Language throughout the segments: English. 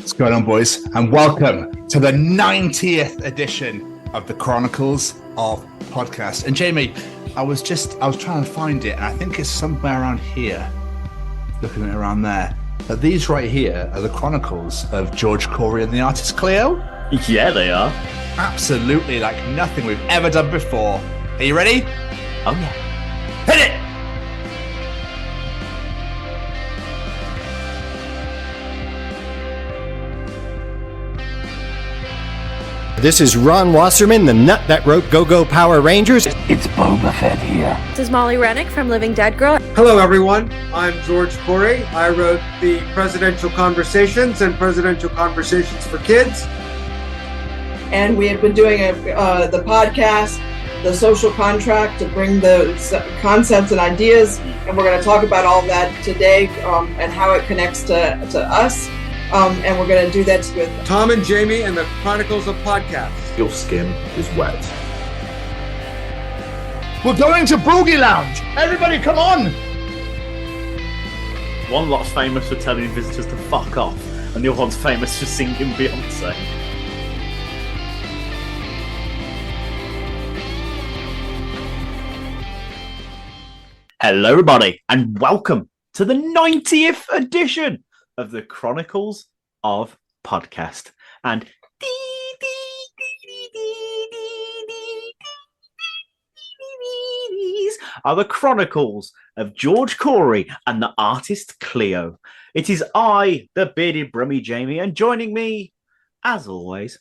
What's going on, boys? And welcome to the 90th edition of the Chronicles of Podcast. And Jamie, I was trying to find it, and I think it's somewhere around here. Looking at it around there. But these right here are the Chronicles of George, Corey, and the Artist Cleo. Yeah, they are. Absolutely like nothing we've ever done before. Are you ready? Oh, yeah. Hit it! This is Ron Wasserman, the nut that wrote Go-Go Power Rangers. It's Boba Fett here. This is Molly Rennick from Living Dead Girl. Hello, everyone. I'm George Corey. I wrote the Presidential Conversations and Presidential Conversations for Kids. And we have been doing the podcast, The Social Contract, to bring the concepts and ideas. And we're going to talk about all of that today and how it connects to us. And we're going to do that with Tom and Jamie and the Chronicles of Podcast. Your skin is wet. We're going to Boogie Lounge. Everybody, come on! One lot's famous for telling visitors to fuck off, and the other one's famous for singing Beyonce. Hello, everybody, and welcome to the 90th edition of the Chronicles of Podcast. And these are the Chronicles of George Corey and the Artist Cleo. It is I, the bearded brummy Jamie, and joining me, as always,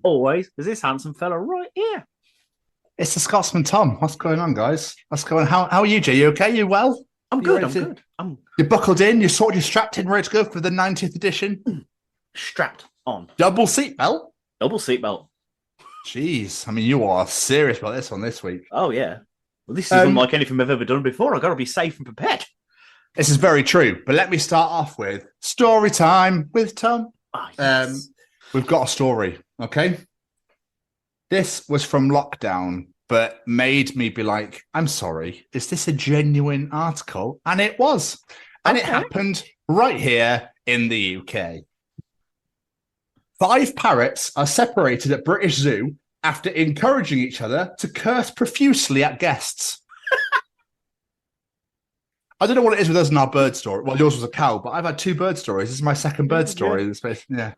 is this handsome fella right here. It's the Scotsman Tom. What's going on, guys? What's going on? How are you, Jay? You okay? You well? I'm good. You're buckled in, you're strapped in, ready to go for the 90th edition? Strapped on. Double seatbelt? Double seatbelt. Jeez, I mean, you are serious about this one this week. Oh, yeah. Well, this isn't like anything I've ever done before. I've got to be safe and prepared. This is very true, but let me start off with story time with Tom. Oh, yes. We've got a story, okay? This was from lockdown, but made me be like, I'm sorry, is this a genuine article? And it was. And It happened right here in the UK. 5 parrots are separated at British Zoo after encouraging each other to curse profusely at guests. I don't know what it is with us and our bird story. Well, yours was a cow, but I've had 2 bird stories. This is my second bird story. In space. Yeah.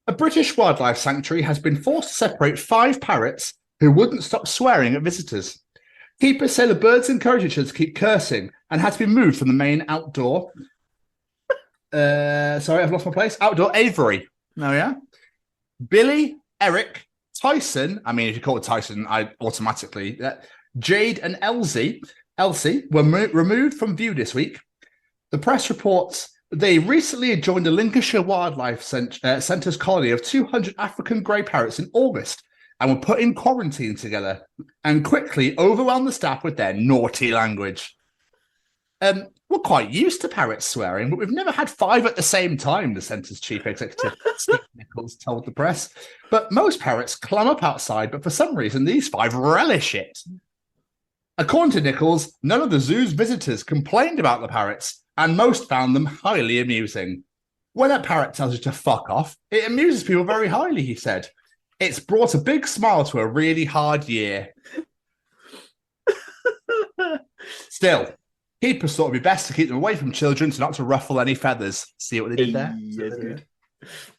A British wildlife sanctuary has been forced to separate 5 parrots who wouldn't stop swearing at visitors. Keepers say the birds encourage each other to keep cursing and had to be moved from the main outdoor. Sorry, I've lost my place. Outdoor aviary. Oh, yeah. Billy, Eric, Tyson. I mean, if you call it Tyson, I automatically. Jade and Elsie were removed from view this week. The press reports they recently joined the Lincolnshire Wildlife Centre's colony of 200 African grey parrots in August and were put in quarantine together and quickly overwhelmed the staff with their naughty language. We're quite used to parrots swearing, but we've never had 5 at the same time, the centre's chief executive, Steve Nichols, told the press. But most parrots climb up outside, but for some reason, these 5 relish it. According to Nichols, none of the zoo's visitors complained about the parrots, and most found them highly amusing. When a parrot tells you to fuck off, it amuses people very highly, he said. It's brought a big smile to a really hard year. Still, keepers thought it would be best to keep them away from children so not to ruffle any feathers. See what they did there? Yes, good.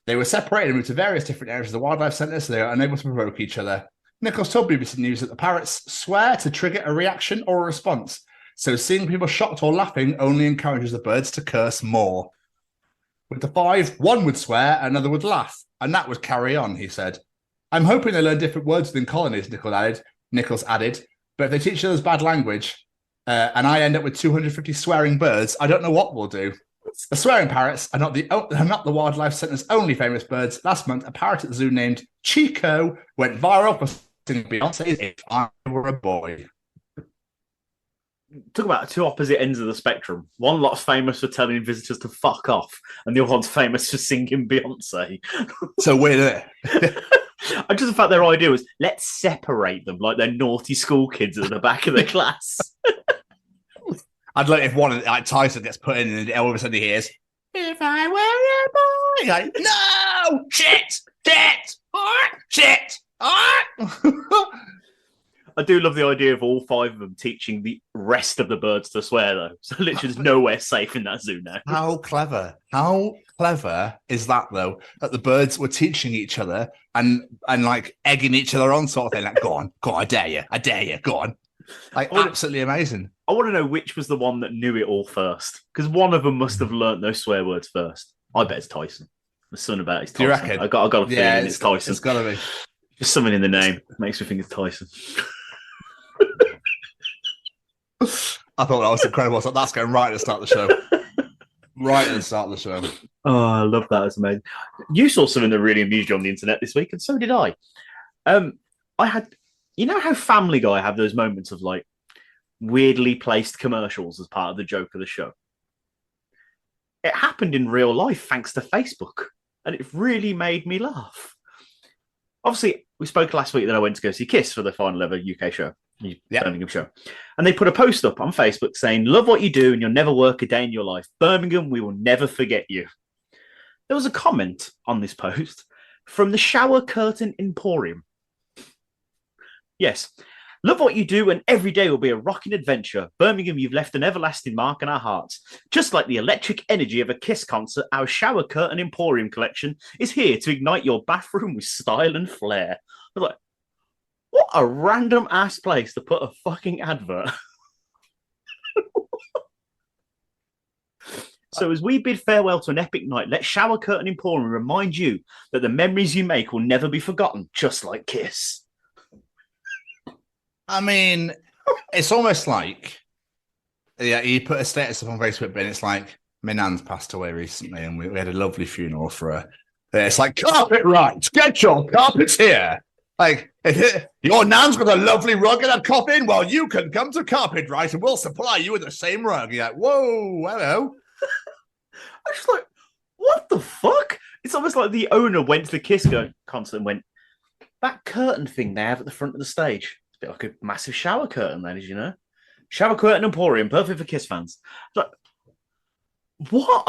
They were separated and moved to various different areas of the wildlife centre so they are unable to provoke each other. Nichols told BBC News that the parrots swear to trigger a reaction or a response, so seeing people shocked or laughing only encourages the birds to curse more. With the 5, one would swear, another would laugh, and that would carry on, he said. I'm hoping they learn different words within colonies, Nichols added, but if they teach others bad language, and I end up with 250 swearing birds, I don't know what we'll do. The swearing parrots are not the Wildlife Centre's only famous birds. Last month, a parrot at the zoo named Chico went viral for singing Beyonce's If I Were a Boy. Talk about 2 opposite ends of the spectrum. One lot's famous for telling visitors to fuck off, and the other one's famous for singing Beyonce. So weird, isn't it? And just the fact their idea was, let's separate them like they're naughty school kids at the back of the class. I'd like if one like Tyson gets put in and all of a sudden he hears, "If I were a boy." Like, no! Shit! Shit! I do love the idea of all 5 of them teaching the rest of the birds to swear, though. So literally, there's nowhere safe in that zoo now. How clever! How clever is that, though? That the birds were teaching each other and like egging each other on, sort of thing. Like, go on, I dare you, go on. Like, absolutely amazing. I want to know which was the one that knew it all first, because one of them must have learnt those swear words first. I bet it's Tyson. The son about his Tyson. Do you reckon? I got a feeling it's Tyson. It's got to be. Just something in the name makes me think it's Tyson. I thought that was incredible. I thought that's going right at the start of the show. Right at the start of the show. Oh, I love that. It's amazing. You saw something that really amused you on the internet this week, and so did I. I had, you know how Family Guy have those moments of like weirdly placed commercials as part of the joke of the show? It happened in real life thanks to Facebook, and it really made me laugh. Obviously, we spoke last week that I went to go see Kiss for the final ever UK show. Birmingham show. And they put a post up on Facebook saying, "Love what you do and you'll never work a day in your life. Birmingham, we will never forget you." There was a comment on this post from the Shower Curtain Emporium. Yes. "Love what you do and every day will be a rocking adventure. Birmingham, you've left an everlasting mark in our hearts. Just like the electric energy of a Kiss concert, our Shower Curtain Emporium collection is here to ignite your bathroom with style and flair." I was like, what a random ass place to put a fucking advert. So as we bid farewell to an epic night, let Shower Curtain Emporium remind you that the memories you make will never be forgotten, just like Kiss. I mean, it's almost like, you put a status up on Facebook, but it's like, my nan's passed away recently and we had a lovely funeral for her. It's like, carpet right, get your carpets here. Like, your nan's got a lovely rug in a coffin, well, you can come to Carpet Right and we'll supply you with the same rug. You're like, whoa, hello. I was just like, what the fuck? It's almost like the owner went to the Kiss concert and went, that curtain thing they have at the front of the stage, it's a bit like a massive shower curtain, ladies, you know? Shower Curtain Emporium, perfect for Kiss fans. It's like, what?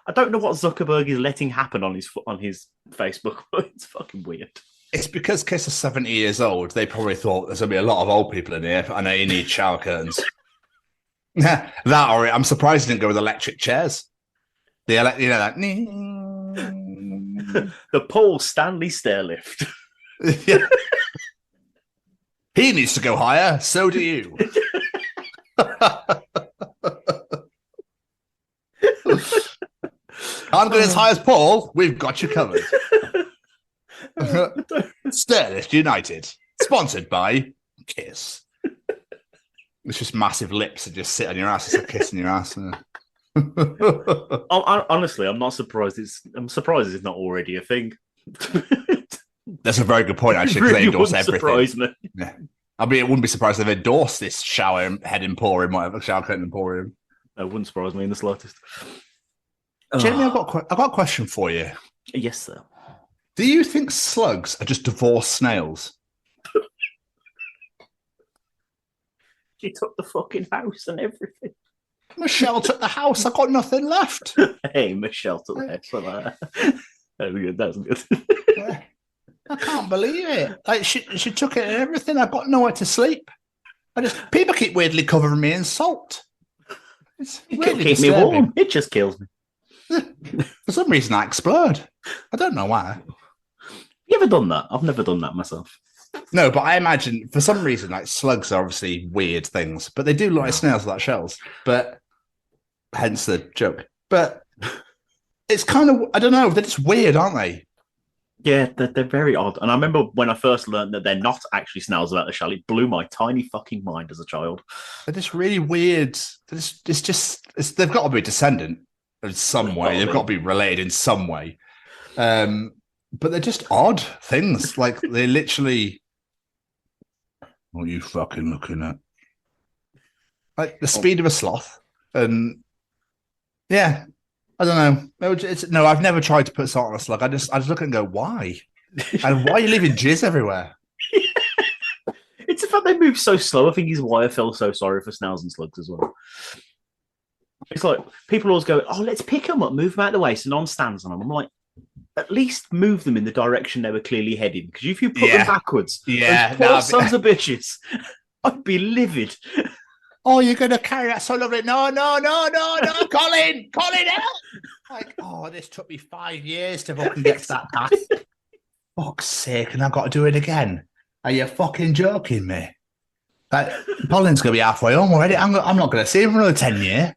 I don't know what Zuckerberg is letting happen on his Facebook, but it's fucking weird. It's because Kiss is 70 years old. They probably thought there's going to be a lot of old people in here. I know you need shower curtains. That, or I'm surprised he didn't go with electric chairs. That. The Paul Stanley stair lift. Yeah. He needs to go higher. So do you. Can't get as high as Paul. We've got you covered. Stairlift United, sponsored by Kiss. It's just massive lips that just sit on your ass. It's like kissing your ass. Honestly, I'm not surprised. I'm surprised it's not already a thing. That's a very good point, actually, because Really they endorse wouldn't everything. surprise me. Yeah. I mean, it wouldn't be surprised if they endorsed this shower head emporium, whatever, shower curtain emporium. It wouldn't surprise me in the slightest. Jamie, I've got a question for you. Yes, sir. Do you think slugs are just divorced snails? She took the fucking house and everything. Michelle took the house. I got nothing left. Hey, Michelle took the house for that. That was good. That was good. I can't believe it. Like she took it and everything. I got nowhere to sleep. People keep weirdly covering me in salt. It's really keep me warm. It just kills me. For some reason, I explode. I don't know why. You ever done that? I've never done that myself. No, but I imagine for some reason, like slugs are obviously weird things, but they do look like snails without shells. But hence the joke. But it's kind of, I don't know, they're just weird, aren't they? Yeah, they're very odd. And I remember when I first learned that they're not actually snails without a shell, it blew my tiny fucking mind as a child. They're just really weird. They've got to be a descendant in some way. They've got to be related in some way. But they're just odd things. Like they literally, what are you fucking looking at? Like the speed of a sloth. And yeah, I don't know. No, I've never tried to put salt on a slug. I just look at it and go, why? And why are you leaving jizz everywhere? It's the fact they move so slow. I think is why I feel so sorry for snails and slugs as well. It's like people always go, "Oh, let's pick them up, move them out of the way," so no one stands on them. I'm like, at least move them in the direction they were clearly heading. Because if you put them backwards, those poor sons of bitches, I'd be livid. Oh, you're going to carry that so lovely. No, Colin, help. Like, oh, this took me 5 years to fucking get to that path. Fuck's sake, and I've got to do it again. Are you fucking joking me? Like, Colin's going to be halfway home already. I'm not going to see him for another 10 years.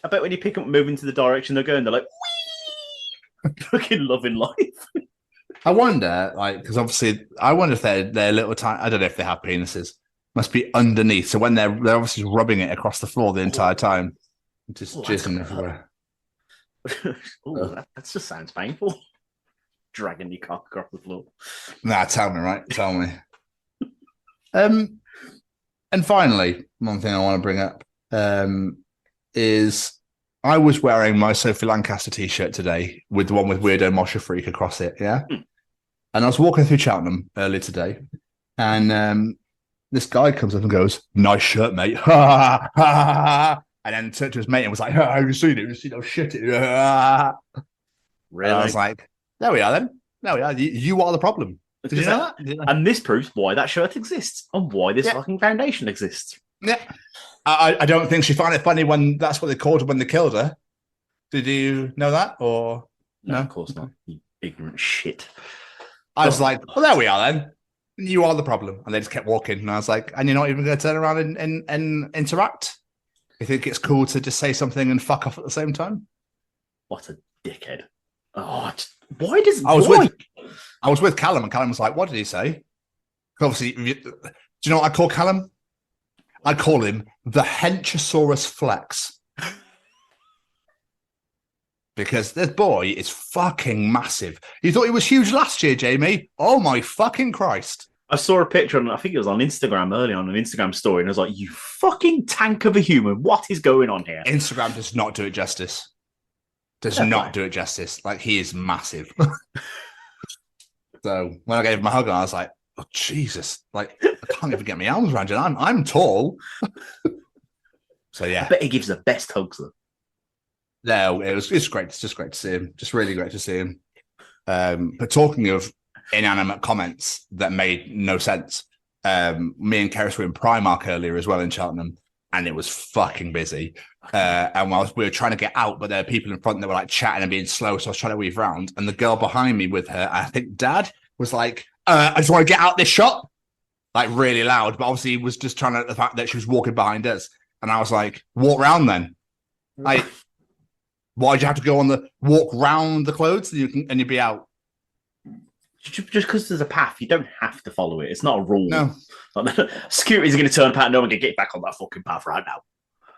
I bet when you pick up and move into the direction they're going, they're like, wee! Fucking loving life. I wonder, like, because obviously, I wonder if they're little tiny, I don't know if they have penises. Must be underneath. So when they're obviously rubbing it across the floor the entire time, just jizzing everywhere. That just sounds painful. Dragging your cock across the floor. Nah, tell me, right? Tell me. And finally, one thing I want to bring up is I was wearing my Sophie Lancaster t-shirt today with the one with Weirdo Moshe Freak across it, yeah? And I was walking through Cheltenham earlier today, and this guy comes up and goes, "Nice shirt, mate." Ha, ha, ha. And then turned to his mate and was like, "Have you seen it? You see, shit it." Really? And I was like, there we are then. There we are. You are the problem. Did you know that? And this proves why that shirt exists and why this fucking foundation exists. Yeah. I don't think she found it funny when that's what they called her when they killed her. Did you know that? Or no? Of course not. You ignorant shit. I was like, well, there we are then. You are the problem. And they just kept walking. And I was like, and you're not even going to turn around and interact? You think it's cool to just say something and fuck off at the same time? What a dickhead. Oh, why does... I was with Callum, and Callum was like, what did he say? Obviously, do you know what I call Callum? I call him the Henchosaurus Flex. Because this boy is fucking massive. You thought he was huge last year, Jamie? Oh my fucking Christ. I saw a picture, and I think it was on Instagram early on an Instagram story, and I was like, you fucking tank of a human. What is going on here? Instagram does not do it justice. Does not do it justice. Like, he is massive. So when I gave him a hug, I was like, oh, Jesus. Like, I can't even get my arms around you. I'm tall. So, yeah. I bet he gives the best hugs, though. No, it's great. It's just great to see him. Just really great to see him. But talking of inanimate comments that made no sense, me and Keris were in Primark earlier as well in Cheltenham, and it was fucking busy. And we were trying to get out, but there were people in front that were like chatting and being slow, so I was trying to weave around. And the girl behind me with her, I think Dad, was like, I just want to get out this shop, like really loud. But obviously, he was just trying to the fact that she was walking behind us, and I was like, walk round then. Like, why'd you have to go on the walk round the clothes and you'd be out? Just because there's a path, you don't have to follow it. It's not a rule. No. Security's going to turn pat and no one can get back on that fucking path right now.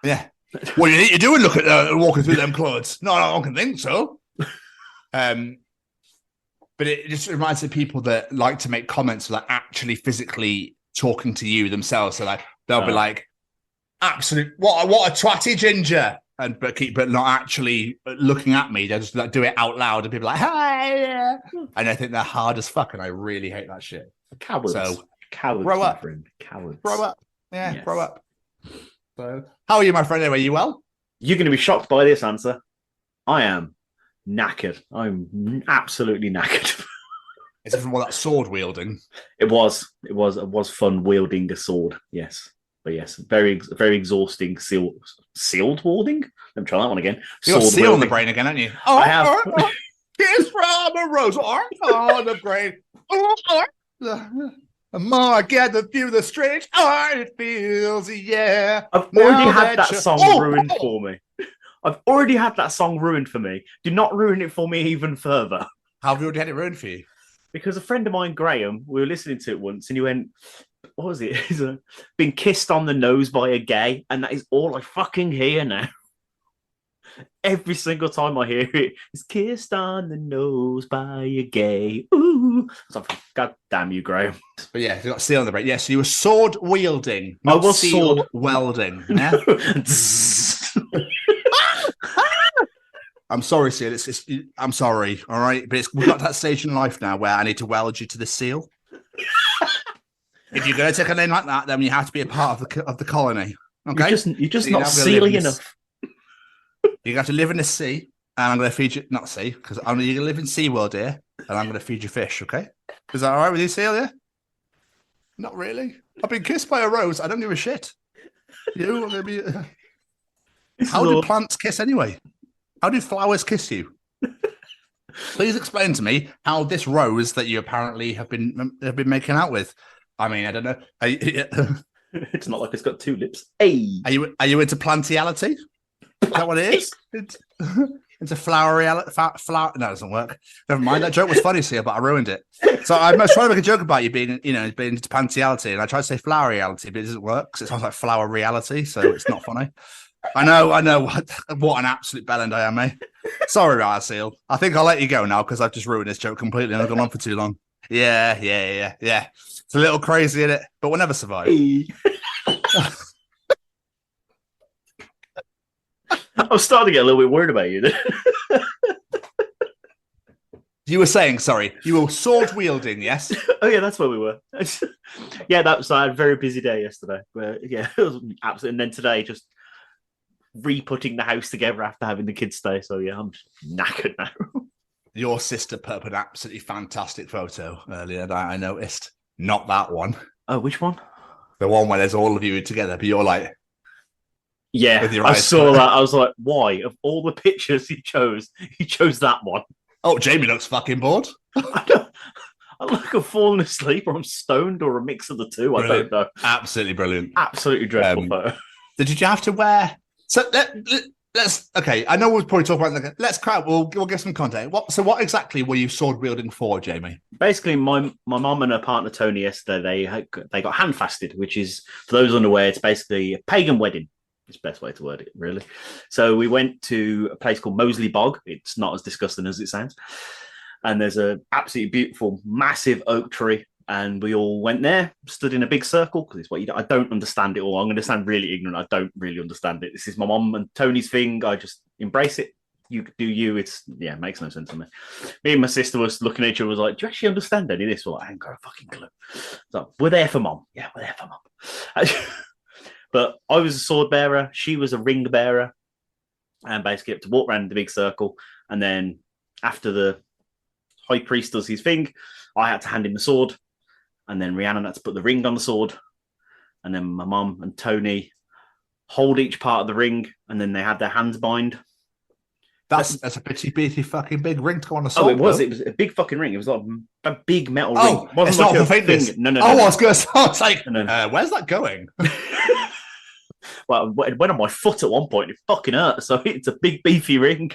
Yeah. What do you need to do and look at walking through them clothes? No, I don't think so. But it just reminds me of people that like to make comments like actually physically talking to you themselves. So like they'll be like, "Absolute what a twatty ginger," but not actually looking at me. They just like do it out loud, and people are like, "Hi," and I think they're hard as fuck, and I really hate that shit. Cowards. So cowards, grow up, friend. Cowards. Grow up. Yeah, yes. Grow up. So, how are you, my friend? Anyway, you well? You're going to be shocked by this answer. I am knackered. I'm absolutely knackered. Is it from all that sword wielding? It was fun wielding a sword. Yes, but yes, very exhausting. Sealed wielding. Let me try that one again. You got seal on the brain again, haven't you? Oh, I have. Kiss from a rose on the brain. The more I get, the fewer the strange it feels, yeah. I've already had that song ruined for me. I've already had that song ruined for me. Do not ruin it for me even further. How have you already had it ruined for you? Because a friend of mine, Graham, we were listening to it once, and he went, what was it? He's been kissed on the nose by a gay, and that is all I fucking hear now. Every single time I hear it, it's kissed on the nose by a gay. Ooh. So God damn you, Graham. But yeah, you got seal on the brain. Yes, so you were sword wielding. I was sword welding. Yeah? I'm sorry, Seal. I'm sorry, all right? But we've got to that stage in life now where I need to weld you to the seal. If you're going to take a name like that, then you have to be a part of the colony. Okay? You're just not sealy enough. You have to live in the sea, and I'm going to feed you, not sea, because you're going to live in SeaWorld here, and I'm going to feed you fish, okay? Is that all right with you, Seal, yeah? Not really. I've been kissed by a rose. I don't give a shit. You are going to be... How do plants kiss anyway? How do flowers kiss you? Please explain to me how this rose that you apparently have been making out with. I mean, I don't know. It's not like it's got two lips. Hey, are you into plantiality? Is that what it is? Into flower. No, it doesn't work. Never mind. That joke was funny, Sia, but I ruined it. So I was trying to make a joke about you being into plantiality, and I tried to say flower reality, but it doesn't work because it sounds like flower reality, so it's not funny. I know. What an absolute bellend I am, eh? Sorry, right, Seal. I think I'll let you go now because I've just ruined this joke completely and I've gone on for too long. Yeah. It's a little crazy, isn't it? But we'll never survive. Hey. I was starting to get a little bit worried about you. You were saying, sorry, you were sword wielding, yes? Oh, yeah, that's where we were. Yeah, I had a very busy day yesterday. Yeah, it was absolutely. And then today, just re-putting the house together after having the kids stay. So yeah, I'm just knackered now. Your sister put up an absolutely fantastic photo earlier that I noticed. Not that one. Oh, which one? The one where there's all of you together, but you're like... Yeah, I saw that. I was like, why? Of all the pictures he chose that one. Oh, Jamie looks fucking bored. I look like falling asleep or I'm stoned or a mix of the two. Brilliant. I don't know. Absolutely brilliant. Absolutely dreadful photo. Did you have to wear... So let's okay. I know we'll probably talk about. Let's crowd. We'll get some content. What exactly were you sword wielding for, Jamie? Basically, my mum and her partner Tony yesterday they got hand fasted, which is, for those unaware, it's basically a pagan wedding. It's the best way to word it, really. So we went to a place called Moseley Bog. It's not as disgusting as it sounds, and there's a absolutely beautiful, massive oak tree. And we all went there, stood in a big circle, because it's what I don't understand it all. I'm going to sound really ignorant. I don't really understand it. This is my mum and Tony's thing. I just embrace it. You do you. It makes no sense to me. Me and my sister was looking at each other, was like, do you actually understand any of this? We're like, I ain't got a fucking clue. So we're there for mum. Yeah, we're there for mum. But I was a sword bearer. She was a ring bearer. And basically had to walk around the big circle. And then after the high priest does his thing, I had to hand him the sword. And then Rhiannon had to put the ring on the sword. And then my mum and Tony hold each part of the ring. And then they had their hands bind. That's a bitty fucking big ring to go on the sword. Oh, it was. It was a big fucking ring. It was like a big metal ring. It it's like not for faintness. No. I was going to say, I was like, where's that going? Well, it went on my foot at one point. It fucking hurt. So it's a big, beefy ring.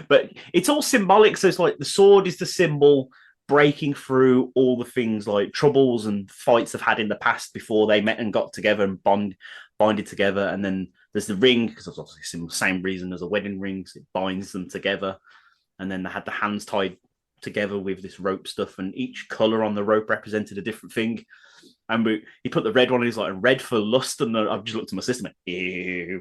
But it's all symbolic. So it's like the sword is the symbol breaking through all the things like troubles and fights they've had in the past before they met and got together and bonded together. And then there's the ring, because it's obviously the same reason as a wedding ring. So it binds them together. And then they had the hands tied together with this rope stuff, and each colour on the rope represented a different thing. And he put the red one, and he's like, red for lust. And I've just looked at my sister and went, ew.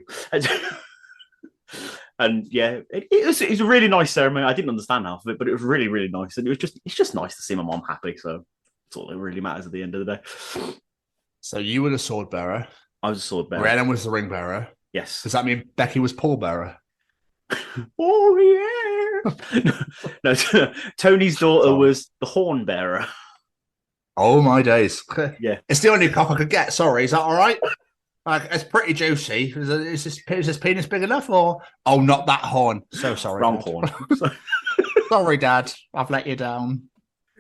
And yeah, it was a really nice ceremony. I didn't understand half of it, but it was really, really nice. And it's just nice to see my mom happy. So that's all that really matters at the end of the day. So you were the sword bearer. I was a sword bearer. Rhiannon was the ring bearer. Yes. Does that mean Becky was pall bearer? Oh yeah. No, Tony's daughter was the horn bearer. Oh my days. Yeah. It's the only cock I could get. Sorry, is that all right? Like, it's pretty juicy. Is this penis big enough, or not that horn? So sorry. Wrong horn. Sorry, Dad. I've let you down.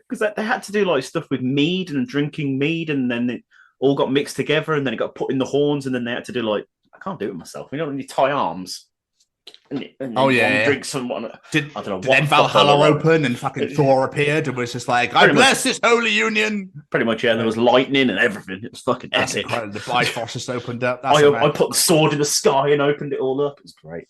Because they had to do like stuff with mead and drinking mead, and then it all got mixed together, and then it got put in the horns, and then they had to do like, I can't do it myself. You know, when you tie arms. And drink someone. I don't know. Then Valhalla open and fucking Thor appeared and was just like, I bless this holy union. Pretty much, yeah. There was lightning and everything. It was fucking epic. The Bifrost just opened up. I put the sword in the sky and opened it all up. It was great.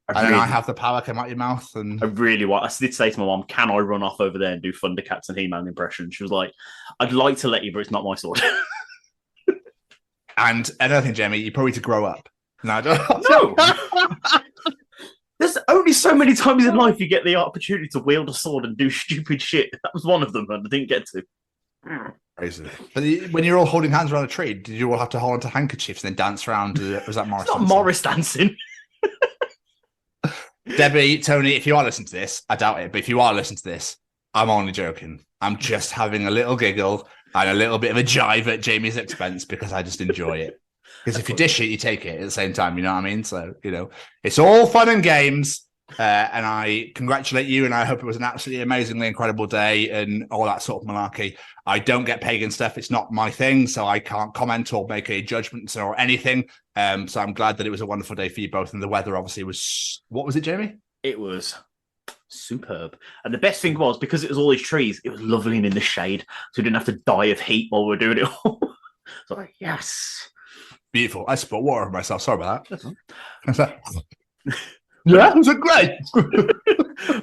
I have the power come out your mouth. And I really want. I did say to my mom, "Can I run off over there and do Thundercats and He-Man impressions?" She was like, "I'd like to let you, but it's not my sword." And another thing, Jamie, you probably need to grow up. No, I don't. No. There's only so many times in life you get the opportunity to wield a sword and do stupid shit. That was one of them, and I didn't get to. Crazy. But when you're all holding hands around a tree, did you all have to hold onto handkerchiefs and then dance around? Was that Morris? It's not Morris dancing. Debbie, Tony, if you are listening to this, I doubt it, but if you are listening to this, I'm only joking. I'm just having a little giggle and a little bit of a jive at Jamie's expense because I just enjoy it. Because if you dish it, you take it at the same time, you know what I mean? So, it's all fun and games. And I congratulate you, and I hope it was an absolutely amazingly incredible day and all that sort of malarkey. I don't get pagan stuff. It's not my thing, so I can't comment or make any judgments or anything. So I'm glad that it was a wonderful day for you both. And the weather obviously was, what was it, Jamie? It was superb. And the best thing was, because it was all these trees, it was lovely and in the shade. So we didn't have to die of heat while we were doing it all. So like, yes. Beautiful. I spilled water on myself. Sorry about that. Yeah, it was great.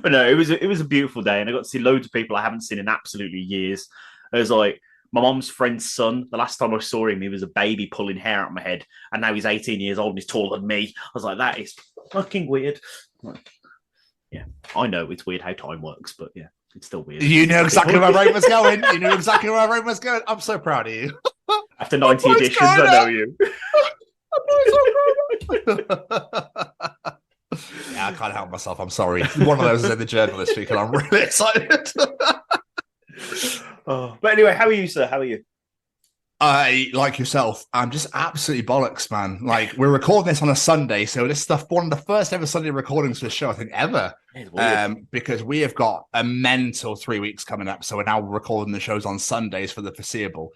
But no, it was a beautiful day, and I got to see loads of people I haven't seen in absolutely years. It was like my mom's friend's son. The last time I saw him, he was a baby pulling hair out of my head, and now he's 18 years old and he's taller than me. I was like, that is fucking weird. Yeah, I know it's weird how time works, but yeah, it's still weird. You know exactly where my brain was going. You knew exactly where my brain was going. I'm so proud of you. After 90 editions, I know you. Yeah, I can't help myself. I'm sorry. One of those is in the journal this week, and I'm really excited. But anyway, how are you, sir? How are you? Like yourself, I'm just absolutely bollocks, man. Like, we're recording this on a Sunday, so this stuff, one of the first ever Sunday recordings for the show, I think, ever. Because we have got a mental 3 weeks coming up, so we're now recording the shows on Sundays for the foreseeable.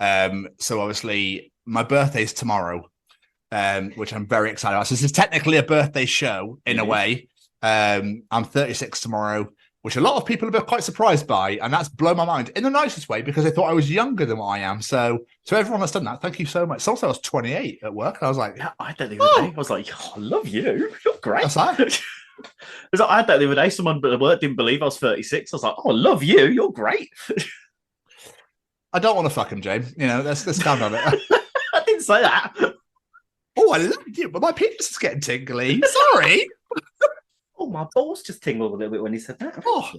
So obviously, my birthday's tomorrow. Which I'm very excited about. So this is technically a birthday show in a way. I'm 36 tomorrow, which a lot of people have been quite surprised by, and that's blown my mind in the nicest way because they thought I was younger than what I am. So to everyone that's done that, thank you so much. Someone said I was 28 at work, and I was like, yeah, I had that the other day. I was like, oh, I love you. You're great. That's that. I had that the other day. Someone at work didn't believe I was 36. I was like, oh, I love you. You're great. I don't want to fuck him, James. Let's calm down a bit. I didn't say that. Oh, I love you, but my penis is getting tingly. Sorry. Oh, my balls just tingled a little bit when he said that. Oh.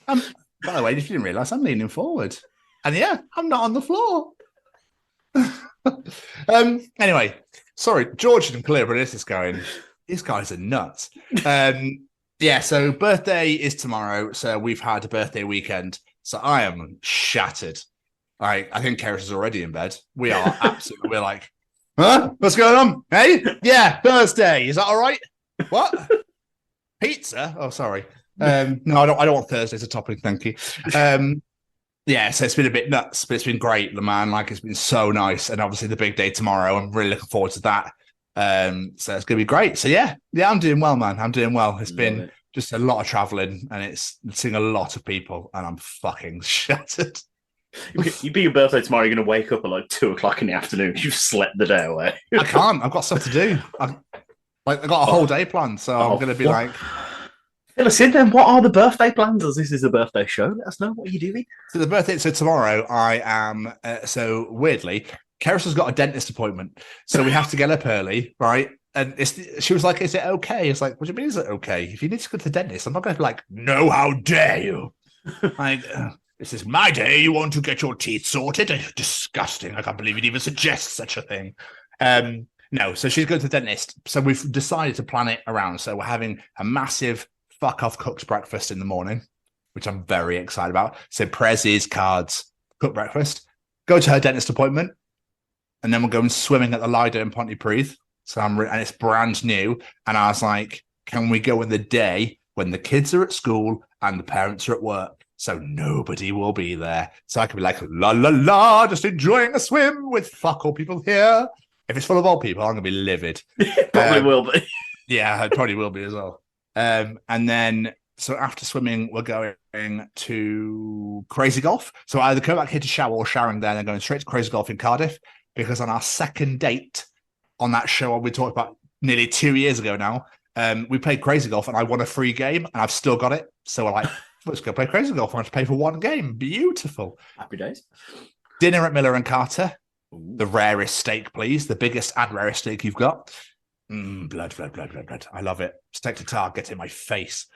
By the way, if you didn't realise, I'm leaning forward. And yeah, I'm not on the floor. Anyway, sorry, George and clear where this is going. These guys are nuts. Yeah, so birthday is tomorrow. So we've had a birthday weekend. So I am shattered. I think Keris is already in bed. We are absolutely, we're like, huh? What's going on? Hey? Yeah, Thursday. Is that all right? What? Pizza? Oh, sorry. No, I don't want Thursday as a topping, thank you. Yeah, so it's been a bit nuts, but it's been great, man. Like, it's been so nice. And obviously the big day tomorrow, I'm really looking forward to that. So it's gonna be great. So yeah, I'm doing well, man. I'm doing well. It's been just a lot of traveling, and it's seeing a lot of people, and I'm fucking shattered. You be your birthday tomorrow, you're going to wake up at like 2:00 in the afternoon. You've slept the day away. I can't. I've got stuff to do. I've got a whole day planned, so I'm going to be like... Fill us in then. What are the birthday plans? As this is a birthday show, let us know. What are you doing? So tomorrow I am... so weirdly, Keris has got a dentist appointment, so we have to get up early, right? And she was like, is it okay? It's like, what do you mean is it okay? If you need to go to the dentist, I'm not going to be like, no, how dare you? Like... This is my day. You want to get your teeth sorted? Disgusting. I can't believe you'd even suggest such a thing. No, so she's going to the dentist. So we've decided to plan it around. So we're having a massive fuck-off cooked breakfast in the morning, which I'm very excited about. So prezzies, cards, cooked breakfast. Go to her dentist appointment. And then we're going swimming at the Lido in Pontypridd. So and it's brand new. And I was like, can we go in the day when the kids are at school and the parents are at work? So nobody will be there. So I can be like, la, la, la, just enjoying a swim with fuck all people here. If it's full of old people, I'm going to be livid. Probably will be. Yeah, it probably will be as well. And then, so after swimming, we're going to Crazy Golf. So I either come back here to shower or showering there and then going straight to Crazy Golf in Cardiff. Because on our second date on that show we talked about nearly 2 years ago now, we played Crazy Golf and I won a free game and I've still got it. So we're like... Let's go play Crazy Golf. I want to pay for one game. Beautiful. Happy days. Dinner at Miller and Carter. Ooh. The rarest steak, please. The biggest and rarest steak you've got. Blood. I love it. Steak tartare, get in my face.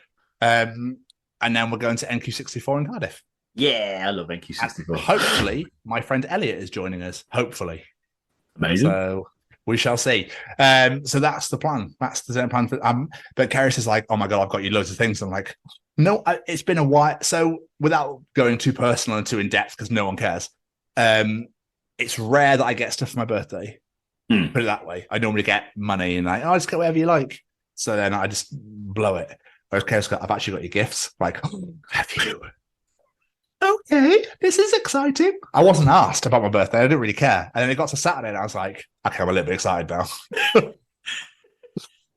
And then we're going to NQ64 in Cardiff. Yeah, I love NQ64. And hopefully, my friend Elliot is joining us. Hopefully. Amazing. So We shall see. So that's the plan. That's the plan. But Keris is like, oh my God, I've got you loads of things. I'm like, no, it's been a while. So without going too personal and too in depth, because no one cares, it's rare that I get stuff for my birthday. Put it that way. I normally get money and I just get whatever you like. So then I just blow it. Whereas Keris got, I've actually got your gifts. Like, oh, have you? Okay, this is exciting. I wasn't asked about my birthday. I didn't really care. And then it got to Saturday and I was like, okay, I'm a little bit excited now.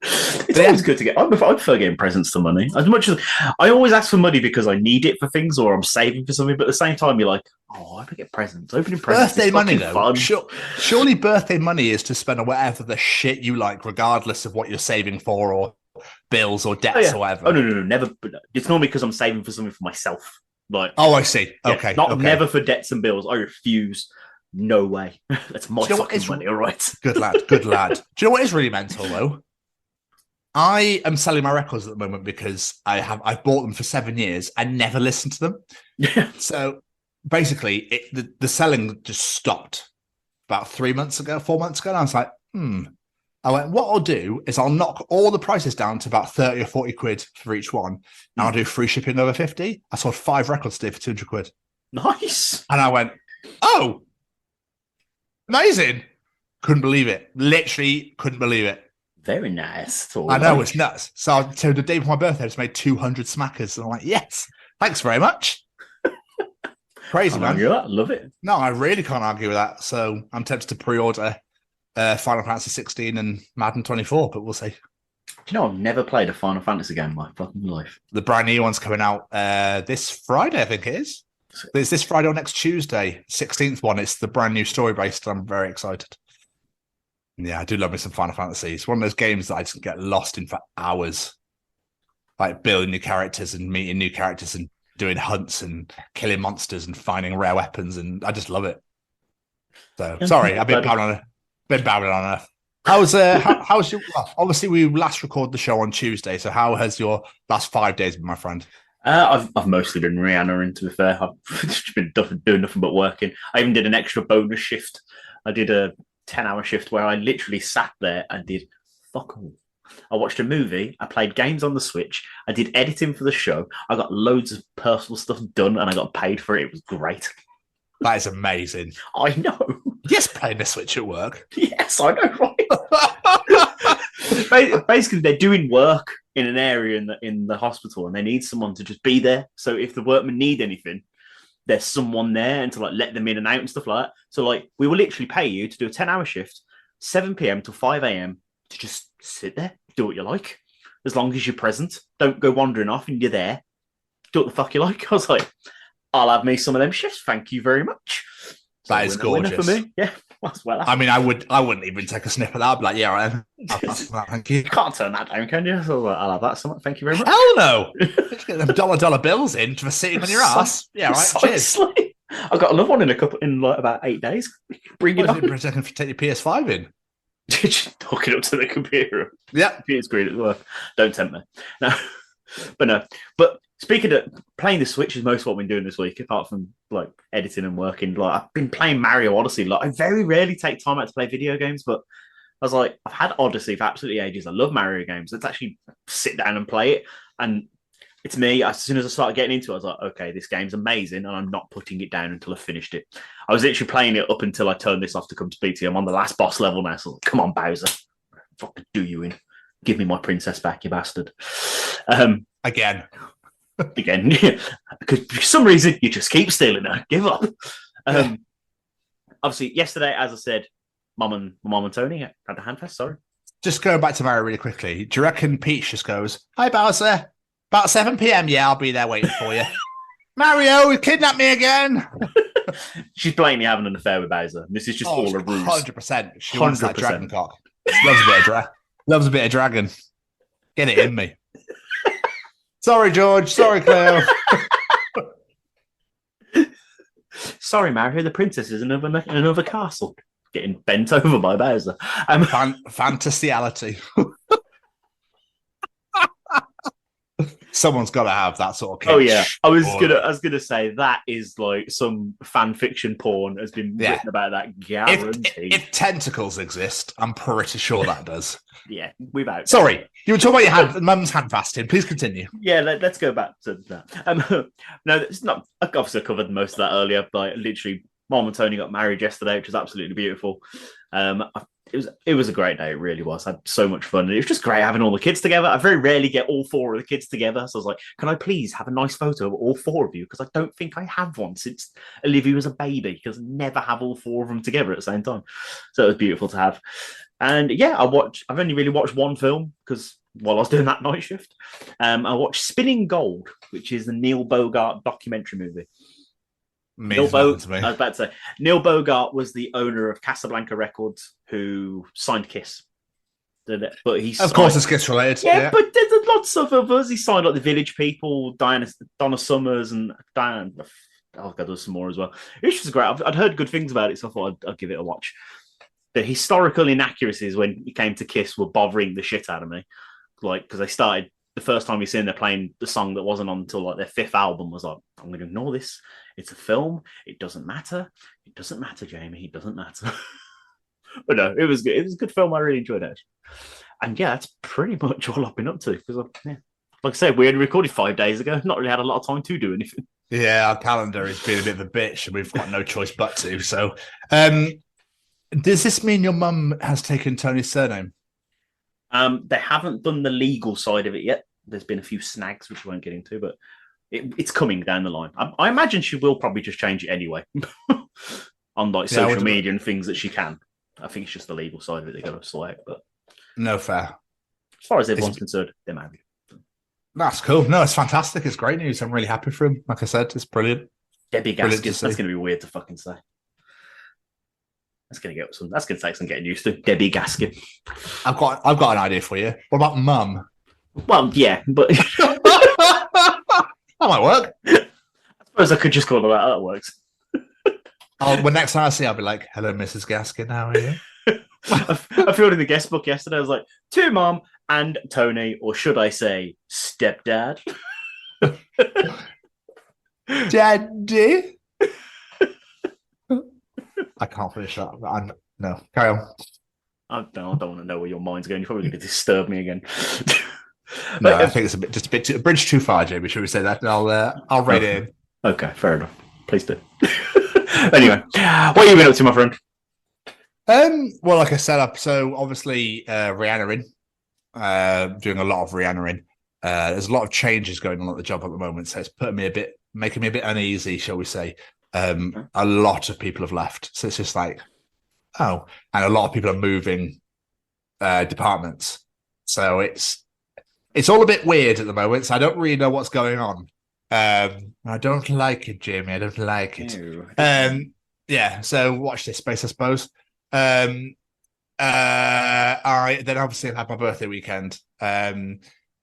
It's always good to get. I prefer getting presents to money. As much as I always ask for money because I need it for things or I'm saving for something, but at the same time, you're like, oh, I could get presents. Opening presents. Birthday money, though. Fun. Surely birthday money is to spend on whatever the shit you like, regardless of what you're saving for or bills or debts or whatever. Oh, no, never. It's normally because I'm saving for something for myself. Like, oh, I see. Okay, never for debts and bills. I refuse. No way. That's my fucking money. All right. Good lad. Good lad. Do you know what is really mental though? I am selling my records at the moment because I've bought them for 7 years and never listened to them. So basically, the selling just stopped about 4 months ago. And I was like, I went, what I'll do is I'll knock all the prices down to about 30 or 40 quid for each one. And I'll do free shipping over 50. I sold 5 records today for 200 quid. Nice. And I went, oh, amazing. Couldn't believe it. Literally couldn't believe it. Very nice. I know, it's nuts. So the day before my birthday, I just made 200 smackers. And I'm like, yes, thanks very much. Crazy, man. I love it. No, I really can't argue with that. So I'm tempted to pre-order Final Fantasy 16 and Madden 24, but we'll see. Do you know I've never played a Final Fantasy game in my fucking life? The brand new one's coming out this Friday, I think it is. It's this Friday or next Tuesday, 16th one. It's the brand new story based. I'm very excited. Yeah, I do love me some Final Fantasy. It's one of those games that I just get lost in for hours. Like building new characters and meeting new characters and doing hunts and killing monsters and finding rare weapons. And I just love it. So sorry, I've been babbling on her. How's your? Well, obviously, we last recorded the show on Tuesday. So how has your last 5 days been, my friend? I've mostly been Rihanna, and to be fair, I've just been doing nothing but working. I even did an extra bonus shift. I did a 10-hour shift where I literally sat there and did fuck all. I watched a movie. I played games on the Switch. I did editing for the show. I got loads of personal stuff done, and I got paid for it. It was great. That is amazing. I know. Yes, playing the Switch at work. Yes, I know, right? Basically, they're doing work in an area in the hospital, and they need someone to just be there. So if the workmen need anything, there's someone there and to like let them in and out and stuff like that. So like we will literally pay you to do a 10-hour shift, 7 p.m. to 5 a.m. to just sit there, do what you like, as long as you're present. Don't go wandering off and you're there. Do what the fuck you like. I was like, I'll have me some of them shifts. Thank you very much. So that is gorgeous for me. Yeah. Well, I mean, I wouldn't even take a sniff of that. I'd be like, yeah, right. Thank you. You can't turn that down, can you? So I'll have that. So thank you very much. Hell no. Just get them dollar bills in for sitting on your ass. Yeah, right. Cheers. I've got another one in like about 8 days. Bring it on. Take your PS5 in. Just hook it up to the computer. Yeah. It's great as well. Don't tempt me. No. But speaking of playing the Switch is most of what I've been doing this week, apart from like editing and working. Like I've been playing Mario Odyssey. Like I very rarely take time out to play video games, but I was like, I've had Odyssey for absolutely ages. I love Mario games. Let's actually sit down and play it. And it's me. As soon as I started getting into it, I was like, okay, this game's amazing, and I'm not putting it down until I finished it. I was literally playing it up until I turned this off to come speak to you. I'm on the last boss level now, so come on, Bowser. Fucking do you in. Give me my princess back, you bastard. Again, because for some reason you just keep stealing her. Give up. Obviously, yesterday, as I said, Mum and Tony had the handfest. Sorry. Just going back to Mario really quickly. Do you reckon Peach just goes, "Hi Bowser, about 7 p.m. Yeah, I'll be there waiting for you." Mario, you kidnapped me again. She's blatantly having an affair with Bowser. This is just all a ruse. 100%. She wants that dragon cock. She loves a bit of dragon. Get it in me. Sorry, George. Sorry, Cleo. Sorry, Mario. The princess is in another castle. Getting bent over by Bowser. Fantasyality. someone's got to have that sort of kitsch. Oh yeah, I was or- gonna say that is like some fan fiction porn has been written about that. Guaranteed. If tentacles exist, I'm pretty sure that does. Yeah, without. Sorry, you were talking about your mum's hand fasting. Please continue. Yeah, let's go back to that. No, it's not. Obviously, I covered most of that earlier. Like literally, Mom and Tony got married yesterday, which was absolutely beautiful. It was a great day. It really was. I had so much fun. And it was just great having all the kids together. I very rarely get all four of the kids together. So I was like, can I please have a nice photo of all four of you? Because I don't think I have one since Olivia was a baby, because I never have all four of them together at the same time. So it was beautiful to have. And yeah, I've only really watched one film because while I was doing that night shift, I watched Spinning Gold, which is the Neil Bogart documentary movie. I was about to say, Neil Bogart was the owner of Casablanca Records, who signed Kiss. But he of course, it's Kiss related. Yeah, but there's lots of others. He signed like the Village People, Donna Summers, and Diane. Oh God, there's some more as well. It was great. I'd heard good things about it, so I thought I'd give it a watch. The historical inaccuracies when it came to Kiss were bothering the shit out of me. Like, because they started the first time we seen they're playing the song that wasn't on until like their fifth album. Was like, I'm going to ignore this. It's a film. It doesn't matter. It doesn't matter, Jamie. It doesn't matter. But no, it was good. It was a good film. I really enjoyed it. And yeah, that's pretty much all I've been up to. Because like I said, we only recorded 5 days ago. Not really had a lot of time to do anything. Yeah, our calendar has been a bit of a bitch, and we've got no choice but to. So, does this mean your mum has taken Tony's surname? They haven't done the legal side of it yet. There's been a few snags which we won't get into, but it's coming down the line. I imagine she will probably just change it anyway on like social media and things that she can. I think it's just the legal side of it they got to sort out. But no fair. As far as everyone's concerned, they're married. That's cool. No, it's fantastic. It's great news. I'm really happy for him. Like I said, it's brilliant. Debbie Gaskin. That's going to be weird to fucking say. That's going to take some getting used to. Debbie Gaskin. I've got an idea for you. What about Mum? Well, yeah, but that might work. I suppose I could just call her that. That works. When next time I see her, I'll be like, "Hello, Mrs. Gaskin. How are you?" I filled in the guest book yesterday. I was like, to Mom and Tony, or should I say, stepdad? Daddy. I can't finish that. No, carry on. I don't want to know where your mind's going. You're probably going to disturb me again. No, I think it's a bridge too far, Jamie. Should we say that? And I'll rate it in. Okay, fair enough. Please do. Anyway, what have you been up to, my friend? Well, like I said, so obviously Rihanna doing a lot of Rihanna. There's a lot of changes going on at the job at the moment, so it's making me a bit uneasy, shall we say. A lot of people have left, so it's just like, and a lot of people are moving departments, so it's all a bit weird at the moment. So I don't really know what's going on. I don't like it, Jamie. I don't like it. Ew. Yeah. So watch this space, I suppose. I then obviously had my birthday weekend.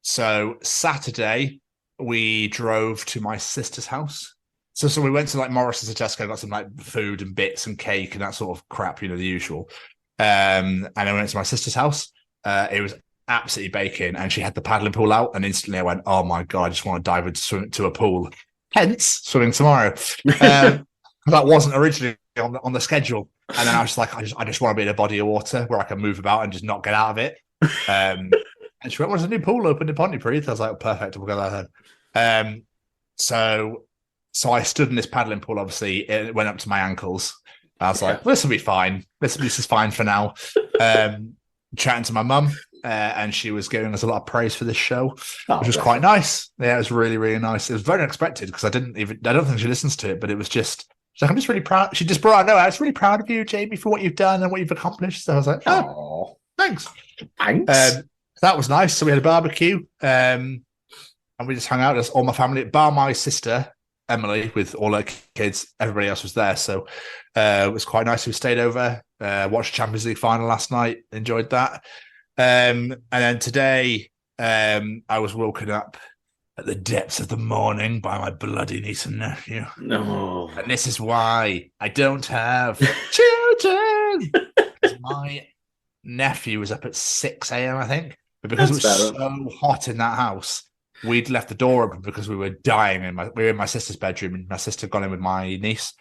So Saturday we drove to my sister's house. So we went to like Morrison's and Tesco, got some like food and bits and cake and that sort of crap, the usual. And I went to my sister's house. It was absolutely baking, and she had the paddling pool out, and instantly I went, "Oh my God, I just want to dive into a pool." Hence, swimming tomorrow. That wasn't originally on the schedule. And then I was like, I just want to be in a body of water where I can move about and just not get out of it. And she went, "Well, there's a new pool open in Pontypridd." I was like, "Perfect, we'll go there then." So I stood in this paddling pool, obviously, it went up to my ankles. I was like, "This will be fine. This is fine for now." Chatting to my mum, and she was giving us a lot of praise for this show, which was quite nice. Yeah, it was really, really nice. It was very unexpected because I don't think she listens to it, but it was just, she's like, "I'm just really proud." She just brought out, "No, I was really proud of you, Jamie, for what you've done and what you've accomplished." So I was like, "Oh, thanks." That was nice. So we had a barbecue, and we just hung out. There's all my family, bar my sister, Emily, with all her kids. Everybody else was there. So it was quite nice. We stayed over, watched the Champions League final last night, enjoyed that. And then today, I was woken up at the depths of the morning by my bloody niece and nephew. No. And this is why I don't have children. My nephew was up at 6 a.m., I think. But because it was so hot in that house, we'd left the door open because we were dying. We were in my sister's bedroom, and my sister had gone in with my niece.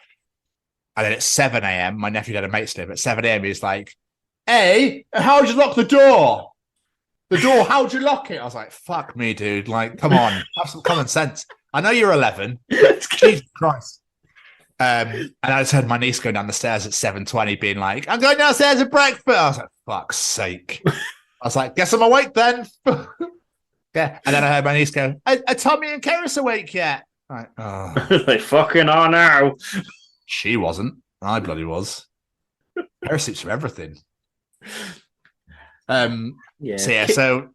And then at 7 a.m., my nephew had a mate sleep. At 7 a.m., he's like, "Hey, how'd you lock the door? How'd you lock it?" I was like, "Fuck me, dude. Like, come on, have some common sense. I know you're 11. Jesus Christ." And I just heard my niece go down the stairs at 7:20 being like, "I'm going downstairs at breakfast." I was like, "Fuck's sake." I was like, "Guess I'm awake then." Yeah. And then I heard my niece go, "Are Tommy and Keris awake yet?" Like, oh. They fucking are now. She wasn't. I bloody was. Keris sleeps for everything. Yeah. So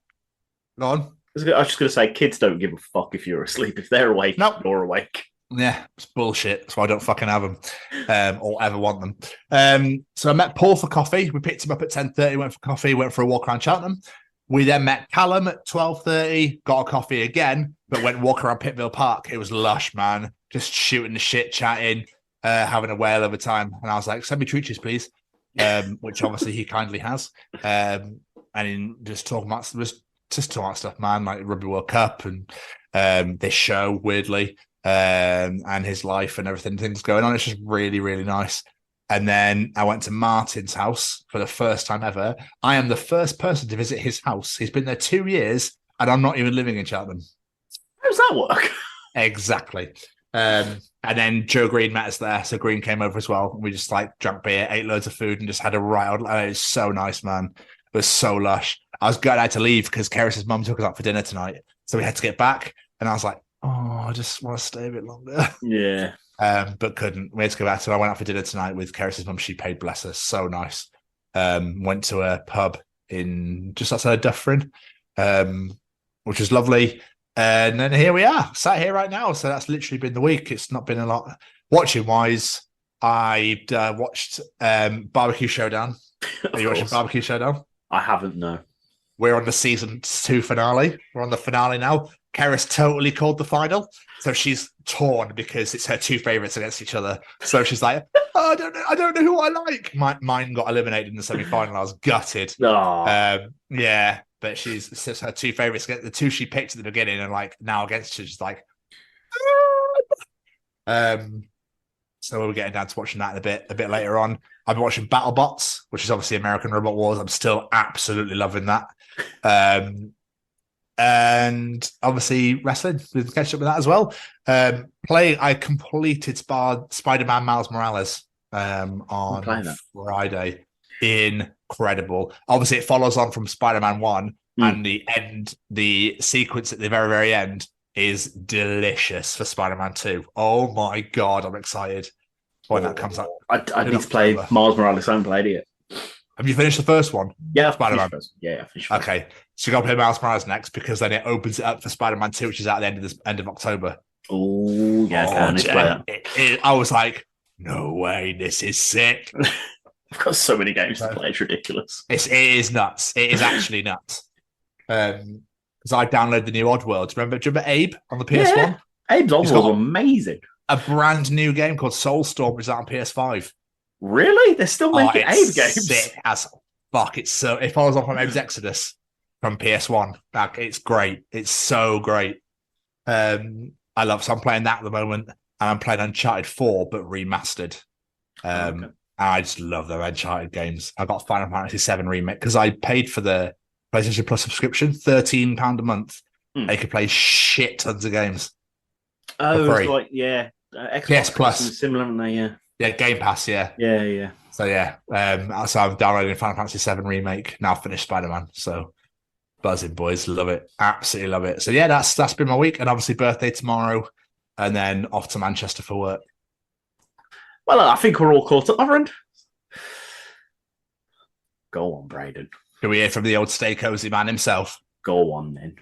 go on. I was just going to say, kids don't give a fuck if you're asleep. If they're awake, you're awake. Yeah, it's bullshit. That's why I don't fucking have them or ever want them. So I met Paul for coffee. We picked him up at 10:30, went for coffee, went for a walk around Cheltenham. We then met Callum at 12:30, got a coffee again, but went walk around Pittville Park. It was lush, man. Just shooting the shit, chatting, having a whale of a time. And I was like, "Send me Treachings, please," which obviously he kindly has. And just talking about stuff, man, like Rugby World Cup and this show, weirdly. And his life and everything, things going on. It's just really, really nice. And then I went to Martin's house for the first time ever. I am the first person to visit his house. He's been there 2 years, and I'm not even living in Cheltenham. How does that work? Exactly. And then Joe Green met us there, so Green came over as well. We just like drank beer, ate loads of food, and just had a right old. It was so nice, man. It was so lush. I was glad I had to leave because Keris's mum took us out for dinner tonight, so we had to get back. And I was like, "Oh, I just want to stay a bit longer." Yeah. But couldn't. We had to go back. So I went out for dinner tonight with Keris's mum. She paid, bless her. So nice. Went to a pub in just outside Dufferin, which was lovely. And then here we are, sat here right now. So that's literally been the week. It's not been a lot. Watching wise, I watched Barbecue Showdown. Are you watching Barbecue Showdown? I haven't, no. We're on the season 2 finale. We're on the finale now. Keris totally called the final, so she's torn because it's her 2 favorites against each other. So she's like, "Oh, I don't know who I like." Mine got eliminated in the semi-final. I was gutted. Yeah, but it's her 2 favorites. The 2 she picked at the beginning, and like now against her, she's like, So we'll be getting down to watching that a bit later on. I've been watching BattleBots, which is obviously American Robot Wars. I'm still absolutely loving that. And obviously wrestling, we'll catch up with that as well. I completed Spider-Man Miles Morales on Friday. Incredible. Obviously it follows on from Spider-Man 1 and the sequence at the very, very end is delicious for Spider-Man 2. Oh my God, I'm excited when that comes out. I need to play Miles Morales. I haven't played it yet. Have you finished the first one? Yeah, Spider-Man. I finished. Okay, so you got to play Miles Morales next because then it opens it up for Spider-Man 2, which is out at the end of October. Oh, yeah, I need to play that. I was like, no way, this is sick. I've got so many games to play, it's ridiculous. It is nuts. It is actually nuts. Because I downloaded the new Oddworld. Do you remember Abe on the PS1? Yeah. Abe's Oddworld was amazing. A brand new game called Soulstorm, which is out on PS5. Really? They're still making Abe games? Sick as fuck. It follows on from Abe's Exodus from PS1. Like, it's great. It's so great. I'm playing that at the moment, and I'm playing Uncharted 4, but remastered. I just love the Uncharted games. I got Final Fantasy 7 Remake because I paid for the PlayStation Plus subscription, £13 a month. They could play shit tons of games. Oh, it's like, yeah. Xbox Plus. Similar, haven't they? Yeah. Yeah, Game Pass, yeah. Yeah. So, yeah. So I'm downloading Final Fantasy 7 Remake. Now finished Spider-Man. So, buzzing, boys. Love it. Absolutely love it. So, yeah, that's been my week. And obviously, birthday tomorrow. And then off to Manchester for work. Well, I think we're all caught up, my friend. Go on, Braden. Can we hear from the old Stay Cozy man himself? Go on, then.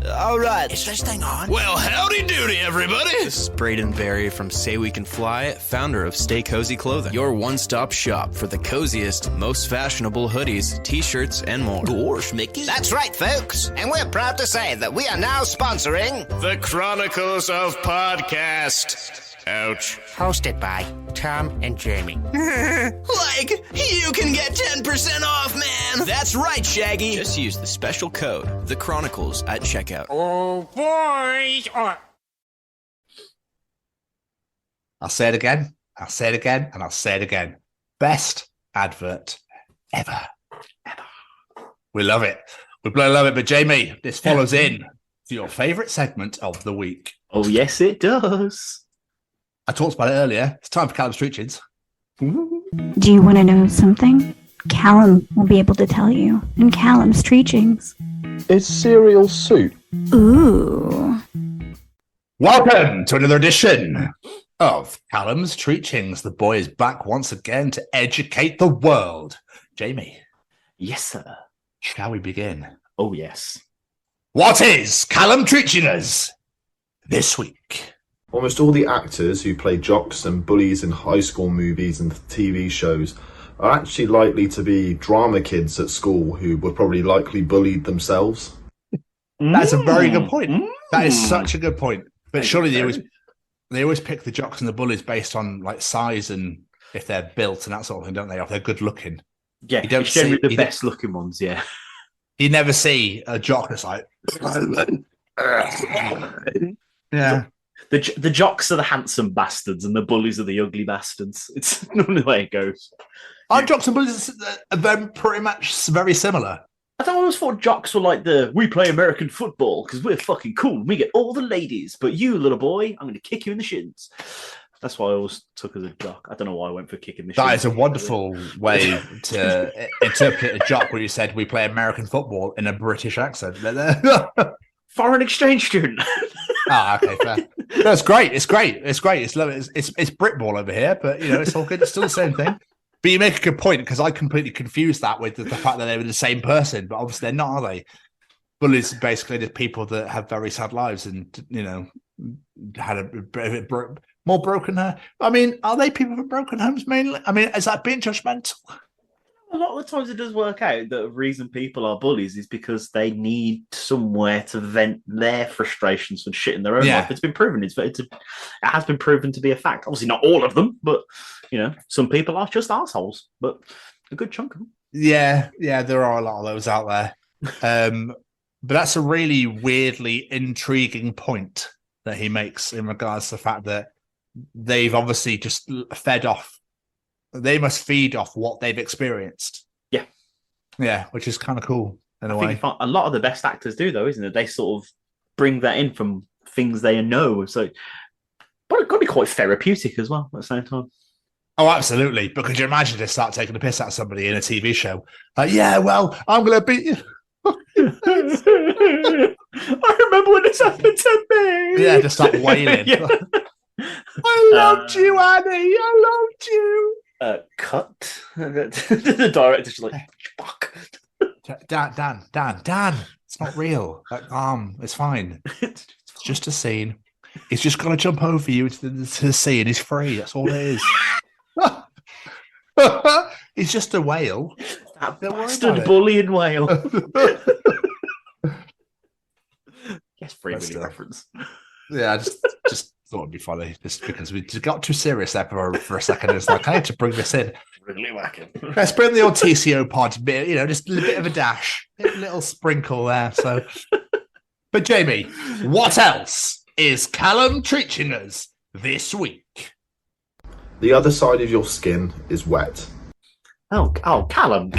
All right. Is this thing on? Well, howdy doody, everybody. This is Braden Berry from Say We Can Fly, founder of Stay Cozy Clothing, your one-stop shop for the coziest, most fashionable hoodies, t-shirts, and more. Gosh, Mickey. That's right, folks. And we're proud to say that we are now sponsoring the Chronicles of Podcast. Ouch. Hosted by Tom and Jamie. Like, you can get 10% off, man! That's right, Shaggy! Just use the special code, The Chronicles, at checkout. Oh, boys! I'll say it again. I'll say it again. And I'll say it again. Best advert ever. We love it. We bloody love it. But Jamie, this follows in for your favourite segment of the week. Oh, yes, it does. I talked about it earlier. It's time for Callum's Treachings. Do you want to know something? Callum will be able to tell you in Callum's Treachings. Is cereal soup? Ooh. Welcome to another edition of Callum's Treachings. The boy is back once again to educate the world. Jamie. Yes, sir. Shall we begin? Oh, yes. What is Callum Treachings this week? Almost all the actors who play jocks and bullies in high school movies and TV shows are actually likely to be drama kids at school who were probably likely bullied themselves. That's a very good point. That is such a good point. But surely they always pick the jocks and the bullies based on like size and if they're built and that sort of thing, don't they? Or if they're good looking. Yeah, you don't it's generally see, the best looking ones, yeah. You never see a jock that's like... yeah. The jocks are the handsome bastards and the bullies are the ugly bastards. It's normally the way it goes. Aren't jocks and bullies are pretty much very similar? I always thought jocks were like we play American football because we're fucking cool and we get all the ladies. But you, little boy, I'm going to kick you in the shins. That's why I always took as a jock. I don't know why I went for kicking the shins. That is a wonderful way to interpret a jock when you said we play American football in a British accent. Foreign exchange student. Okay, fair. No, it's great. It's great. It's great. It's Britball over here, but you know, it's all good. It's still the same thing. But you make a good point because I completely confused that with the fact that they were the same person, but obviously they're not, are they? Bullies are basically the people that have very sad lives and you know had a bit more broken home. I mean, are they people from broken homes mainly? I mean, is that being judgmental? A lot of the times it does work out that the reason people are bullies is because they need somewhere to vent their frustrations and shit in their own life. It's been proven. It has been proven to be a fact. Obviously, not all of them, but you know, some people are just assholes. But a good chunk of them. Yeah, there are a lot of those out there. But that's a really weirdly intriguing point that he makes in regards to the fact that they've obviously just fed off. They must feed off what they've experienced. Yeah, which is kind of cool in a way. A lot of the best actors do, though, isn't it? They sort of bring that in from things they know. So, but it's got to be quite therapeutic as well at the same time. Oh, absolutely. But could you imagine to start taking the piss out of somebody in a TV show? Yeah, well, I'm going to beat you. I remember when this happened to me. Yeah, just start wailing. Yeah. I loved you, Annie. I loved you. Cut. The director's like, fuck. Dan, it's not real. It's fine. It's just a scene. He's just got to jump over you to the sea and he's free. That's all it is. He's just a whale. That bastard bullying whale. Yes, free Willy reference. Yeah, I just thought it'd be funny just because we just got too serious there for a second. It's like I had to bring this in. Really whacking. Let's bring the old TCO pod bit, you know, just a bit of a dash, a little sprinkle there. So, but Jamie, what else is Callum treating us this week? The other side of your skin is wet. Oh, Callum.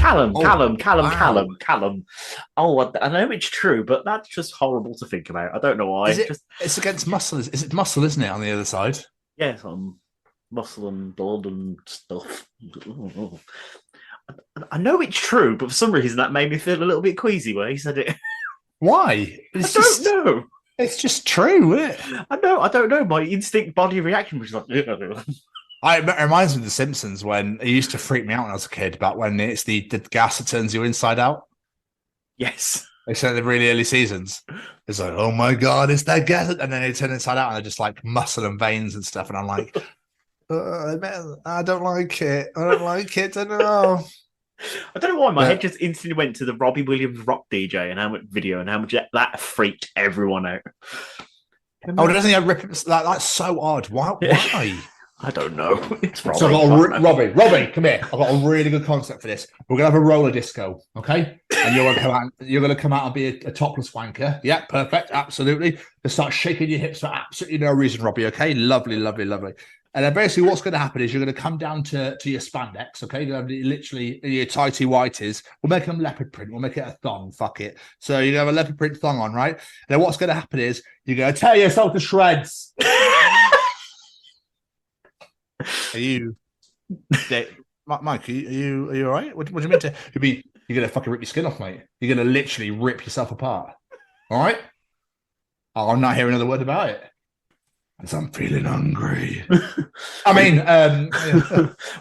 Oh, I know it's true, but that's just horrible to think about. I don't know why. It's against muscle. Is it muscle, isn't it, on the other side? Yeah, muscle and blood and stuff. I know it's true, but for some reason that made me feel a little bit queasy when he said it. Why? I don't know. It's just true, isn't it? I don't know. My instinct body reaction was like... It reminds me of The Simpsons when it used to freak me out when I was a kid about when it's the gas that turns you inside out. Yes. They said in the really early seasons. It's like, oh my God, it's that gas. And then they turn inside out and they're just like muscle and veins and stuff. And I'm like, I don't like it. I don't know. I don't know why my head just instantly went to the Robbie Williams rock DJ and how much video and how much that freaked everyone out. Oh, doesn't he rip it? That's so odd. Why? I don't know. It's Robbie. So I've got Robbie, come here. I've got a really good concept for this. We're gonna have a roller disco, okay? And you're gonna come out and be a topless wanker. Yeah, perfect, absolutely. Just start shaking your hips for absolutely no reason, Robbie. Okay, lovely. And then basically, what's going to happen is you're going to come down to your spandex. Okay, you're going to have literally your tighty whities. We'll make them leopard print. We'll make it a thong. Fuck it. So you're going to have a leopard print thong on, right? And then what's going to happen is you're going to tear yourself to shreds. Are you, Mike? Are you all right? What do you mean? You're gonna fucking rip your skin off, mate. You're gonna literally rip yourself apart. All right. Oh, I'm not hearing another word about it. Because I'm feeling hungry. I mean,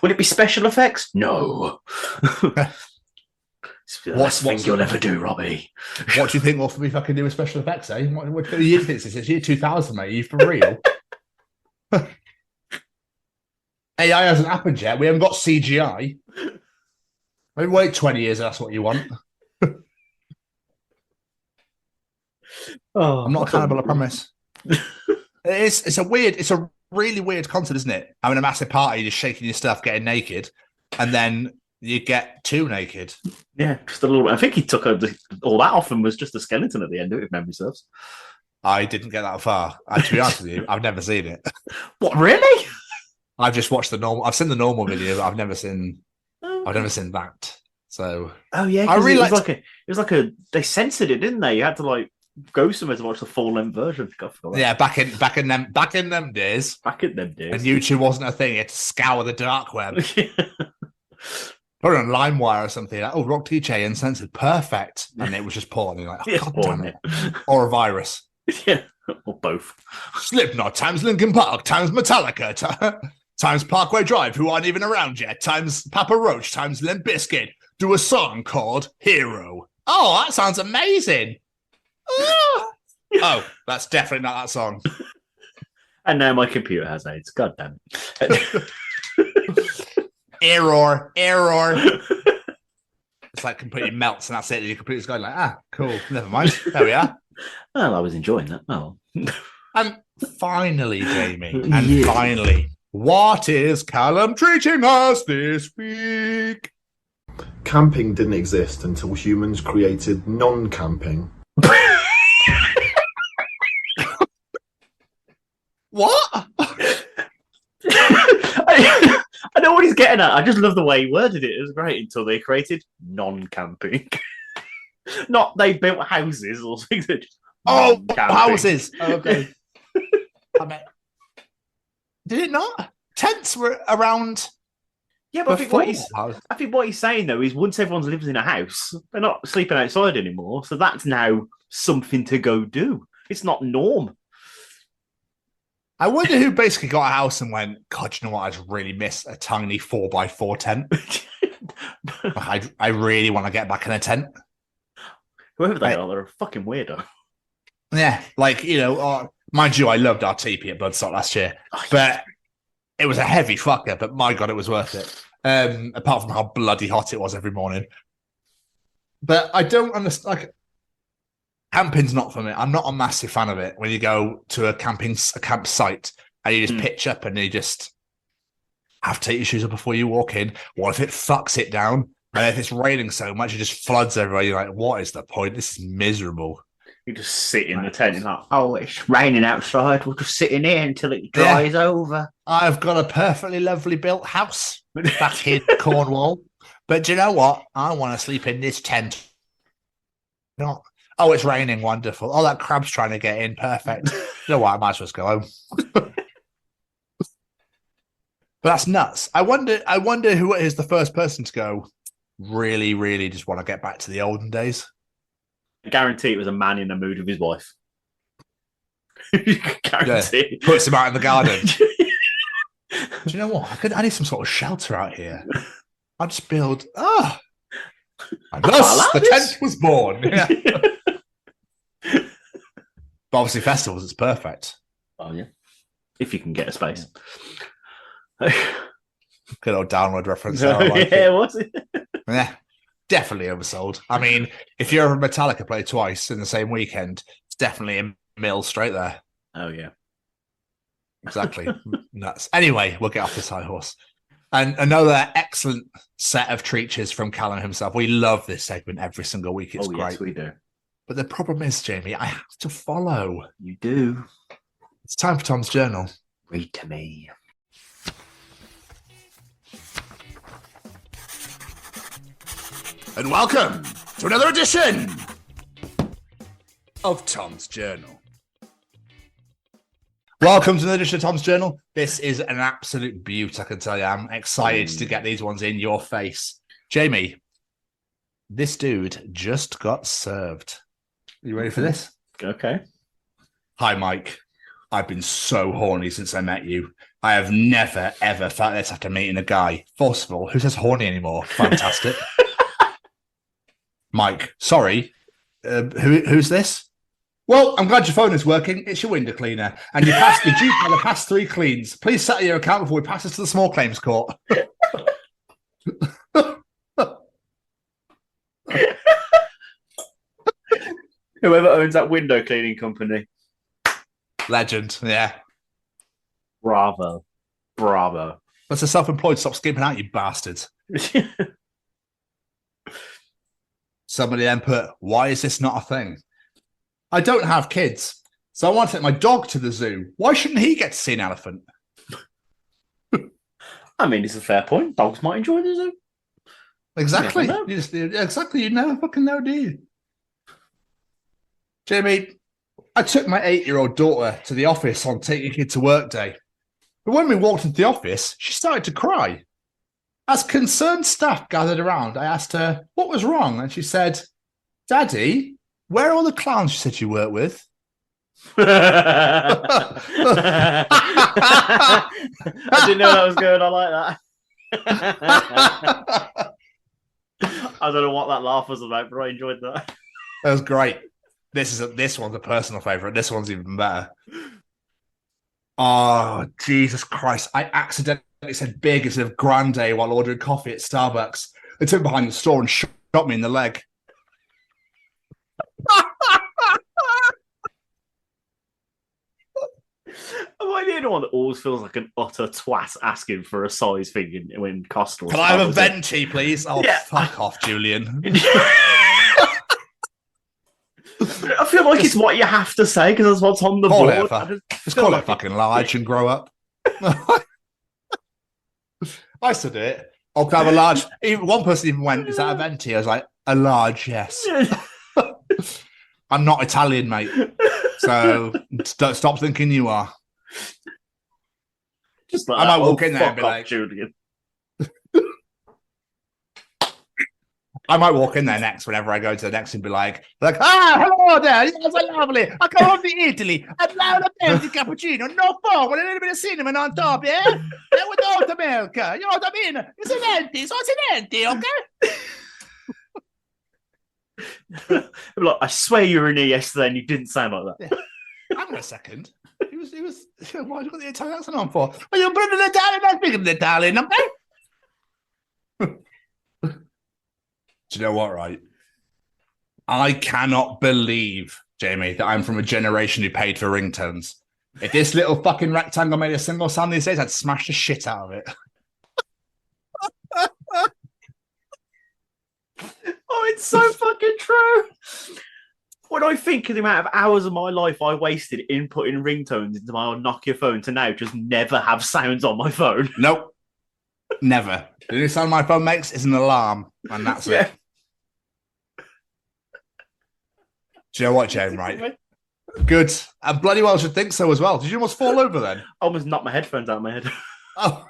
would it be special effects? No. What's the thing you'll ever do, Robbie? What do you think we'll be fucking doing special effects, eh? What year is this? It's year 2000, mate. Are you for real? AI hasn't happened yet. We haven't got CGI. Maybe wait 20 years. That's what you want. I'm not a cannibal, I promise. It's a really weird concept, isn't it? Having a massive party, just shaking your stuff, getting naked, and then you get too naked. Yeah, just a little bit. I think he took all that off and was just a skeleton at the end of it, if memory serves. I didn't get that far. To be honest with you, I've never seen it. What, really? I've just watched I've seen the normal video, but I've never seen that. So yeah, I really they censored it, didn't they? You had to go somewhere to watch the full length version. Yeah, back in them days. And YouTube wasn't a thing. You had to scour the dark web. Put it on LimeWire or something. Rock DJ uncensored, perfect, and it was just porn. You're like, God damn it, or a virus. Yeah, or both. Slipknot times Linkin Park times Metallica times Parkway Drive, who aren't even around yet, times Papa Roach times Limp Bizkit. Do a song called Hero. Oh, that sounds amazing. Oh, that's definitely not that song. And now my computer has AIDS. God damn it. Error. It's like completely melts and that's it. Your computer's going like, cool, never mind. There we are. Well, I was enjoying that. Oh. And finally, Jamie, finally, what is Callum teaching us this week? Camping didn't exist until humans created non-camping. What? I know what he's getting at. I just love the way he worded it. It was great until they created non-camping. Not they built houses or something. Houses. Okay. I mean, did it not? Tents were around. Yeah, but I think what he's saying though is once everyone's living in a house, they're not sleeping outside anymore. So that's now something to go do. It's not norm. I wonder who basically got a house and went, God, you know what? I just really miss a tiny 4x4 tent. I really want to get back in a tent. Whoever they are, they're a fucking weirdo. Yeah, mind you, I loved our TP at Bloodstock last year, but it was a heavy fucker, but my God, it was worth it. Apart from how bloody hot it was every morning. But I don't understand, camping's not for me. I'm not a massive fan of it when you go to a campsite and you just pitch up and you just have to take your shoes off before you walk in. What if it fucks it down? And if it's raining so much, it just floods everywhere. You're like, what is the point? This is miserable. You just sit in the tent and it's raining outside. We'll just sit in here until it dries over. I've got a perfectly lovely built house back in Cornwall. But do you know what? I want to sleep in this tent. Not. Oh, it's raining. Wonderful. Oh, that crab's trying to get in. Perfect. You know what? I might as well go home. But that's nuts. I wonder who is the first person to go, really, really just want to get back to the olden days. I guarantee it was a man in the mood of his wife. Guarantee. Yeah, puts him out in the garden. Do you know what? I need some sort of shelter out here. I'll just build. And thus, the tent was born. Yeah. But obviously, festivals, it's perfect. Oh, yeah. If you can get a space. Good old downward reference. There, was it? Yeah. Definitely oversold. I mean, if you're a Metallica play twice in the same weekend, it's definitely a mill straight there. Oh, yeah. Exactly. Nuts. Anyway, we'll get off this high horse. And another excellent set of treaches from Callum himself. We love this segment every single week. It's great. Yes, we do. But the problem is, Jamie, I have to follow. You do. It's time for Tom's Journal. Read to me. And welcome to another edition of Tom's Journal. Welcome to another edition of Tom's Journal. This is an absolute beaut, I can tell you. I'm excited to get these ones in your face. Jamie, this dude just got served. Are you ready for this? Okay. Hi, Mike. I've been so horny since I met you. I have never, ever felt this after meeting a guy. First of all, who says horny anymore? Fantastic. Mike, sorry. Who's this? Well, I'm glad your phone is working. It's your window cleaner. And you passed the due on the past 3 cleans. Please settle your account before we pass this to the small claims court. Whoever owns that window cleaning company. Legend, yeah. Bravo. Bravo. That's a self-employed. Stop skipping out, you bastards. Somebody then put, why is this not a thing? I don't have kids, so I want to take my dog to the zoo. Why shouldn't he get to see an elephant? I mean, it's a fair point. Dogs might enjoy the zoo. Exactly. Exactly. You never fucking know, do you? Jamie, I took my 8-year-old daughter to the office on Take Your Kid to Work day. But when we walked into the office, she started to cry. As concerned staff gathered around, I asked her, what was wrong? And she said, Daddy, where are all the clowns you said you work with? I didn't know that was good. I like that. I don't know what that laugh was about, but I enjoyed that. That was great. This one's a personal favourite. This one's even better. Oh, Jesus Christ. I accidentally said big instead of grande while ordering coffee at Starbucks. They took me behind the store and shot me in the leg. Am I the only one that always feels like an utter twat asking for a size thing when Costa? Can I have a venti, please? Oh, yeah. Fuck off, Julian. I feel like it's what you have to say because that's what's on the board. Just call it fucking large and grow up. I still do it. Oh, can I have a large? Even one person even went, is that a venti? I was like, a large, yes. I'm not Italian, mate. So don't stop thinking you are. Just like I might walk in there and be like, Julian. I might walk in there next whenever I go to the next and be like, hello there, yes, lovely. I come from Italy. I'd love a fancy cappuccino, no foam, with a little bit of cinnamon on top, yeah? And without the milk, you know what I mean? It's a venti, so it's a venti, okay? Like, I swear you were in here yesterday and you didn't sound like that. Yeah. Hang on a second. He was. Why have you got the Italian accent on for? Well, you're British Italian, I'm speaking Italian, okay? Do you know what, right? I cannot believe, Jamie, that I'm from a generation who paid for ringtones. If this little fucking rectangle made a single sound these days, I'd smash the shit out of it. Oh, it's so fucking true. When I think of the amount of hours of my life I wasted inputting ringtones into my old Nokia phone to now just never have sounds on my phone. Nope. Never. The only sound my phone makes is an alarm, and that's it. Do you know what, Jane, right? Good. And bloody well should think so as well. Did you almost fall over then? I almost knocked my headphones out of my head. Oh.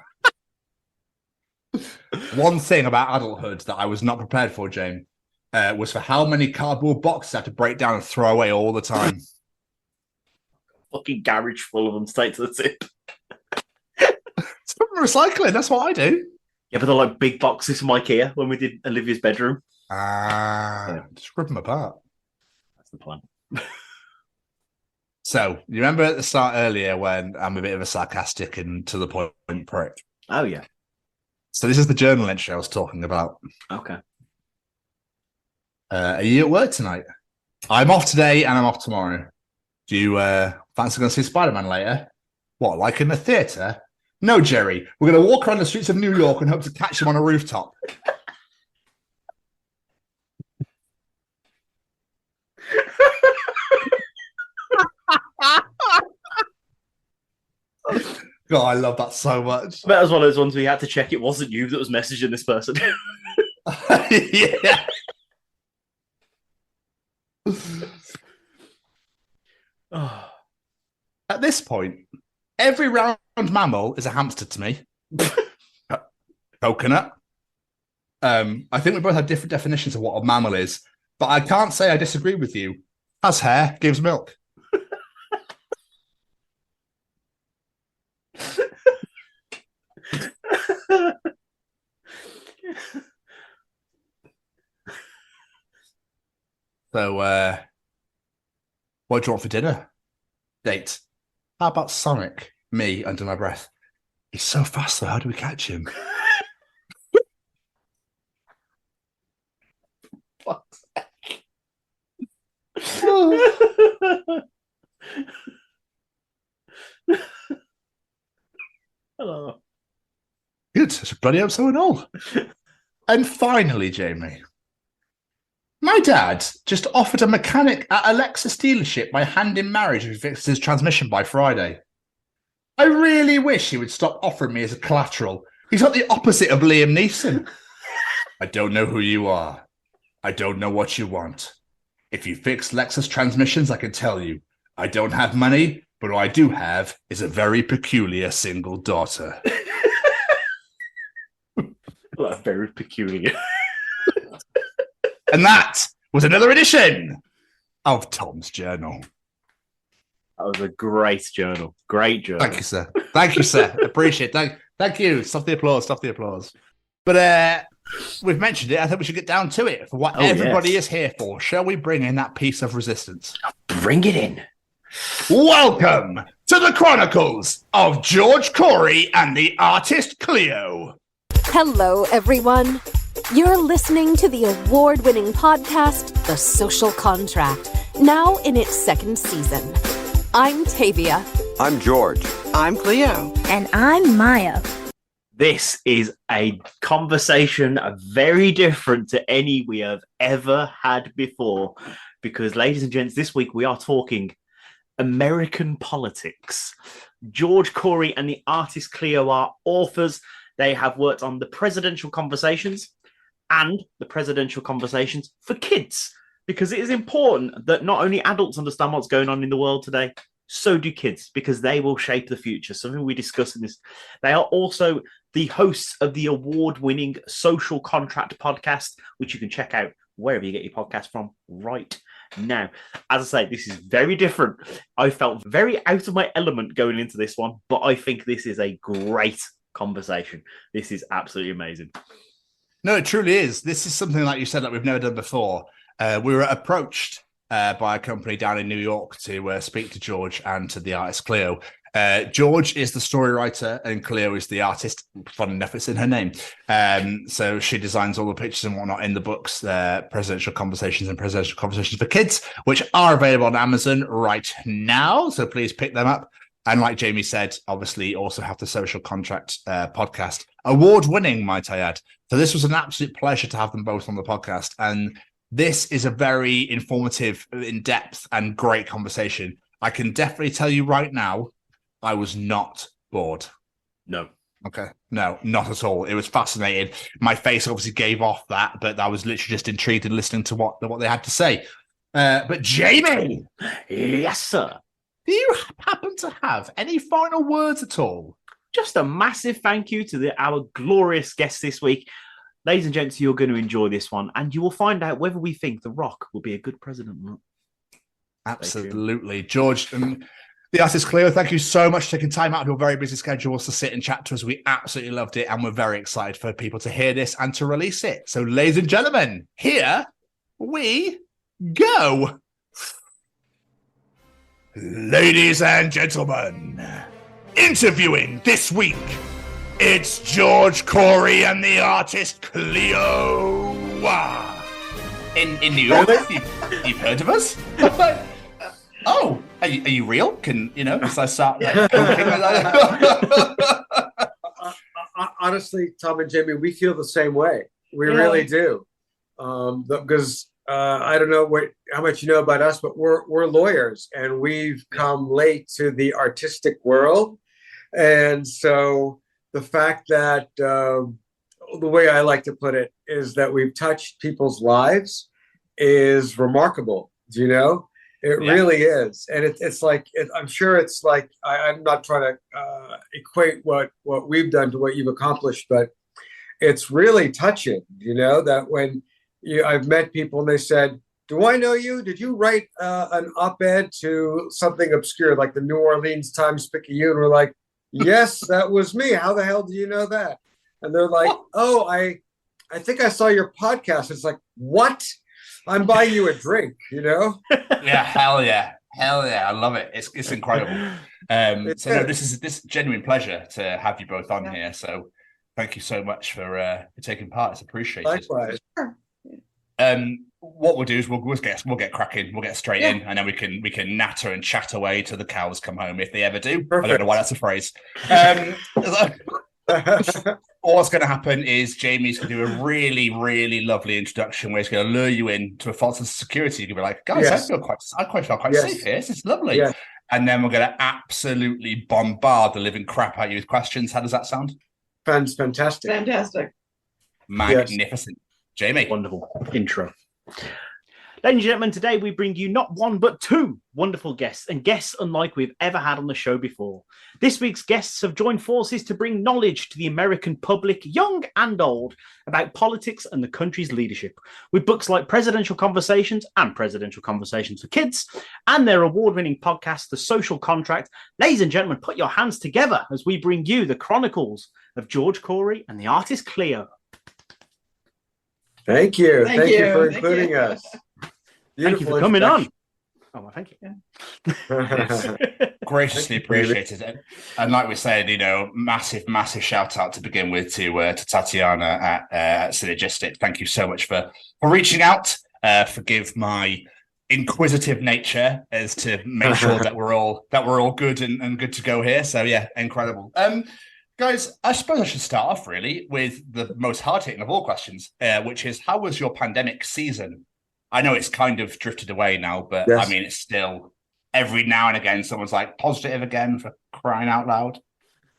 One thing about adulthood that I was not prepared for, Jane, was for how many cardboard boxes I had to break down and throw away all the time. Fucking garage full of them straight to the tip. It's from recycling. That's what I do. Yeah, but they're like big boxes from IKEA when we did Olivia's bedroom. Just rip them apart. That's the plan. So, you remember at the start earlier when I'm a bit of a sarcastic and to the point prick? Oh, yeah. So this is the journal entry I was talking about. Okay. Are you at work tonight? I'm off today and I'm off tomorrow. Do you Fancy going to see Spider-Man later? What, like in the theatre? No, Jerry. We're going to walk around the streets of New York and hope to catch him on a rooftop. God, I love that so much. That was one of those ones where you had to check it wasn't you that was messaging this person. Yeah. At this point, every round mammal is a hamster to me. Coconut. I think we both have different definitions of what a mammal is, but I can't say I disagree with you. Has hair, gives milk. So, what do you want for dinner? Date. How about Sonic? Me, under my breath. He's so fast, though. How do we catch him? Fuck's sake. Hello. Good. It's a bloody episode and all. And finally, Jamie. My dad just offered a mechanic at a Lexus dealership my hand in marriage if he fixes his transmission by Friday. I really wish he would stop offering me as a collateral. He's got the opposite of Liam Neeson. I don't know who you are. I don't know what you want. If you fix Lexus transmissions, I can tell you. I don't have money, but what I do have is a very peculiar single daughter. Well, very peculiar. And that was another edition of Tom's Journal. That was a great journal. Great journal. Thank you, sir. Thank you, sir. Appreciate it. Thank you. Stop the applause. Stop the applause. But we've mentioned it. I think we should get down to it for what everybody is here for. Shall we bring in that piece of resistance? Bring it in. Welcome to the Chronicles of George Corey and the Artist Cleo. Hello, everyone. You're listening to the award-winning podcast, The Social Contract, now in its second season. I'm Tavia. I'm George. I'm Cleo. And I'm Maya. This is a conversation very different to any we have ever had before. Because, ladies and gents, this week we are talking American politics. George Corey and the Artist Cleo are authors. They have worked on the presidential conversations and the presidential conversations for kids, because it is important that not only adults understand what's going on in the world today, so do kids, because they will shape the future. Something we discuss in this. They are also the hosts of the award-winning Social Contract podcast, which you can check out wherever you get your podcast from right now. As I say, this is very different. I felt very out of my element going into this one, but I think this is a great conversation. This is absolutely amazing. No, it truly is. This is something, like you said, that we've never done before. We were approached by a company down in New York to speak to George and to the artist Cleo. George is the story writer and Cleo is the artist. Fun enough, it's in her name. So she designs all the pictures and whatnot in the books, Presidential Conversations and Presidential Conversations for Kids, which are available on Amazon right now. So please pick them up. And like Jamie said, obviously also have the Social Contract podcast. Award-winning, might I add. So this was an absolute pleasure to have them both on the podcast. And this is a very informative, in-depth, and great conversation. I can definitely tell you right now, I was not bored. No. Okay. No, not at all. It was fascinating. My face obviously gave off that, but I was literally just intrigued in listening to what they had to say. But Jamie! Yes, sir. Do you happen to have any final words at all? Just a massive thank you to our glorious guests this week. Ladies and gents, you're going to enjoy this one, and you will find out whether we think The Rock will be a good president or not. Absolutely. George and the Artist Cleo, thank you so much for taking time out of your very busy schedules to sit and chat to us. We absolutely loved it, and we're very excited for people to hear this and to release it. So, ladies and gentlemen, here we go. Ladies and gentlemen, interviewing this week, it's George Corey and the Artist Cleo. In New York. You've heard of us? Are you real? Can as I start honestly, Tom and Jamie, we feel the same way. We really do. Because I don't know how much you know about us, but we're lawyers, and we've come late to the artistic world. And so the fact that the way I like to put it is that we've touched people's lives is remarkable. It really is. And it's like, I'm sure it's like, I'm not trying to equate what we've done to what you've accomplished, but it's really touching, that when I've met people and they said, do I know you? Did you write an op-ed to something obscure like the New Orleans Times-Picayune? We're like, yes, that was me. How the hell do you know that? And they're like, oh, I think I saw your podcast. It's like, what? I'm buying you a drink, Yeah, hell yeah. I love it. It's incredible. So no, this is genuine pleasure to have you both on here. So thank you so much for taking part. It's appreciated. Likewise. What we'll do is we'll get cracking. We'll get straight in, and then we can natter and chat away till the cows come home if they ever do. Perfect. I don't know why that's a phrase. All that's going to happen is Jamie's going to do a really, really lovely introduction where he's going to lure you in to a false sense of security. You're going to be like, guys, I quite feel quite safe here. This is lovely. Yes. And then we're going to absolutely bombard the living crap out of you with questions. How does that sound? Fantastic. Magnificent. Yes. Jamie. Wonderful intro. Ladies and gentlemen, today we bring you not one but two wonderful guests, and guests unlike we've ever had on the show before. This week's guests have joined forces to bring knowledge to the American public, young and old, about politics and the country's leadership, with books like Presidential Conversations and Presidential Conversations for Kids, and their award-winning podcast, The Social Contract. Ladies and gentlemen, put your hands together as we bring you the Chronicles of George Corey and the Artist Cleo. Thank you. Thank you for including us. Thank you for coming on. Oh, well, thank you. Graciously appreciated it. And like we said, massive shout out to begin with to Tatiana at Synergistic. Thank you so much for reaching out. Forgive my inquisitive nature as to make sure that we're all good and good to go here. So yeah, incredible. Guys, I suppose I should start off really with the most hard-hitting of all questions, which is, how was your pandemic season? I know it's kind of drifted away now, but yes. I mean, it's still every now and again someone's like positive again, for crying out loud.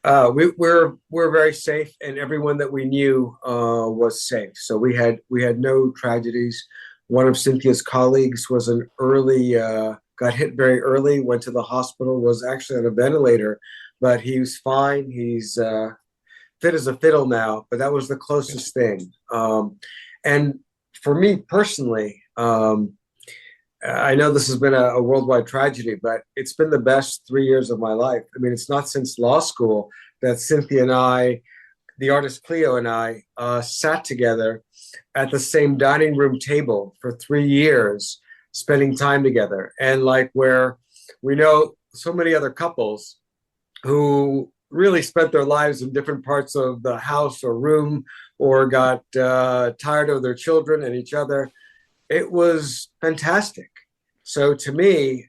We're very safe, and everyone that we knew was safe. So we had no tragedies. One of Cynthia's colleagues was got hit very early, went to the hospital, was actually on a ventilator, but he was fine. He's fit as a fiddle now, but that was the closest thing. And for me personally, I know this has been a worldwide tragedy, but it's been the best 3 years of my life. I mean, it's not since law school that Cynthia and I, the artist Cleo and I, sat together at the same dining room table for 3 years, spending time together. And like where we know so many other couples who really spent their lives in different parts of the house or room, or got tired of their children and each other. It was fantastic. So to me,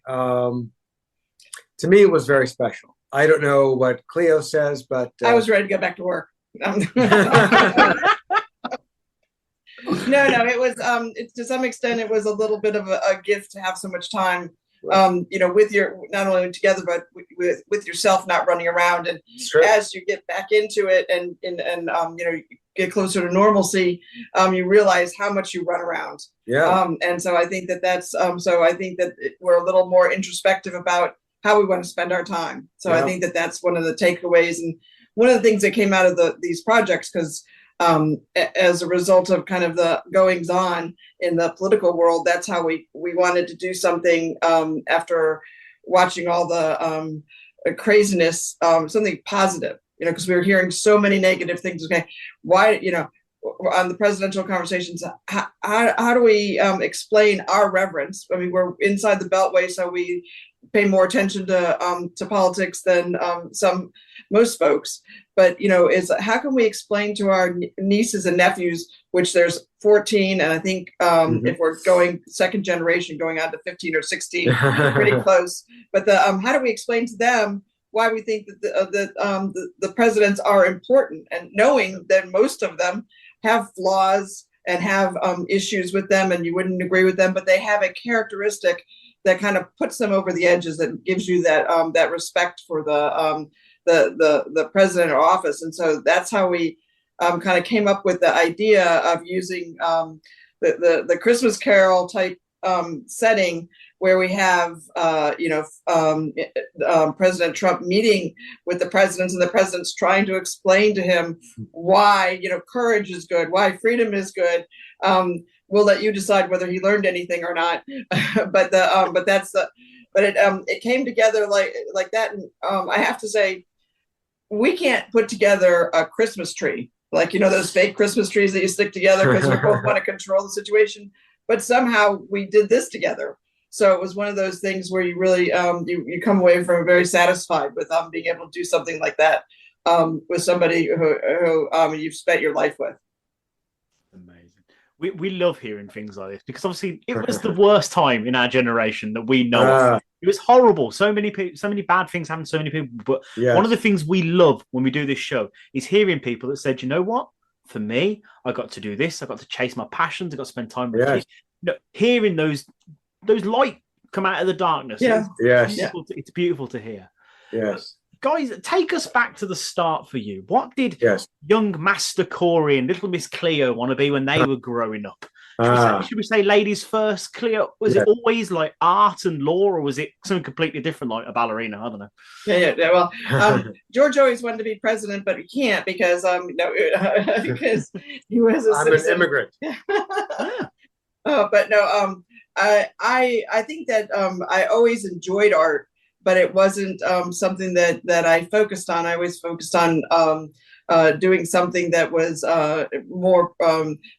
it was very special. I don't know what Cleo says, but I was ready to go back to work. No, it was to some extent it was a little bit of a gift to have so much time, with your, not only together but with yourself, not running around. And as you get back into it and get closer to normalcy, you realize how much you run around. Yeah. And so I think that's I think that we're a little more introspective about how we want to spend our time. So I think that's one of the takeaways, and one of the things that came out of these projects, because as a result of kind of the goings on in the political world, that's how we wanted to do something after watching all the craziness, something positive, because we were hearing so many negative things. Okay, why, on the presidential conversations, how do we explain our reverence? I mean, we're inside the Beltway, so we pay more attention to politics than most folks. But is how can we explain to our nieces and nephews, which there's 14, and I think if we're going second generation, going on to 15 or 16, pretty close. But how do we explain to them why we think that the presidents are important, and knowing that most of them have flaws and have issues with them, and you wouldn't agree with them, but they have a characteristic that kind of puts them over the edges, that gives you that respect for the president or office. And so that's how we kind of came up with the idea of using the Christmas Carol type setting, where we have President Trump meeting with the presidents, and the president's trying to explain to him why courage is good, why freedom is good. We'll let you decide whether he learned anything or not. but it came together like that. And I have to say, we can't put together a Christmas tree, like those fake Christmas trees that you stick together because we both want to control the situation. But somehow we did this together. So it was one of those things where you really you come away from very satisfied with being able to do something like that with somebody who you've spent your life with. Amazing. We love hearing things like this, because obviously it was the worst time in our generation that we know of. It was horrible. So many people, so many bad things happened to so many people. But one of the things we love when we do this show is hearing people that said, you know what? For me, I got to do this. I got to chase my passions. I got to spend time with kids. Hearing those light come out of the darkness. It's beautiful to hear. Yes. Guys, take us back to the start for you. What did young Master Corey and little Miss Cleo want to be when they were growing up? Should we say ladies first? Cleo, was it always like art and law, or was it something completely different, like a ballerina? I don't know. Well, George always wanted to be president, but he can't because because he was a citizen. I'm an immigrant. But no, I think that I always enjoyed art, but it wasn't something that I focused on. I always focused on doing something that was more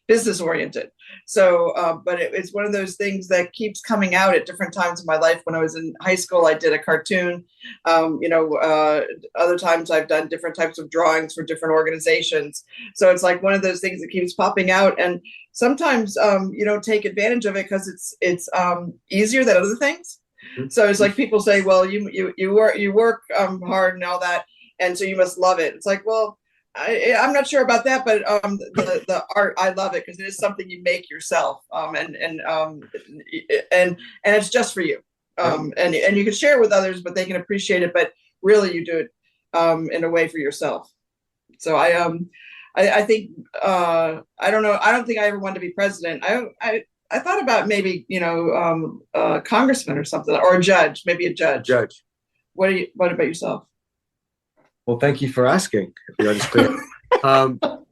business oriented. So, but it's one of those things that keeps coming out at different times in my life. When I was in high school, I did a cartoon. Other times I've done different types of drawings for different organizations. So it's like one of those things that keeps popping out. And sometimes you don't take advantage of it because it's easier than other things. So it's like people say, well, you work hard and all that, and so you must love it. It's like, well, I'm not sure about that, but the art, I love it because it is something you make yourself, and it's just for you, and you can share it with others, but they can appreciate it. But really, you do it in a way for yourself. So I think I don't know. I don't think I ever wanted to be president. I thought about maybe a congressman or something, or a judge, maybe a judge. What about yourself? Well, thank you for asking. If the Artist Cleo.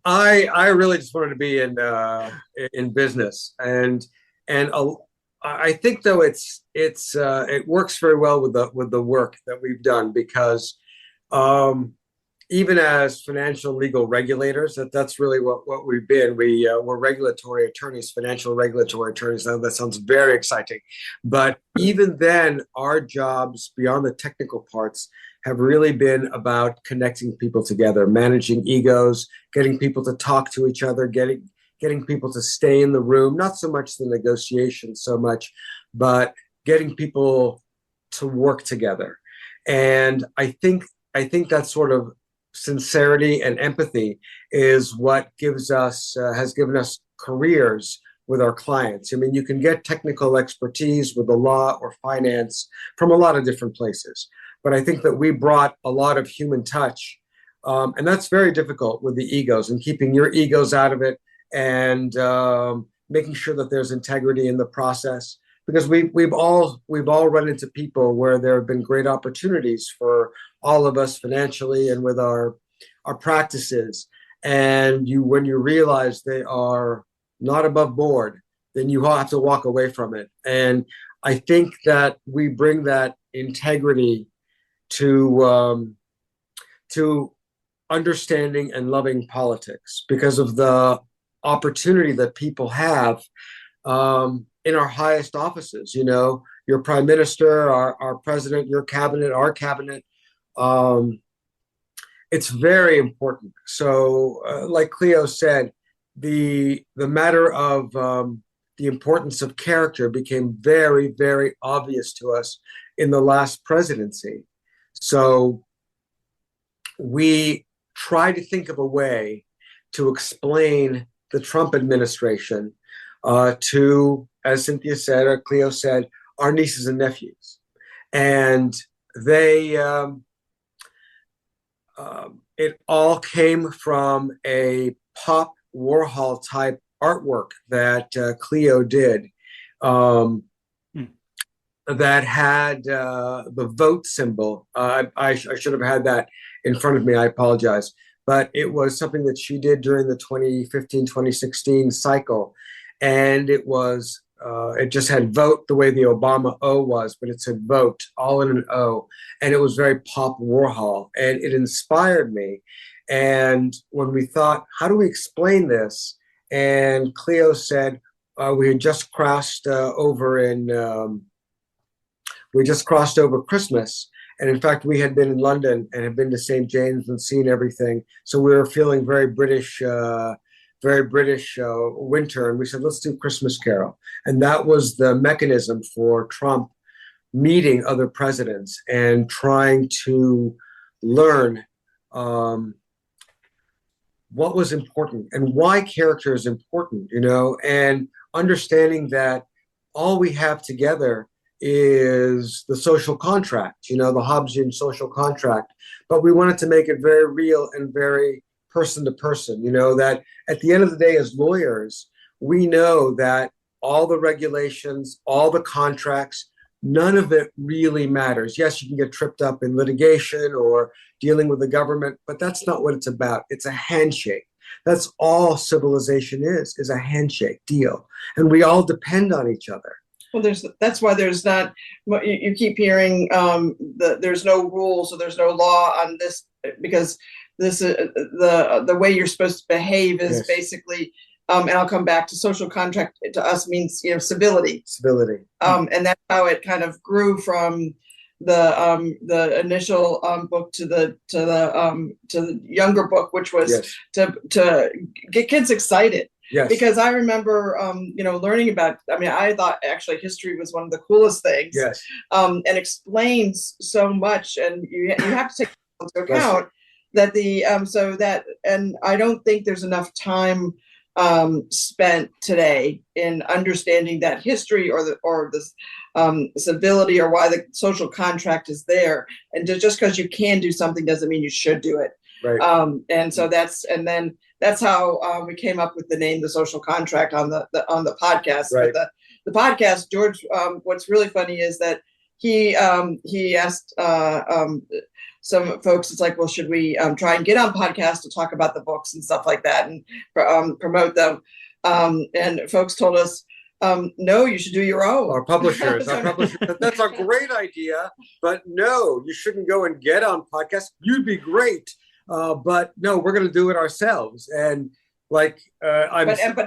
I really just wanted to be in business, and I think though it works very well with the work that we've done, because even as financial legal regulators, that's really what we've been. We're regulatory attorneys, financial regulatory attorneys. Now that sounds very exciting, but even then, our jobs beyond the technical parts have really been about connecting people together, managing egos, getting people to talk to each other, getting people to stay in the room, not so much the negotiation so much, but getting people to work together. And I think that sort of sincerity and empathy is what has given us careers with our clients. I mean, you can get technical expertise with the law or finance from a lot of different places. But I think that we brought a lot of human touch, and that's very difficult with the egos, and keeping your egos out of it, and making sure that there's integrity in the process. Because we've all run into people where there have been great opportunities for all of us financially and with our practices, and when you realize they are not above board, then you have to walk away from it. And I think that we bring that integrity to understanding and loving politics because of the opportunity that people have in our highest offices. your prime minister, our president, your cabinet, our cabinet. It's very important. So, like Cleo said, the matter of the importance of character became very, very obvious to us in the last presidency. So we tried to think of a way to explain the Trump administration to, as Cynthia said, or Cleo said, our nieces and nephews. And they, it all came from a Pop Warhol type artwork that Cleo did that had the vote symbol. I should have had that in front of me. I apologize. But it was something that she did during the 2015-2016 cycle. And it was, it just had vote the way the Obama O was, but it said vote, all in an O. And it was very Pop Warhol. And it inspired me. And when we thought, how do we explain this? And Cleo said, we had just crossed over Christmas. And in fact, we had been in London and had been to St. James and seen everything. So we were feeling very British winter. And we said, let's do Christmas Carol. And that was the mechanism for Trump meeting other presidents and trying to learn what was important and why character is important, and understanding that all we have together is the social contract, the Hobbesian social contract. But we wanted to make it very real and very person to person, that at the end of the day, as lawyers, we know that all the regulations, all the contracts, none of it really matters. Yes, you can get tripped up in litigation or dealing with the government, but that's not what it's about. It's a handshake. That's all civilization is a handshake deal. And we all depend on each other. Well, that's why there's not, you keep hearing there's no rules or there's no law on this, because this the way you're supposed to behave is basically, and I'll come back to social contract to us means, civility. Civility. And that's how it kind of grew from the initial book to the younger book, which was to get kids excited. Yes. Because I remember, learning about, I thought actually history was one of the coolest things. Yes. And explains so much. And you have to take into account that and I don't think there's enough time spent today in understanding that history or the civility or why the social contract is there. And just because you can do something doesn't mean you should do it. Right. And so that's how we came up with the name, The Social Contract, on the podcast. Right. But the podcast, George, what's really funny is that he asked some folks, it's like, well, should we try and get on podcast to talk about the books and stuff like that and promote them? And folks told us, no, you should do your own. Our publishers, that's a great idea, but no, you shouldn't go and get on podcast. You'd be great. But no, we're going to do it ourselves. And but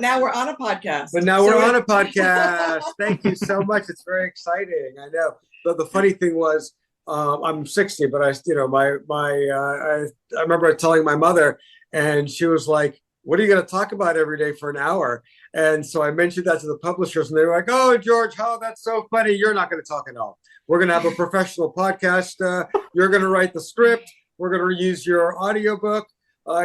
now we're on a podcast. But now we're on a podcast. Thank you so much. It's very exciting. I know. But the funny thing was, I'm 60, but I remember telling my mother, and she was like, "What are you going to talk about every day for an hour?" And so I mentioned that to the publishers, and they were like, "Oh, George, that's so funny. You're not going to talk at all. We're going to have a professional podcast. You're going to write the script. We're going to use your audiobook.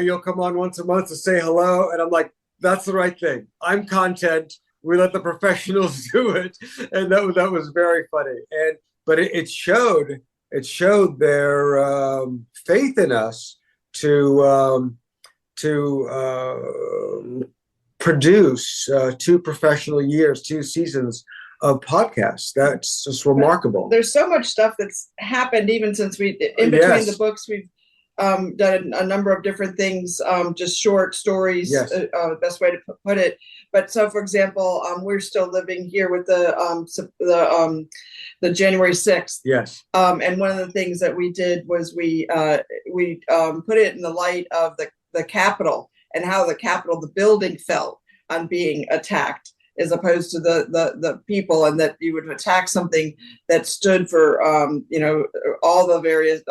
You'll come on once a month to say hello." And I'm like, that's the right thing. I'm content. We let the professionals do it. And that was very funny. But it showed their faith in us to produce 2 professional years, 2 seasons of podcasts. That's just remarkable. There's so much stuff that's happened even since in between the books. We've done a number of different things, just short stories, best way to put it. But so, for example, we're still living here with the January 6th. Yes. And one of the things that we did was we put it in the light of the Capitol and how the Capitol, the building, felt on being attacked. as opposed to the people, and that you would attack something that stood for all the various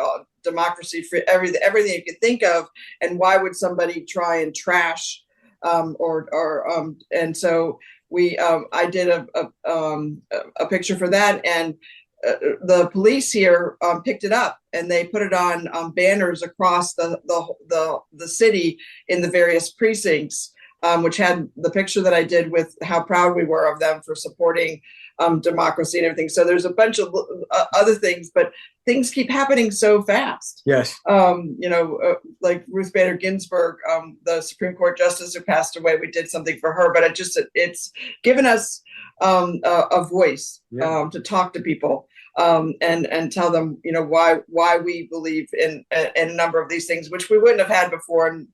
democracy, free, everything you could think of. And why would somebody try and trash and so I did a picture for that, and the police here picked it up, and they put it on banners across the city in the various precincts, which had the picture that I did with how proud we were of them for supporting democracy and everything. So there's a bunch of other things, but things keep happening so fast. Yes. Like Ruth Bader Ginsburg, the Supreme Court justice who passed away, we did something for her, but it's given us a voice to talk to people and tell them, why we believe in a number of these things, which we wouldn't have had before. And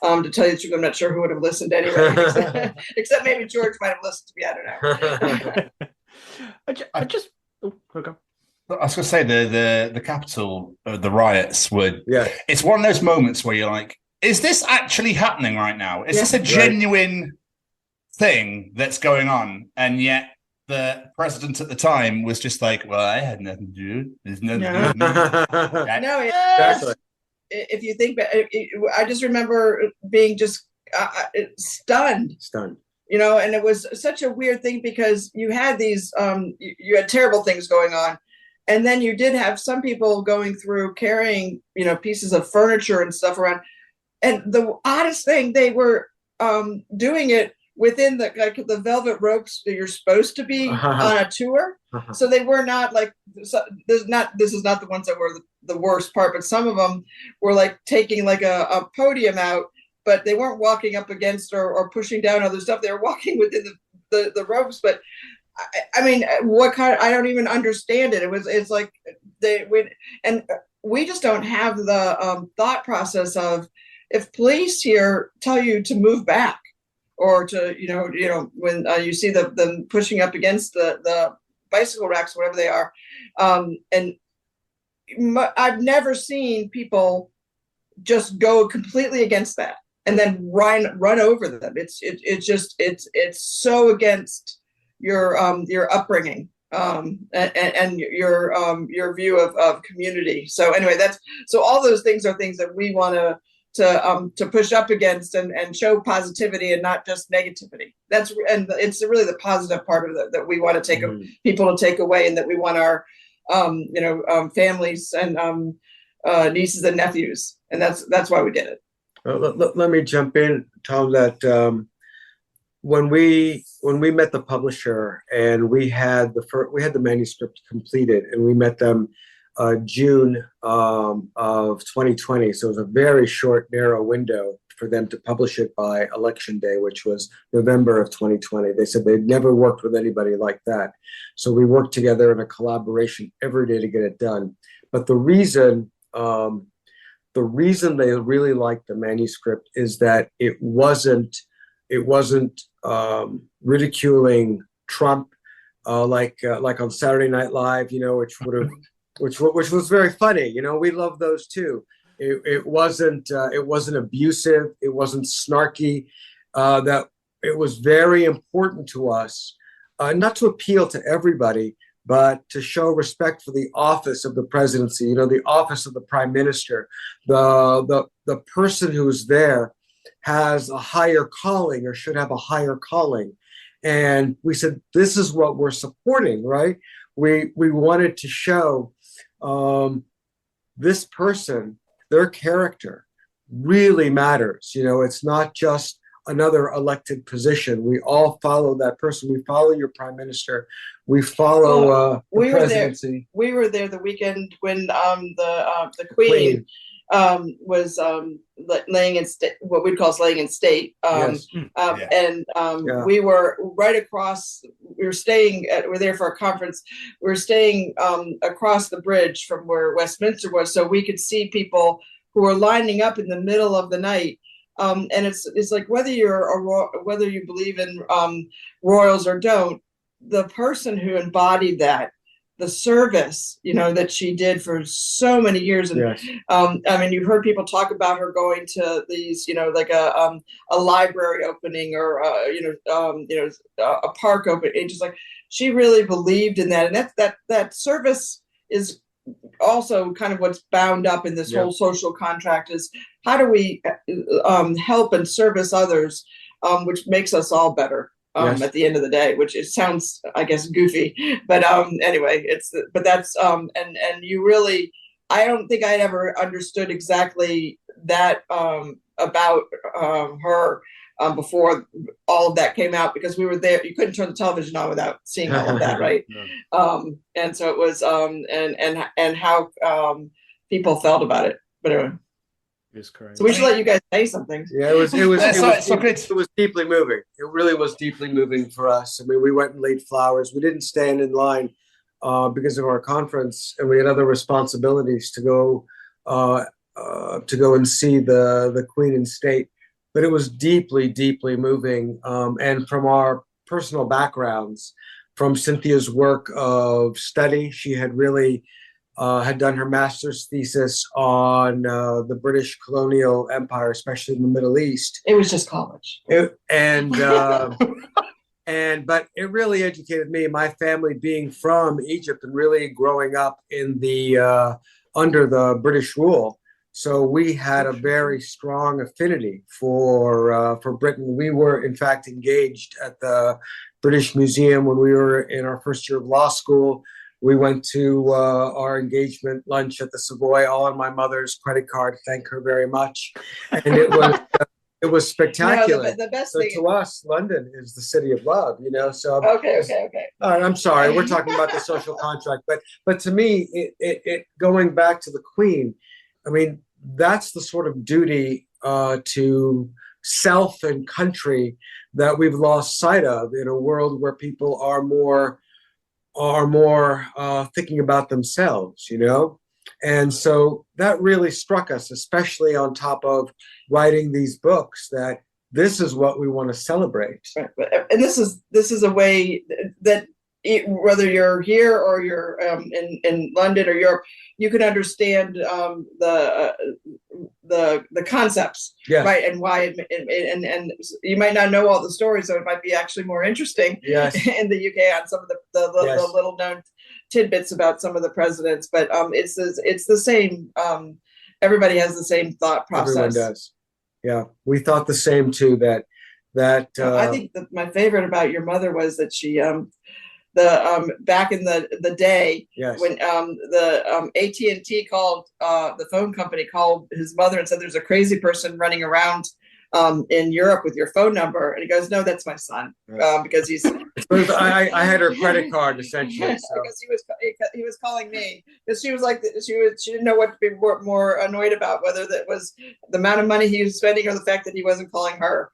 to tell you the truth, I'm not sure who would have listened anyway, except maybe George might have listened to me. I don't know. I just okay. I was going to say the Capitol, the riots would. Yeah. It's one of those moments where you're like, is this actually happening right now? Is this a genuine thing that's going on? And yet the president at the time was just like, well, I had nothing to do. There's nothing to do. No, exactly. If you think back, I just remember being just stunned. And it was such a weird thing because you had these, you had terrible things going on. And then you did have some people going through carrying, pieces of furniture and stuff around. And the oddest thing, they were doing it within the velvet ropes that you're supposed to be on a tour. So they were not like, this is not the ones that were the worst part, but some of them were like taking like a podium out, but they weren't walking up against or pushing down other stuff. They were walking within the ropes. But I mean, what kind? I don't even understand it. It's like we just don't have the thought process of, if police here tell you to move back, or to when you see them pushing up against the bicycle racks, whatever they are, and I've never seen people just go completely against that and then run over them. It's so against your upbringing and your view of community. So anyway, so all those things are things that we want to push up against and show positivity and not just negativity. And it's really the positive part of that we want to take people to take away, and that we want our families and nieces and nephews, and that's why we did it. Let me jump in, Tom. That when we met the publisher and we had the manuscript completed, and we met them June of 2020. So it was a very short, narrow window for them to publish it by Election Day, which was November of 2020. They said they'd never worked with anybody like that. So we worked together in a collaboration every day to get it done. But the reason they really liked the manuscript is that it wasn't ridiculing Trump like on Saturday Night Live, which was very funny. We love those too. It wasn't abusive. It wasn't snarky. That it was very important to us, not to appeal to everybody, but to show respect for the office of the presidency. The office of the prime minister. The person who's there has a higher calling, or should have a higher calling. And we said, this is what we're supporting, right? We wanted to show this person, their character really matters. It's not just another elected position. We all follow that person. We follow your prime minister. We follow the presidency. We were there the weekend when the Queen was laying in state, what we'd call laying in state. Yes. We were right across. We're there for a conference. We were staying across the bridge from where Westminster was, so we could see people who were lining up in the middle of the night. And it's like whether you believe in royals or don't, the person who embodied that the service, that she did for so many years. And Yes. I mean, you've heard people talk about her going to these, like a library opening or a park opening. And just like she really believed in that, and that service is also kind of what's bound up in this whole social contract is how do we help and service others, which makes us all better. At the end of the day, which it sounds, I guess, goofy, but anyway, that's and you really, I don't think I'd ever understood exactly that about her before all of that came out, because we were there. You couldn't turn the television on without seeing all of that, right? And so it was and how people felt about it. But anyway. It's crazy. So we should let you guys say something. Yeah, it was deeply moving. It really was deeply moving for us. I mean, we went and laid flowers. We didn't stand in line because of our conference, and we had other responsibilities to go and see the Queen in state. But it was deeply, deeply moving. And from our personal backgrounds, from Cynthia's work of study, she had really had done her master's thesis on the British colonial empire, especially in the Middle East. It was just college. But it really educated me, my family being from Egypt and really growing up in the under the British rule. So we had a very strong affinity for Britain. We were, in fact, engaged at the British Museum when we were in our first year of law school. We went to our engagement lunch at the Savoy, all on my mother's credit card. Thank her very much. And it was spectacular. The best so thing to us, London is the city of love, So okay. All right, I'm sorry, we're talking about the social contract, but to me, it going back to the Queen, I mean, that's the sort of duty to self and country that we've lost sight of in a world where people are more thinking about themselves, and so that really struck us, especially on top of writing these books, that this is what we want to celebrate. Right. And this is a way that whether you're here or you're in London or Europe, you can understand the concepts, right, and why and you might not know all the stories, so it might be actually more interesting in the UK on some of the little known tidbits about some of the presidents. But it's the same. Everybody has the same thought process. Everyone does. Yeah, we thought the same too. That I think my favorite about your mother was that she back in the day when the AT&T called, the phone company called his mother and said, there's a crazy person running around in Europe with your phone number, and he goes, no, that's my son, because he's I had her credit card essentially, so. because he was calling me, because she was like she didn't know what to be more annoyed about, whether that was the amount of money he was spending or the fact that he wasn't calling her.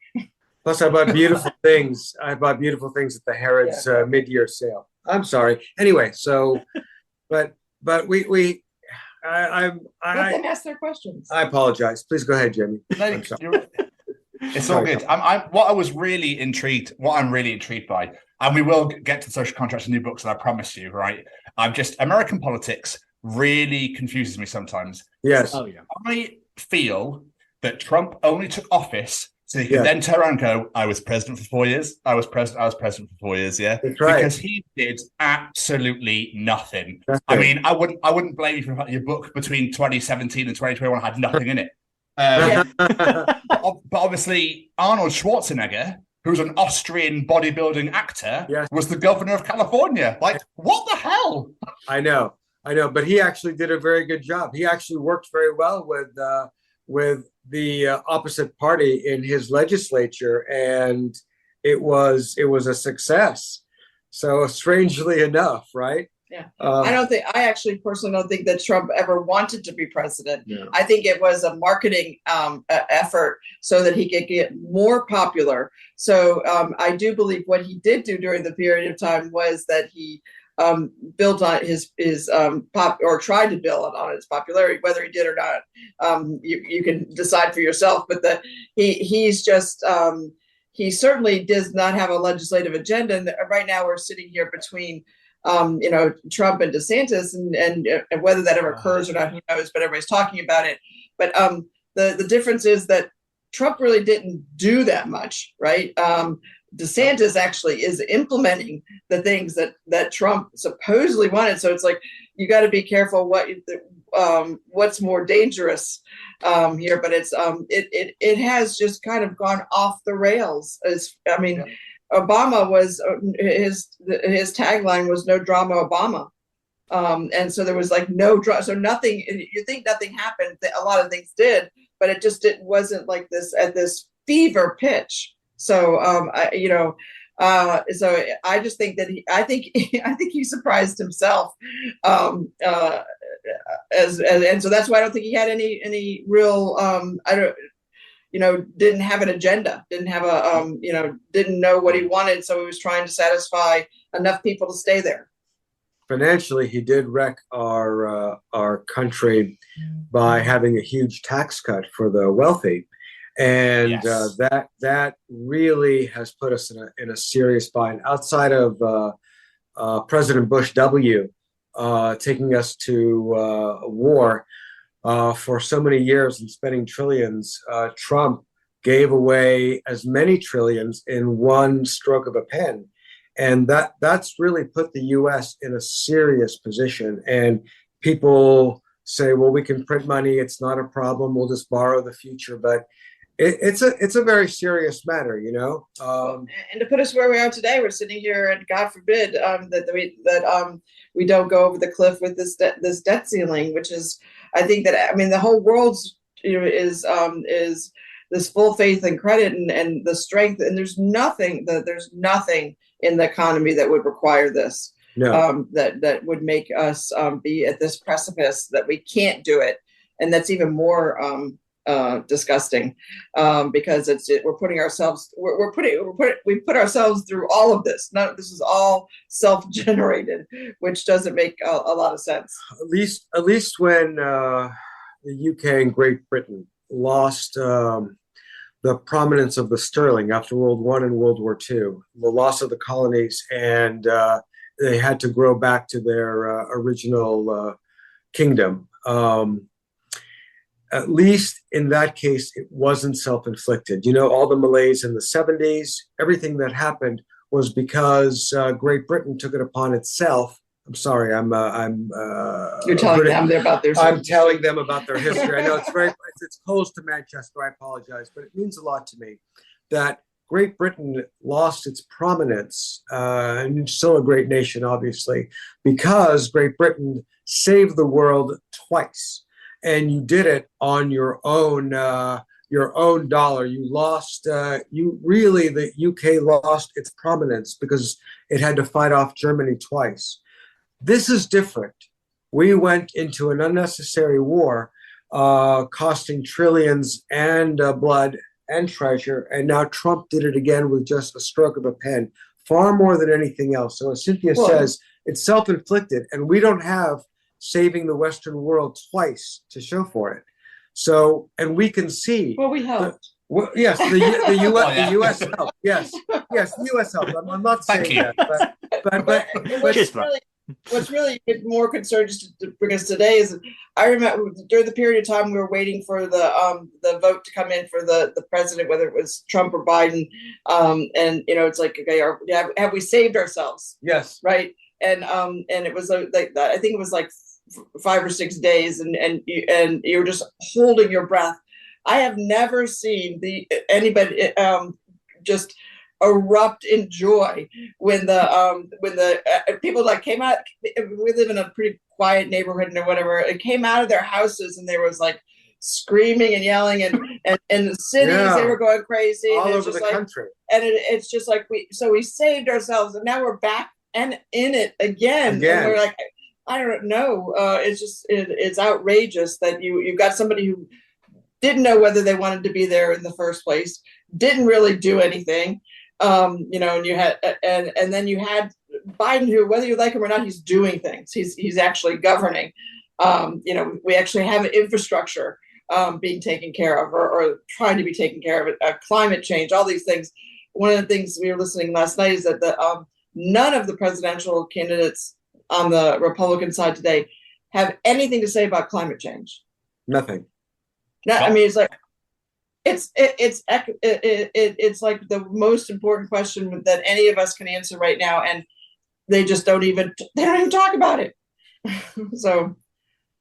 Plus, I bought beautiful things. I bought beautiful things at the Harrods mid-year sale. I'm sorry. Anyway, so, but we, Let them ask their questions. I apologize. Please go ahead, Jimmy. I'm sorry. It's all good. I'm really intrigued by, and we will get to the social contracts and new books, and I promise you, right? American politics really confuses me sometimes. Yes. Oh yeah. I feel that Trump only took office so he could then turn around and go, I was president for 4 years. I was president for 4 years, yeah. That's right. Because he did absolutely nothing. That's I right. mean, I wouldn't blame you for the fact that your book between 2017 and 2021 had nothing in it. But obviously, Arnold Schwarzenegger, who's an Austrian bodybuilding actor, was the governor of California. Like, what the hell? I know, but he actually did a very good job. He actually worked very well with the opposite party in his legislature, and it was a success. So strangely enough, right? Yeah, I actually personally don't think that Trump ever wanted to be president. No. I think it was a marketing effort so that he could get more popular. So I do believe what he did do during the period of time was that he built on his tried to build on his popularity. Whether he did or not, you can decide for yourself. But he's just he certainly does not have a legislative agenda. And right now we're sitting here between Trump and DeSantis, and whether that ever occurs or not, who knows? But everybody's talking about it. But the difference is that Trump really didn't do that much, right? DeSantis actually is implementing the things that Trump supposedly wanted. So it's like you got to be careful what's more dangerous here. But it's it has just kind of gone off the rails. Obama was his tagline was "No drama, Obama," and so there was like no drama. So nothing. You think nothing happened? A lot of things did, but it wasn't like this at this fever pitch. So so I just think that I think he surprised himself, and so that's why I don't think he had any real didn't have an agenda, didn't have didn't know what he wanted. So he was trying to satisfy enough people to stay there. Financially, he did wreck our country by having a huge tax cut for the wealthy. And yes. That really has put us in a serious bind. Outside of President Bush W. Taking us to war, for so many years and spending trillions, Trump gave away as many trillions in one stroke of a pen. And that's really put the U.S. in a serious position. And people say, well, we can print money. It's not a problem. We'll just borrow the future. But it's a very serious matter, And to put us where we are today, we're sitting here, and God forbid that we don't go over the cliff with this debt ceiling, which is, I think that the whole world's is this full faith and credit and the strength, and there's nothing in the economy that would require this. No. That would make us be at this precipice that we can't do it, and that's even more disgusting because we're putting ourselves we put ourselves through all of this. This is all self-generated, which doesn't make a lot of sense. At least when the UK and Great Britain lost the prominence of the sterling after World War I and World War II, the loss of the colonies, and they had to grow back to their original kingdom. At least in that case, it wasn't self-inflicted. All the malaise in the 70s, everything that happened was because Great Britain took it upon itself. I'm sorry, You're telling them about their. I'm telling them about their history. I know it's close to Manchester. I apologize, but it means a lot to me that Great Britain lost its prominence, and it's still a great nation, obviously, because Great Britain saved the world twice. And you did it on your own dollar. You lost. The UK lost its prominence because it had to fight off Germany twice. This is different. We went into an unnecessary war, costing trillions and blood and treasure, and now Trump did it again with just a stroke of a pen, far more than anything else. So as Cynthia says, it's self-inflicted, and we don't have saving the Western world twice to show for it. So, and we can see. Well, we helped. Yes, the U.S. helped. Yes, the U.S. helped. I'm not saying that, but what's really more concerned just to bring us today is I remember during the period of time we were waiting for the vote to come in for the president, whether it was Trump or Biden, and it's like, okay, have we saved ourselves? Yes, right, and it was like I think it was like 5 or 6 days, and you're just holding your breath. I have never seen anybody just erupt in joy when the people like came out. We live in a pretty quiet neighborhood or whatever. It came out of their houses and there was like screaming and yelling, and in the cities they were going crazy all over the country. And it's just like we saved ourselves, and now we're back and in it again. And we're like, I don't know. It's outrageous that you've got somebody who didn't know whether they wanted to be there in the first place, didn't really do anything, and you had and then you had Biden, who, whether you like him or not, he's doing things. He's actually governing. We actually have an infrastructure being taken care of, or trying to be taken care of. Climate change, all these things. One of the things we were listening last night is that none of the presidential candidates on the Republican side today have anything to say about climate change. Nothing. I mean, it's like it's like the most important question that any of us can answer right now, and they just don't even talk about it. So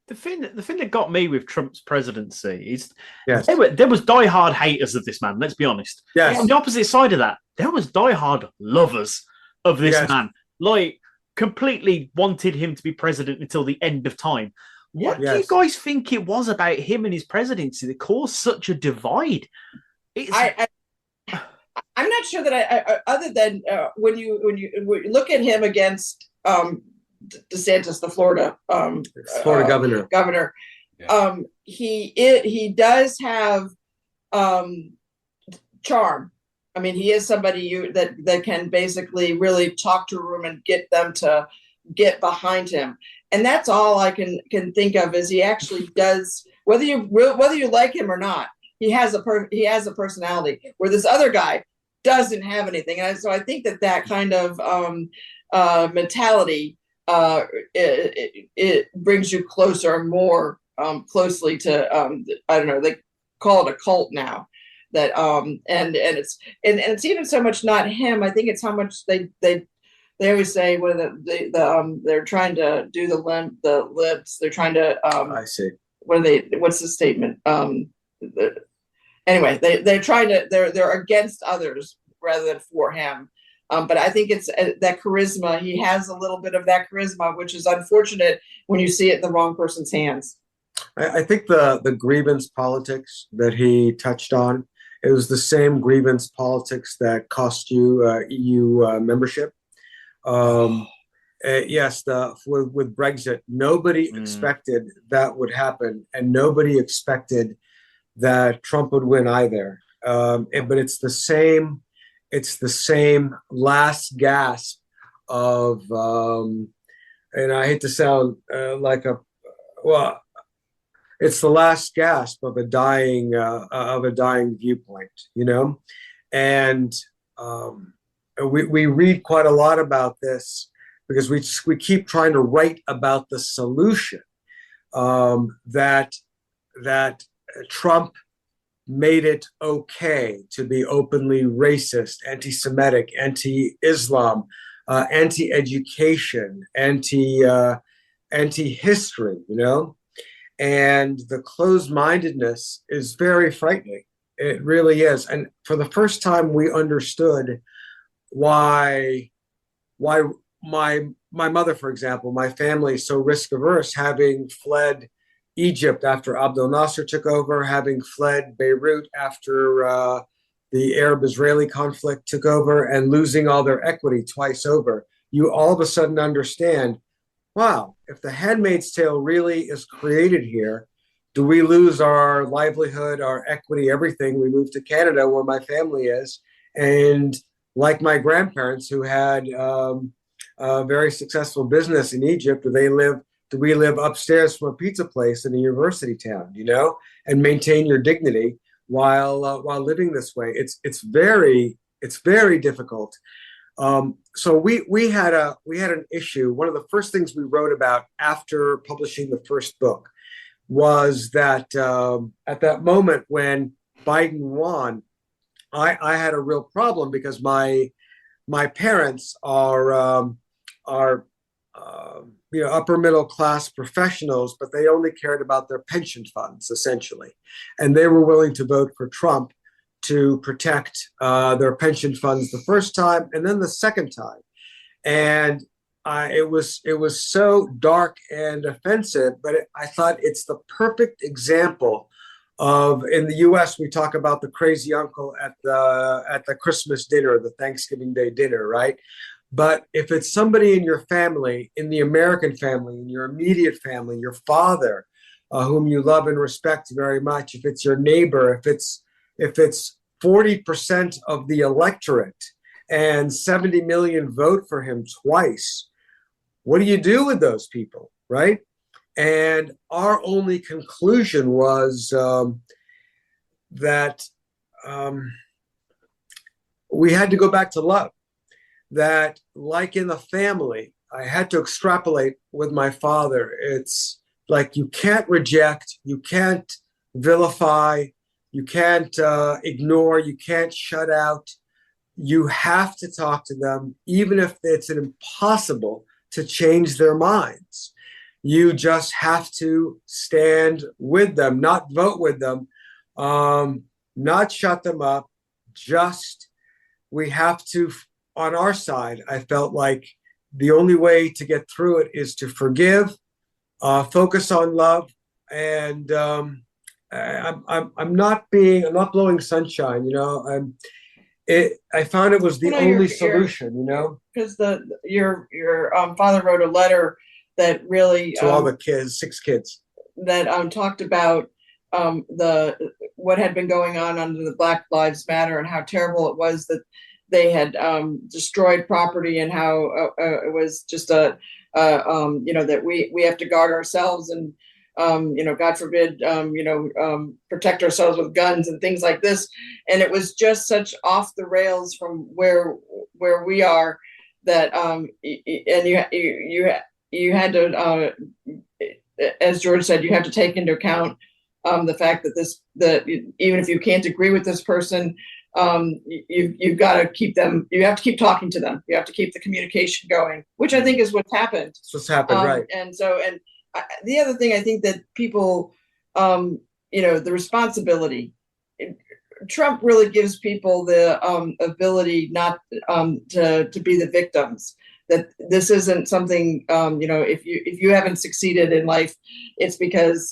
the thing that got me with Trump's presidency is yes, there was diehard haters of this man. Let's be honest. Yes. On the opposite side of that, there was diehard lovers of this Yes. man. Like, completely wanted him to be president until the end of time. What do you guys think it was about him and his presidency that caused such a divide? I'm not sure that I other than when you look at him against DeSantis, the Florida governor. Yeah. He does have charm. I mean, he is somebody that can basically really talk to a room and get them to get behind him. And that's all I can think of is he actually does, whether you like him or not, he has a personality, where this other guy doesn't have anything. And so I think that kind of mentality it brings you closer and more closely to I don't know, they call it a cult now. That and it's even so much not him. I think it's how much they always say when they're trying to do the libs. They're trying to I see. What's the statement? Anyway, they're trying to they're against others rather than for him. But I think it's that charisma. He has a little bit of that charisma, which is unfortunate when you see it in the wrong person's hands. I think the grievance politics that he touched on, it was the same grievance politics that cost you EU membership. Yes, with Brexit, nobody expected that would happen, and nobody expected that Trump would win either. But it's the same last gasp of, and I hate to sound it's the last gasp of a dying viewpoint, you know, and we read quite a lot about this because we keep trying to write about the solution that Trump made it okay to be openly racist, anti-Semitic, anti-Islam, anti-education, anti-history, you know. And the closed-mindedness is very frightening. It really is. And for the first time, we understood why my mother, for example, my family is so risk-averse, having fled Egypt after Abdel Nasser took over, having fled Beirut after the Arab-Israeli conflict took over, and losing all their equity twice over. You all of a sudden understand, wow, if the Handmaid's Tale really is created here, do we lose our livelihood, our equity, everything? We move to Canada, where my family is. And like my grandparents, who had a very successful business in Egypt, do we live upstairs from a pizza place in a university town, you know, and maintain your dignity while living this way? It's very difficult. So we had an issue. One of the first things we wrote about after publishing the first book was that at that moment when Biden won, I had a real problem because my parents are upper middle class professionals, but they only cared about their pension funds essentially, and they were willing to vote for Trump to protect their pension funds the first time and then the second time. And it was so dark and offensive, but I thought it's the perfect example of, in the US, we talk about the crazy uncle at the Christmas dinner, the Thanksgiving Day dinner, right? But if it's somebody in your family, in the American family, in your immediate family, your father, whom you love and respect very much, if it's your neighbor, if it's 40% of the electorate and 70 million vote for him twice, what do you do with those people, right? And our only conclusion was that we had to go back to love. that, like in the family, I had to extrapolate with my father. It's like you can't reject, you can't vilify, you can't ignore, you can't shut out. You have to talk to them, even if it's impossible to change their minds. You just have to stand with them, not vote with them, not shut them up. Just, we have to, on our side, I felt like the only way to get through it is to forgive, focus on love, and I'm not blowing sunshine, you know. I found it was the only solution, you know, because your father wrote a letter that really to all the kids, 6 kids, that talked about what had been going on under the Black Lives Matter and how terrible it was that they had destroyed property, and how it was just you know, that we have to guard ourselves and you know, God forbid, you know, protect ourselves with guns and things like this. And it was just such off the rails from where we are, that and you had to, as George said, you have to take into account the fact that even if you can't agree with this person, you've got to keep them. You have to keep talking to them. You have to keep the communication going, which I think is what's happened. That's what's happened, right? And so, and the other thing I think that people, you know, the responsibility. Trump really gives people the ability not to be the victims. That this isn't something, you know, if you haven't succeeded in life, it's because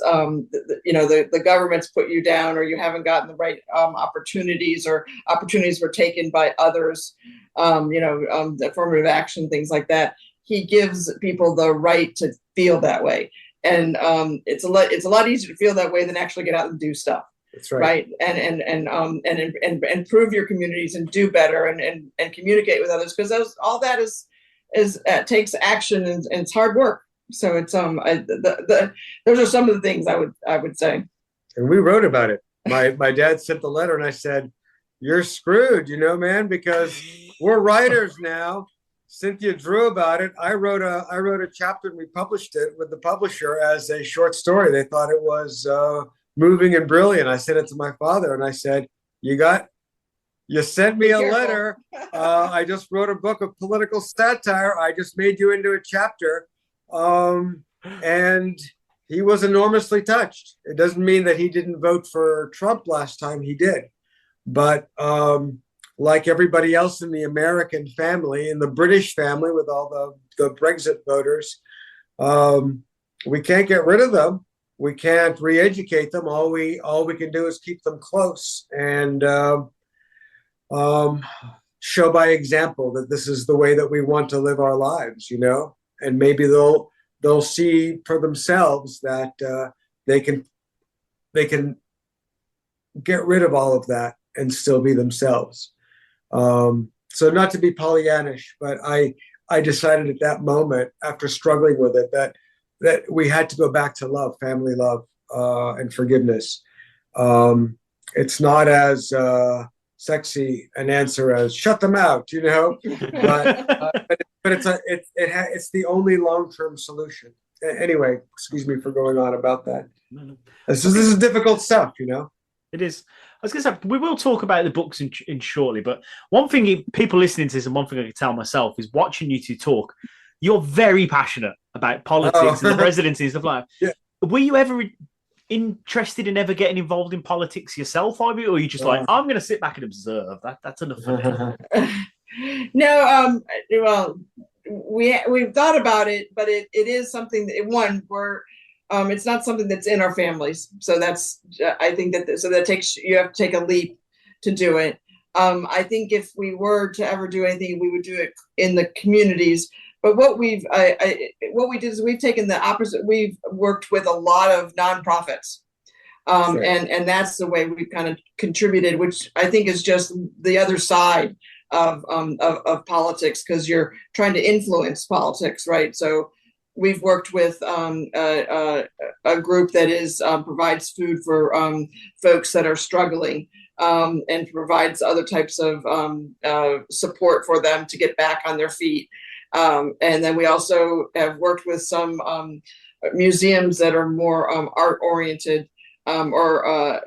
you know, the government's put you down, or you haven't gotten the right opportunities, or opportunities were taken by others. You know, affirmative action, things like that. He gives people the right to feel that way, and it's a lot easier to feel that way than actually get out and do stuff. That's right. And improve your communities and do better and communicate with others, because all that is takes action, and it's hard work. So it's those are some of the things I would say. And we wrote about it. My dad sent the letter, and I said, "You're screwed, you know, man, because we're writers now." Cynthia drew about it. I wrote a chapter, and we published it with the publisher as a short story. They thought it was moving and brilliant. I sent it to my father, and I said, You sent me a letter. I just wrote a book of political satire. I just made you into a chapter." And he was enormously touched. It doesn't mean that he didn't vote for Trump last time. He did. But like everybody else in the American family, in the British family with all the Brexit voters, we can't get rid of them. We can't re-educate them. All we can do is keep them close and show by example that this is the way that we want to live our lives, you know. And maybe they'll see for themselves that they can get rid of all of that and still be themselves. So not to be Pollyannish, but I decided at that moment, after struggling with it, that we had to go back to love, family love, and forgiveness. It's not as sexy an answer as "shut them out," you know, but it's the only long-term solution. Anyway, excuse me for going on about that. No. This is difficult stuff, you know. It is. I was going to say, we will talk about the books in shortly, but one thing people listening to this, and one thing I can tell myself, is watching you two talk, you're very passionate about politics and the presidency and stuff like that. Yeah. Were you ever interested in ever getting involved in politics yourself, Ivy, or are you just like, I'm going to sit back and observe? That's enough for me. No, well, we've thought about it, but it is something that we're it's not something that's in our families. So that's I think that takes, you have to take a leap to do it. I think if we were to ever do anything, we would do it in the communities. But what we did is we've taken the opposite. We've worked with a lot of nonprofits, sure. and that's the way we've kind of contributed, which I think is just the other side of politics, because you're trying to influence politics, right? So we've worked with a group that provides food for folks that are struggling. and provides other types of support for them to get back on their feet. And then we also have worked with some museums that are more art oriented, or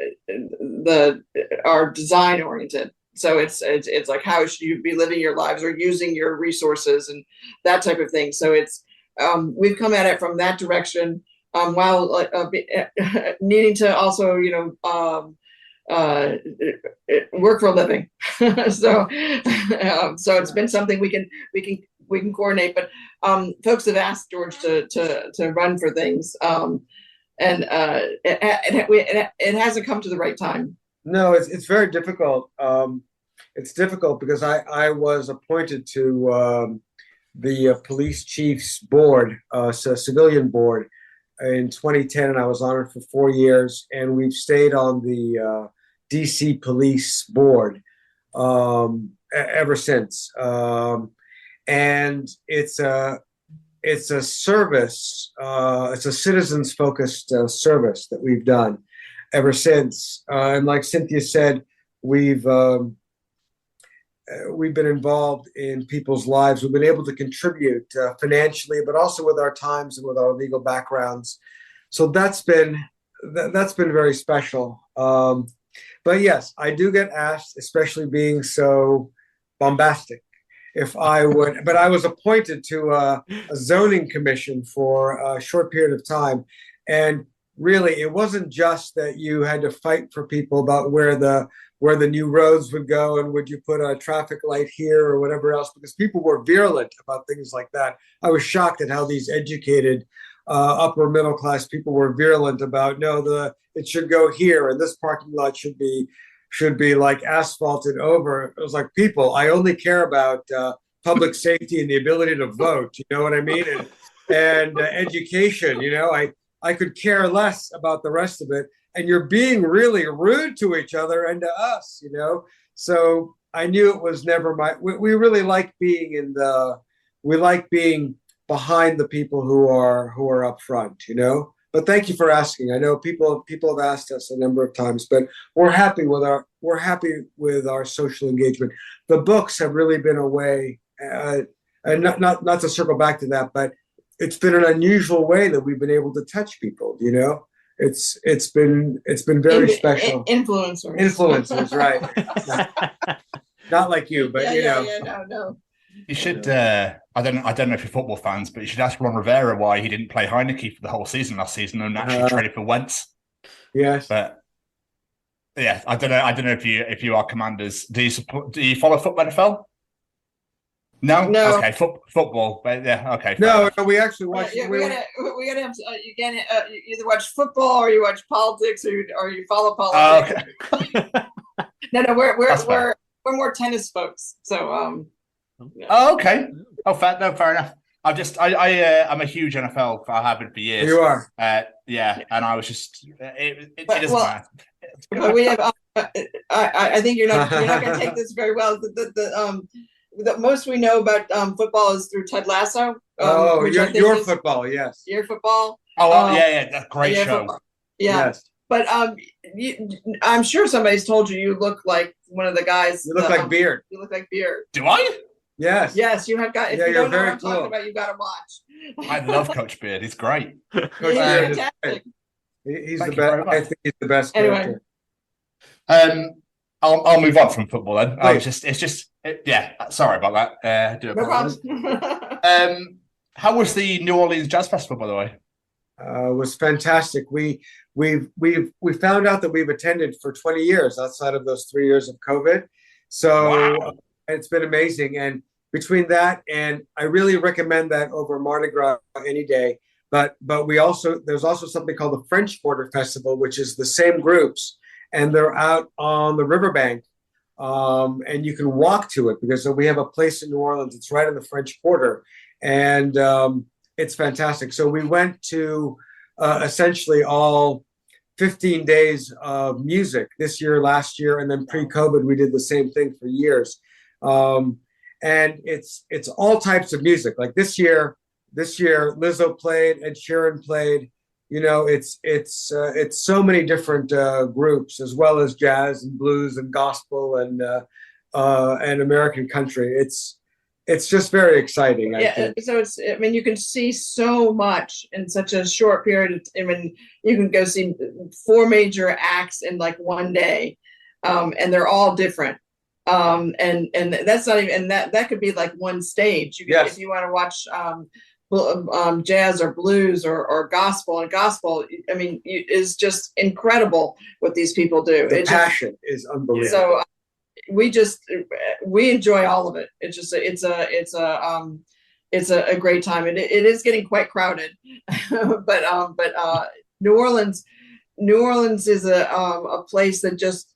are design oriented. So it's like, how should you be living your lives or using your resources and that type of thing. So it's we've come at it from that direction, while needing to also, work for a living. So it's been something we can coordinate. But folks have asked George to run for things, and it hasn't come to the right time. No, it's very difficult. It's difficult because I was appointed to the police chief's board, civilian board, in 2010, and I was on it for 4 years. And we've stayed on the DC Police Board ever since. And it's a service. It's a citizens focused service that we've done ever since. And like Cynthia said, we've been involved in people's lives. We've been able to contribute financially, but also with our times and with our legal backgrounds. So that's been very special. But yes, I do get asked, especially being so bombastic, if I would. But I was appointed to a zoning commission for a short period of time, and really, it wasn't just that you had to fight for people about where the new roads would go and would you put a traffic light here or whatever else, because people were virulent about things like that. I was shocked at how these educated upper middle class people were virulent about, no, it should go here and this parking lot should be like asphalted over. It was like, people, I only care about public safety and the ability to vote. You know what I mean? And education. I could care less about the rest of it. And you're being really rude to each other and to us, So I knew it was never we really like being being behind the people who are up front, But thank you for asking. I know people have asked us a number of times, but we're happy with our social engagement. The books have really been a way, and not to circle back to that, but it's been an unusual way that we've been able to touch people, It's been very special. Influencers, right? Not like you, but no. You should. I don't know if you're football fans, but you should ask Ron Rivera why he didn't play Heineke for the whole season last season and actually traded for Wentz. Yes, but yeah, I don't know if you are Commanders. Do you follow football NFL? No. Okay, football. But yeah, okay. No, we actually watch. Yeah, we gotta have you either watch football or you watch politics or you follow politics. Okay. No, we're more tennis folks. So yeah. Oh, okay. Oh, fair enough. I'm a huge NFL. I have been for years. You are. Yeah, and I was just. It doesn't matter. But we have. I think you're not going to take this very well. The most we know about football is through Ted Lasso. Your football, yes. Your football. Oh, yeah, that's a great show. Football. Yeah, yes. But I'm sure somebody's told you look like one of the guys. You look like Beard. You look like Beard. Do I? Yes. Yes, you have got. If you don't know what I'm talking about, you got to watch. I love Coach Beard. He's great. Coach Beard is fantastic. He's the best. I think he's the best character. I'll move on from football then. Sorry about that. Do apologize. No problem. How was the New Orleans Jazz Festival, by the way? It was fantastic. We found out that we've attended for 20 years outside of those 3 years of COVID. So wow. It's been amazing. And between that and I really recommend that over Mardi Gras any day. But there's also something called the French Quarter Festival, which is the same groups. And they're out on the riverbank, and you can walk to it because we have a place in New Orleans. It's right in the French Quarter, and it's fantastic. So we went to essentially all 15 days of music this year, last year, and then pre-COVID we did the same thing for years. And it's all types of music. Like this year Lizzo played, Ed Sheeran played. it's so many different groups, as well as jazz and blues and gospel and American country. It's just very exciting. I think. So you can see so much in such a short period. You can go see 4 major acts in like one day, and they're all different. And that's not even, and that could be like one stage. If you want to watch jazz or blues or gospel, and gospel, is just incredible what these people do. The passion is unbelievable. So we enjoy all of it. It's just it's a great time, and it is getting quite crowded. but New Orleans is a place that just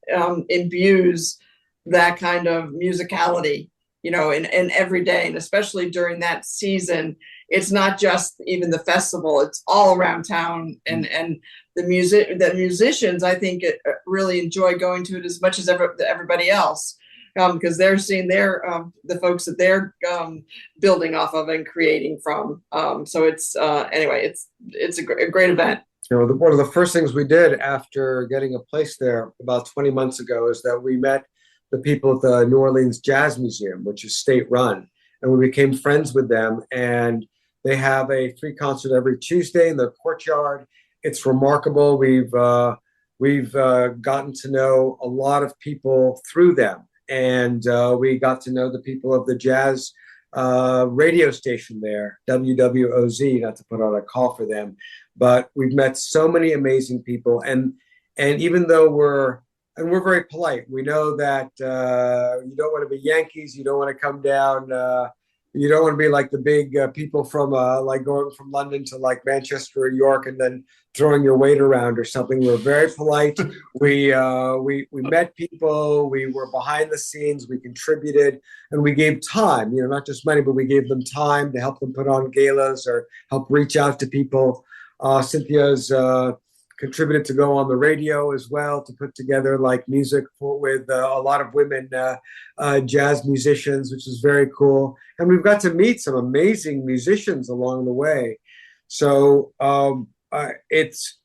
imbues that kind of musicality, in every day, and especially during that season. It's not just even the festival; it's all around town, and the musicians, I think, really enjoy going to it as much as everybody else, because they're seeing the folks that they're building off of and creating from. So it's it's a great event. One of the first things we did after getting a place there about 20 months ago is that we met the people at the New Orleans Jazz Museum, which is state run, and we became friends with them. And they have a free concert every Tuesday in their courtyard. It's remarkable. We've gotten to know a lot of people through them, and we got to know the people of the jazz radio station there, WWOZ. Not to put on a call for them, but we've met so many amazing people, and even though we're very polite, we know that you don't want to be Yankees, you don't want to come down. You don't want to be like the big people from like going from London to like Manchester or York and then throwing your weight around or something. We were very polite. We met people. We were behind the scenes. We contributed, and we gave time. Not just money, but we gave them time to help them put on galas or help reach out to people. Cynthia's contributed to go on the radio as well, to put together like music with a lot of women jazz musicians, which is very cool. And we've got to meet some amazing musicians along the way. So it's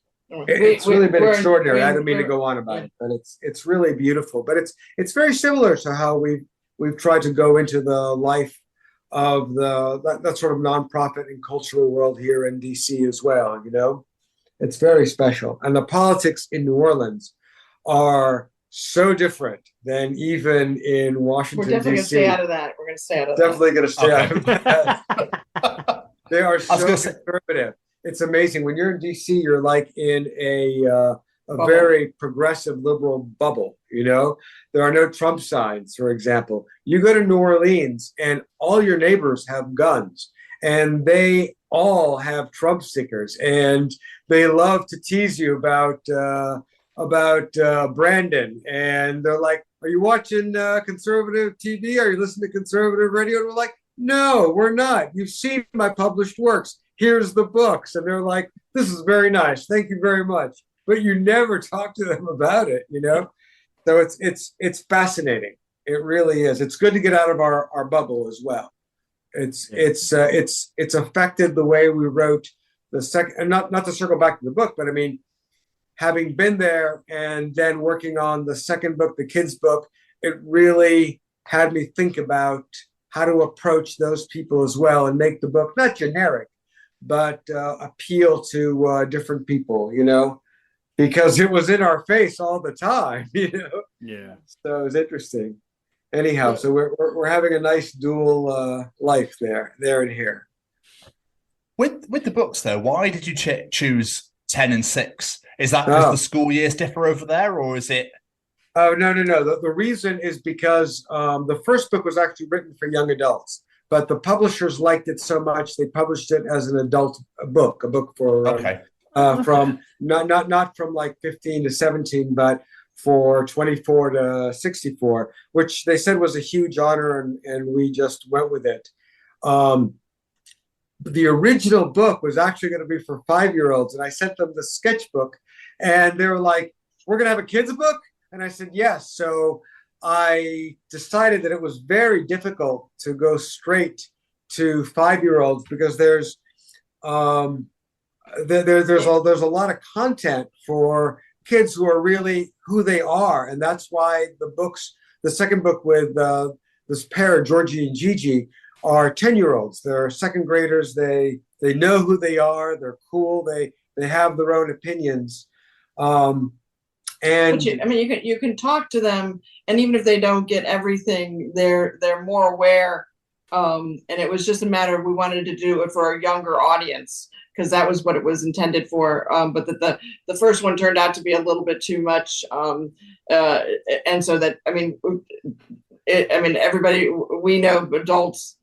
really been extraordinary. I don't mean to go on about it, but it's really beautiful. But it's very similar to how we've tried to go into the life of that sort of nonprofit and cultural world here in DC as well. It's very special. And the politics in New Orleans are so different than even in Washington, D.C. We're definitely going to stay out of that. We're going to stay out of definitely going to stay out of that. They are so conservative. It's amazing. When you're in D.C., you're like in a very progressive liberal bubble. There are no Trump signs, for example. You go to New Orleans and all your neighbors have guns, and they all have Trump stickers, and they love to tease you about Brandon, and they're like, "Are you watching conservative TV? Are you listening to conservative radio?" And we're like, "No, we're not. You've seen my published works. Here's the books." And they're like, "This is very nice. Thank you very much." But you never talk to them about it, So it's fascinating. It really is. It's good to get out of our bubble as well. It's affected the way we wrote the second, and not to circle back to the book, but I mean, having been there and then working on the second book, the kids' book, it really had me think about how to approach those people as well and make the book not generic, but appeal to different people, because it was in our face all the time, Yeah. So it was interesting. Anyhow, so we're having a nice dual life there and here. With the books though, why did you choose 10 and 6? Is that because the school years differ over there, or is it? Oh, no. The reason is because the first book was actually written for young adults, but the publishers liked it so much they published it as an adult book, a book for from not from like 15 to 17, but for 24 to 64, which they said was a huge honor, and we just went with it. The original book was actually going to be for 5-year-olds, and I sent them the sketchbook, and they were like, "We're going to have a kids' book?" And I said, "Yes." So I decided that it was very difficult to go straight to 5-year-olds because there's there's a lot of content for kids who are really who they are, and that's why the second book with this pair, Georgie and Gigi, are 10-year-olds. They're second graders. They know who they are. They're cool. They have their own opinions. And you can talk to them, and even if they don't get everything, they're more aware. And it was just a matter of we wanted to do it for a younger audience because that was what it was intended for. But the first one turned out to be a little bit too much, and so that everybody we know, adults,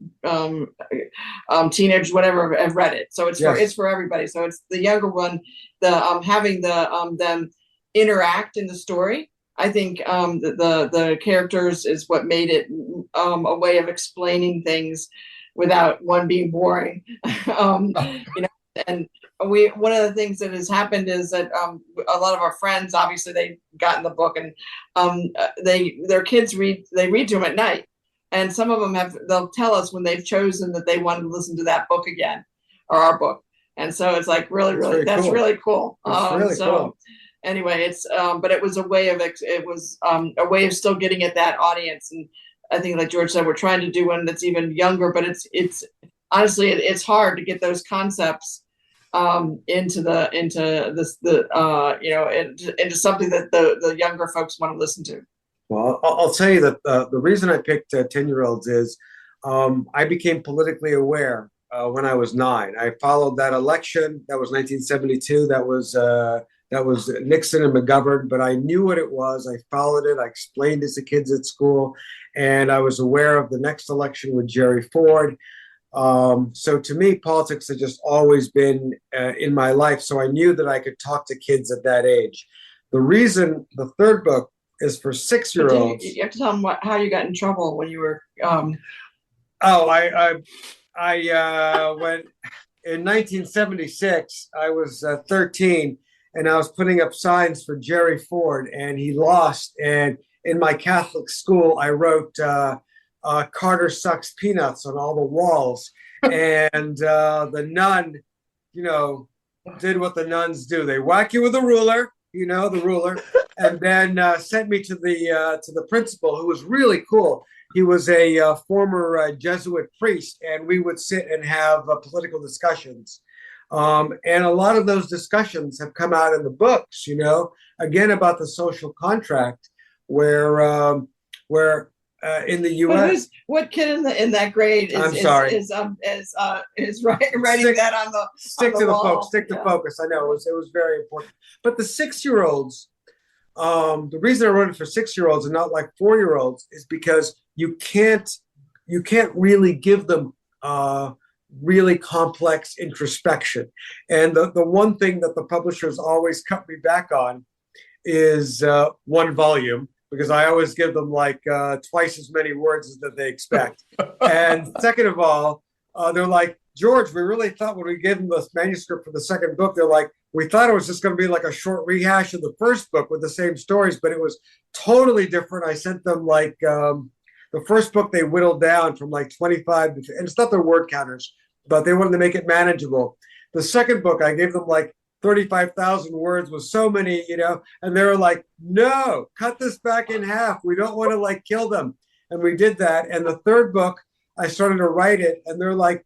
teenagers, whatever, have read it. So it's for everybody. So it's the younger one, having them interact in the story. I think the characters is what made it a way of explaining things without one being boring. And one of the things that has happened is that a lot of our friends, obviously, they've gotten the book, and their kids read to them at night, and some of them they'll tell us when they've chosen that they want to listen to that book again, or our book, and so it's like really that's cool. Really cool. Cool. Anyway, it's but it was a way of still getting at that audience, and I think, like George said, we're trying to do one that's even younger, but it's honestly it's hard to get those concepts into something that the younger folks want to listen to. Well, I'll tell you that the reason I picked 10-year-olds is I became politically aware when I was 9. I followed that election. That was 1972. That was Nixon and McGovern, but I knew what it was. I followed it. I explained it to kids at school, and I was aware of the next election with Jerry Ford. So to me, politics has just always been in my life. So I knew that I could talk to kids at that age. The reason the third book is for 6-year-olds. You have to tell them how you got in trouble when you were. I went in 1976. I was 13, and I was putting up signs for Jerry Ford, and he lost. And in my Catholic school, I wrote Carter sucks peanuts on all the walls. And the nun, did what the nuns do. They whack you with a ruler, the ruler, and then sent me to the principal, who was really cool. He was a former Jesuit priest, and we would sit and have political discussions. And a lot of those discussions have come out in the books, again, about the social contract, where in the U.S. What kid in that grade is writing that on the stick on to the the wall. focus, stick to focus. I know it was very important. But the 6-year-olds, the reason I wrote it for 6-year-olds and not like 4-year-olds is because you can't really give them really complex introspection. And the one thing that the publishers always cut me back on is one volume, because I always give them like twice as many words as that they expect. And second of all, they're like, George, we really thought when we gave them the manuscript for the second book, they're like, we thought it was just going to be like a short rehash of the first book with the same stories, but it was totally different. I sent them like the first book they whittled down from like 25 to, and it's not their word counters, but they wanted to make it manageable. The second book, I gave them like 35,000 words with so many, and they were like, no, cut this back in half. We don't want to like kill them. And we did that. And the third book, I started to write it, and they're like,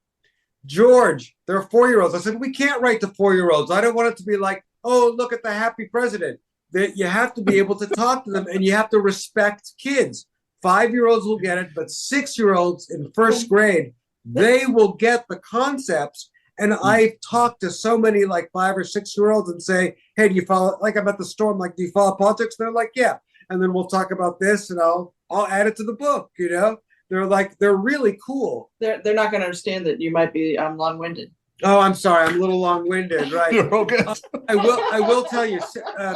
George, they're 4-year-olds. I said, we can't write to 4-year-olds. I don't want it to be like, oh, look at the happy president. That you have to be able to talk to them, and you have to respect kids. 5-year-olds will get it, but 6-year-olds in first grade, they will get the concepts. And I talk to so many like 5 or 6-year-olds and say, hey, do you follow, like I'm at the store, I'm like, do you follow politics? And they're like, yeah. And then we'll talk about this, and I'll add it to the book, They're like, they're really cool. They're not going to understand that you might be long-winded. Oh, I'm sorry. I'm a little long-winded, right? You're all good. I will tell you,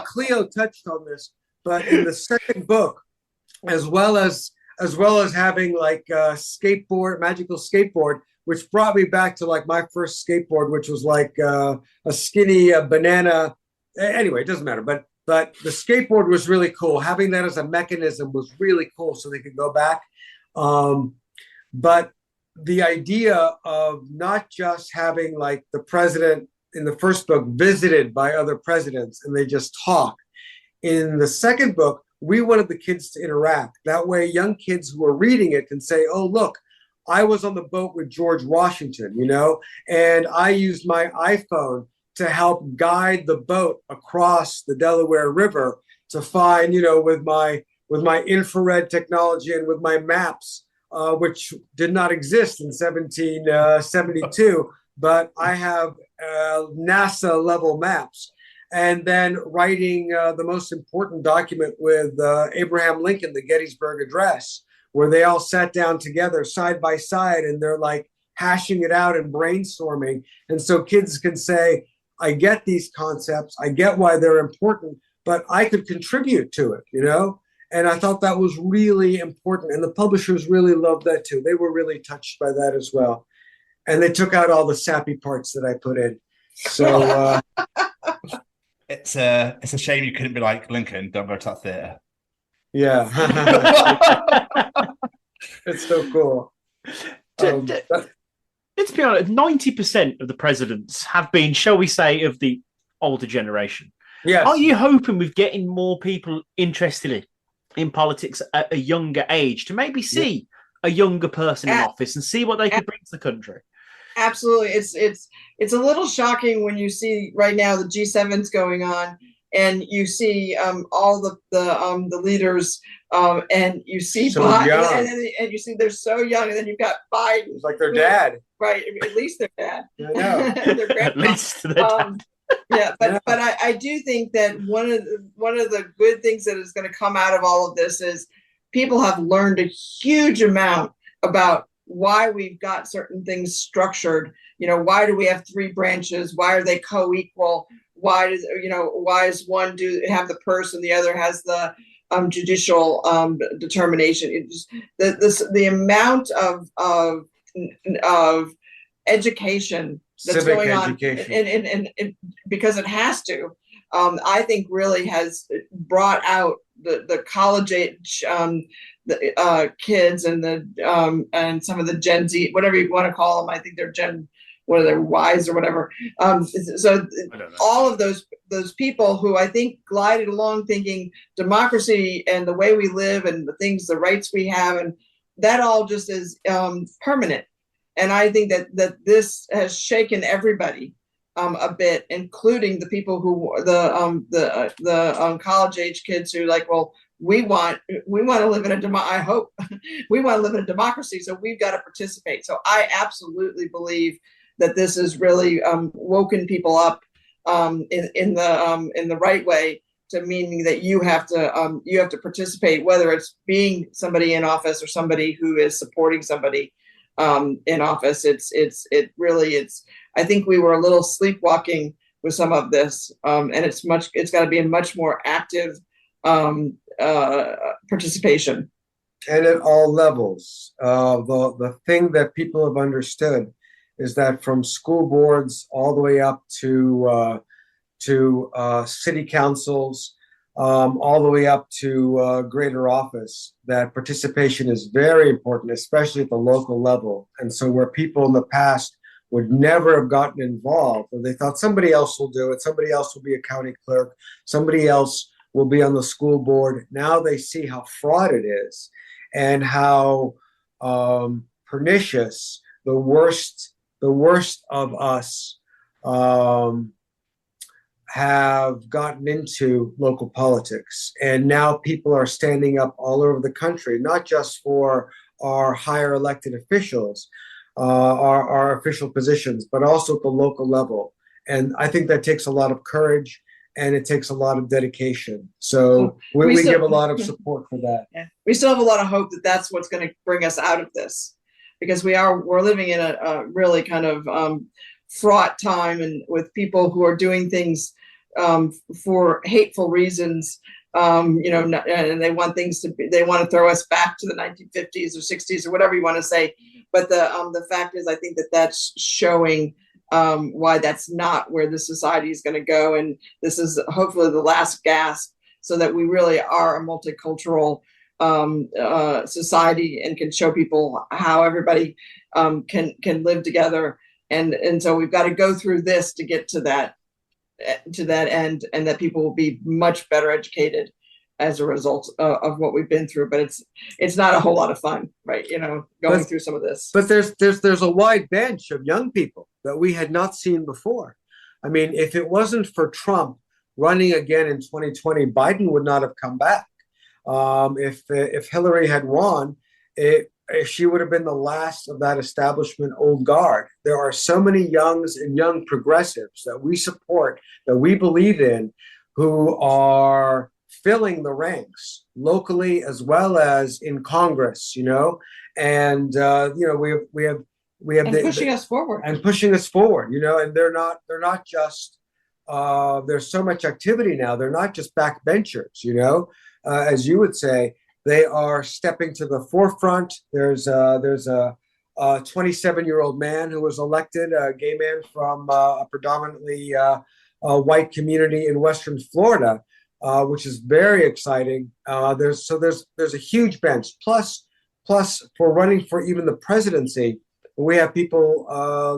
Cleo touched on this, but in the second book, as well as having like a magical skateboard, which brought me back to like my first skateboard, which was like a skinny banana. Anyway, it doesn't matter. But the skateboard was really cool. Having that as a mechanism was really cool, so they could go back. But the idea of not just having like the president in the first book, visited by other presidents, and they just talk. In the second book, we wanted the kids to interact. That way, young kids who are reading it can say, oh, look, I was on the boat with George Washington, and I used my iPhone to help guide the boat across the Delaware River to find, with my infrared technology and with my maps, which did not exist in 1772, but I have NASA level maps. And then writing the most important document with Abraham Lincoln, the Gettysburg Address, where they all sat down together side by side and they're like hashing it out and brainstorming. And so kids can say, I get these concepts, I get why they're important, but I could contribute to it, And I thought that was really important. And the publishers really loved that too. They were really touched by that as well. And they took out all the sappy parts that I put in. So it's a shame you couldn't be like, Lincoln, don't go to that theater. Yeah. It's so cool. Let's be honest, 90% of the presidents have been, shall we say, of the older generation. Yes. Are you hoping with getting more people interested in politics at a younger age to maybe see a younger person in office and see what they could bring to the country? Absolutely. It's a little shocking when you see right now the G7's going on and you see all the leaders and you see so Biden and you see they're so young, and then you've got Biden. It's like their dad. Right. At least their dad. I know. At least their dad. But I do think that one of the good things that is going to come out of all of this is people have learned a huge amount about why we've got certain things structured. Why do we have three branches? Why are they co-equal? Why does one have the purse and the other has the judicial determination? The amount of education that's Civic going education. on, and because it has to, I think really has brought out the college age kids and some of the Gen Z, whatever you want to call them. I think they're they're Ys or whatever. So all of those people who I think glided along thinking democracy and the way we live and the rights we have, and that all just is permanent. And I think that this has shaken everybody a bit, including the people who the college age kids who like, well, we want to live in I hope we want to live in a democracy, so we've got to participate. So I absolutely believe that this has really woken people up in the right way, to meaning that you have to participate, whether it's being somebody in office or somebody who is supporting somebody in office. I think we were a little sleepwalking with some of this, and it's got to be a much more active participation. And at all levels. The thing that people have understood is that from school boards all the way up to city councils, all the way up to greater office, that participation is very important, especially at the local level. And so where people in the past would never have gotten involved, or they thought somebody else will do it, somebody else will be a county clerk, somebody else will be on the school board. Now they see how fraught it is and how pernicious the worst of us have gotten into local politics. And now people are standing up all over the country, not just for our higher elected officials, our official positions, but also at the local level. And I think that takes a lot of courage and it takes a lot of dedication. So we give a lot of support for that. Yeah. We still have a lot of hope that that's what's going to bring us out of this, because we're living in a really kind of fraught time, and with people who are doing things for hateful reasons, and they want they want to throw us back to the 1950s or 60s or whatever you want to say. But the fact is, I think that's showing why that's not where the society is going to go. And this is hopefully the last gasp, so that we really are a multicultural society and can show people how everybody can live together and so we've got to go through this to get to that end, and that people will be much better educated as a result of what we've been through. But it's not a whole lot of fun, right? Going through some of this. But there's a wide bench of young people that we had not seen before. I mean, if it wasn't for Trump running again in 2020, Biden would not have come back. If Hillary had won, she would have been the last of that establishment old guard. There are so many youngs and young progressives that we support, that we believe in, who are filling the ranks locally as well as in Congress, and we have pushing us forward, and they're not just there's so much activity now. They're not just backbenchers, as you would say. They are stepping to the forefront. There's a 27-year-old man who was elected, a gay man from a predominantly white community in Western Florida, which is very exciting. There's a huge bench. Plus, for running for even the presidency, we have people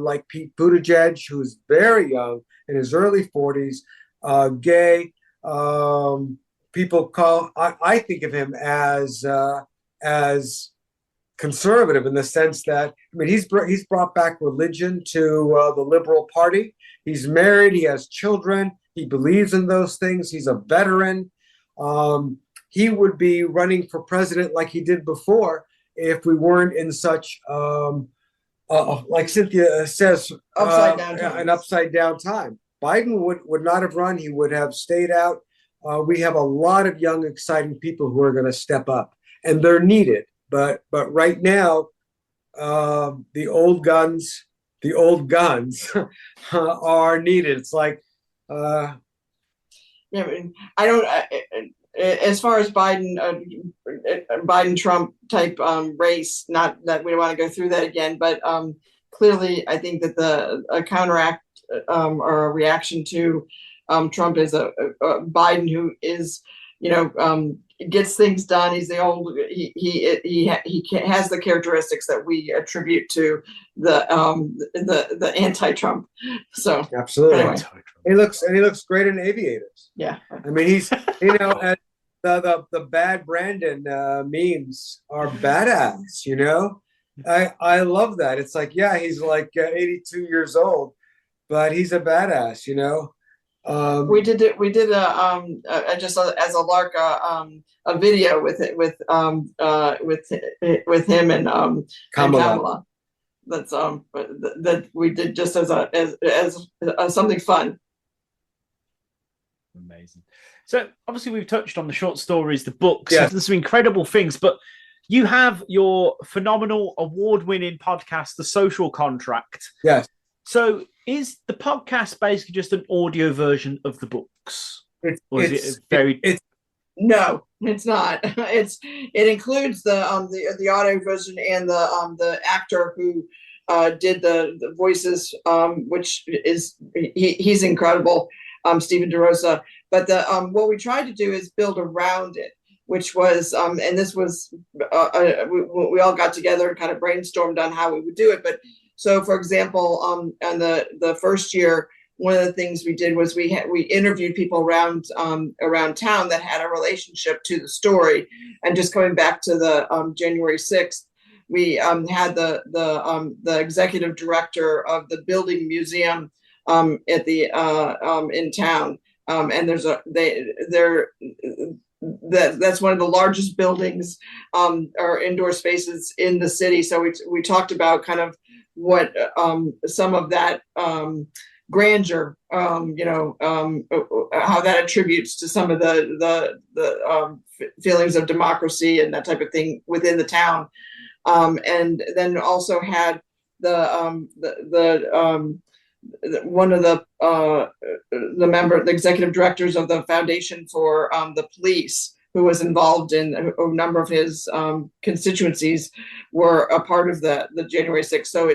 like Pete Buttigieg, who's very young, in his early 40s, gay. People I think of him as conservative, in the sense that, he's brought back religion to the Liberal Party. He's married. He has children. He believes in those things. He's a veteran. He would be running for president like he did before if we weren't in such, like Cynthia says, an upside down time. Biden would not have run. He would have stayed out. We have a lot of young, exciting people who are going to step up, and they're needed. But right now, the old guns are needed. It's like, I don't. As far as Biden Trump type race, not that we want to go through that again, but clearly, I think that a counteract or a reaction to Trump is a Biden who is, gets things done. He's he has the characteristics that we attribute to the anti-Trump. So absolutely, anyway. he looks great in aviators. Yeah, he's and the bad Brandon memes are badass. I love that. It's like, yeah, he's like 82 years old, but he's a badass. We did just as a lark a video with him and Kamala. That's that we did just as something fun. Amazing. So obviously we've touched on the short stories, the books. Yes. There's some incredible things, but you have your phenomenal award-winning podcast, The Social Contract. Yes. So is the podcast basically just an audio version of the books? No, it's not. It includes the audio version and the actor who did the voices, which is he's incredible, Stephen DeRosa. But what we tried to do is build around it, which was and this was we all got together and kind of brainstormed on how we would do it. But so, for example, on the first year, one of the things we did was we interviewed people around town that had a relationship to the story. And just coming back to the January 6th, we had the executive director of the building museum at the in town, and that's one of the largest buildings or indoor spaces in the city. So we talked about kind of what some of that grandeur, how that attributes to some of the feelings of democracy and that type of thing within the town, and then also had one of the executive directors of the Foundation for the Police, who was involved in a number of his constituencies, were a part of the January 6th. So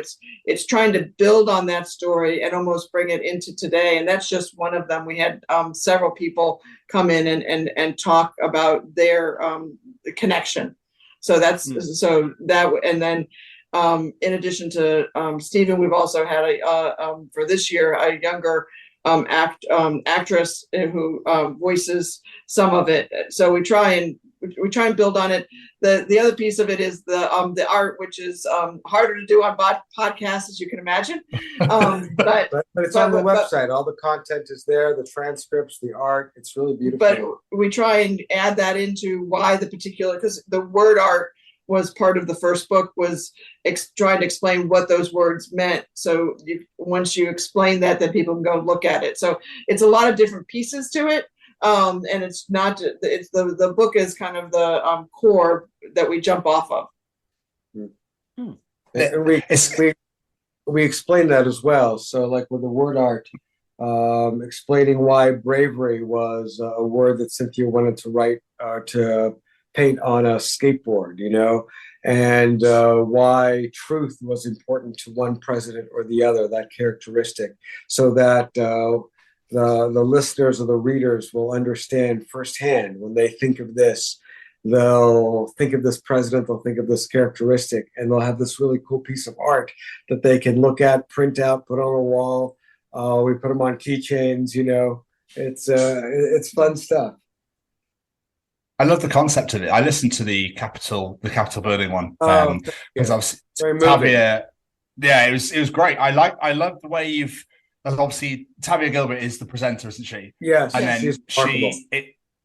it's trying to build on that story and almost bring it into today. And that's just one of them. We had several people come in and talk about their connection. So that's so that, and then in addition to Stephen, we've also had for this year a younger actress who voices some of it. So we try and build on it. The other piece of it is the art, which is harder to do on podcasts, as you can imagine. But it's on the website. All the content is there, the transcripts, the art. It's really beautiful. But we try and add that into why the particular, because the word art was part of the first book, was trying to explain what those words meant. So once you explain that, then people can go look at it. So it's a lot of different pieces to it. And it's not, it's the book is kind of the core that we jump off of. And we explain that as well. So like with the word art, explaining why bravery was a word that Cynthia wanted to write, to paint on a skateboard, and why truth was important to one president or the other, that characteristic, so that the listeners or the readers will understand firsthand when they think of this. They'll think of this president, they'll think of this characteristic, and they'll have this really cool piece of art that they can look at, print out, put on a wall. We put them on keychains, it's fun stuff. I love the concept of it. I listened to the Capitol building one because I was Tavia. Yeah, it was great. I love the way obviously Tavia Gilbert is the presenter, isn't she? Yes, and then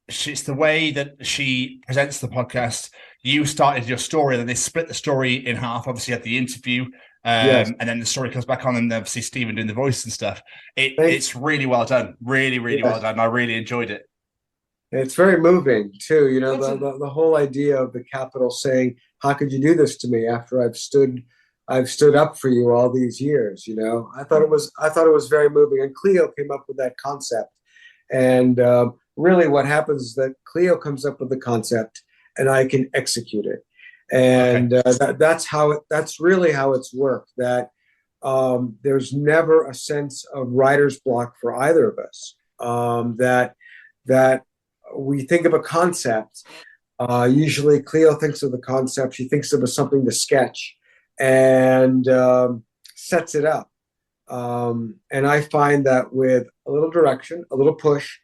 she's the way that she presents the podcast. You started your story, and then they split the story in half. Obviously, you had the interview, and then the story comes back on, and obviously Stephen doing the voice and stuff. It's really well done, really, really well done. I really enjoyed it. It's very moving too. The whole idea of the Capitol saying, "How could you do this to me after I've stood up for you all these years?" I thought it was very moving, and Cleo came up with that concept. And really, what happens is that Cleo comes up with the concept, and I can execute it. And that's really how it's worked. That there's never a sense of writer's block for either of us. That we think of a concept. Usually, Cleo thinks of the concept. She thinks of something to sketch, and sets it up. And I find that with a little direction, a little push,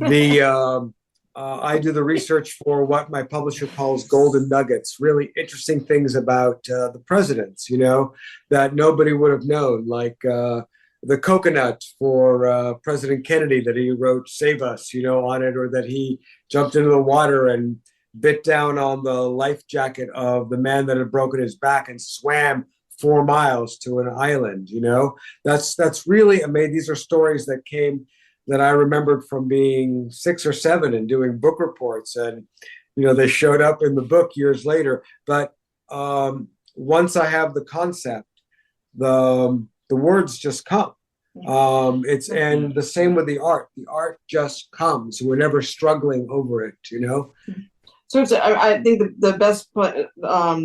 I do the research for what my publisher calls golden nuggets, really interesting things about the presidents, that nobody would have known, like the coconut for President Kennedy that he wrote "Save Us," on it, or that he jumped into the water and bit down on the life jacket of the man that had broken his back and swam 4 miles to an island. That's really amazing. These are stories that I remembered from being 6 or 7 and doing book reports, and they showed up in the book years later. But once I have the concept, the words just come. And the same with the art. The art just comes. We're never struggling over it. So I think the best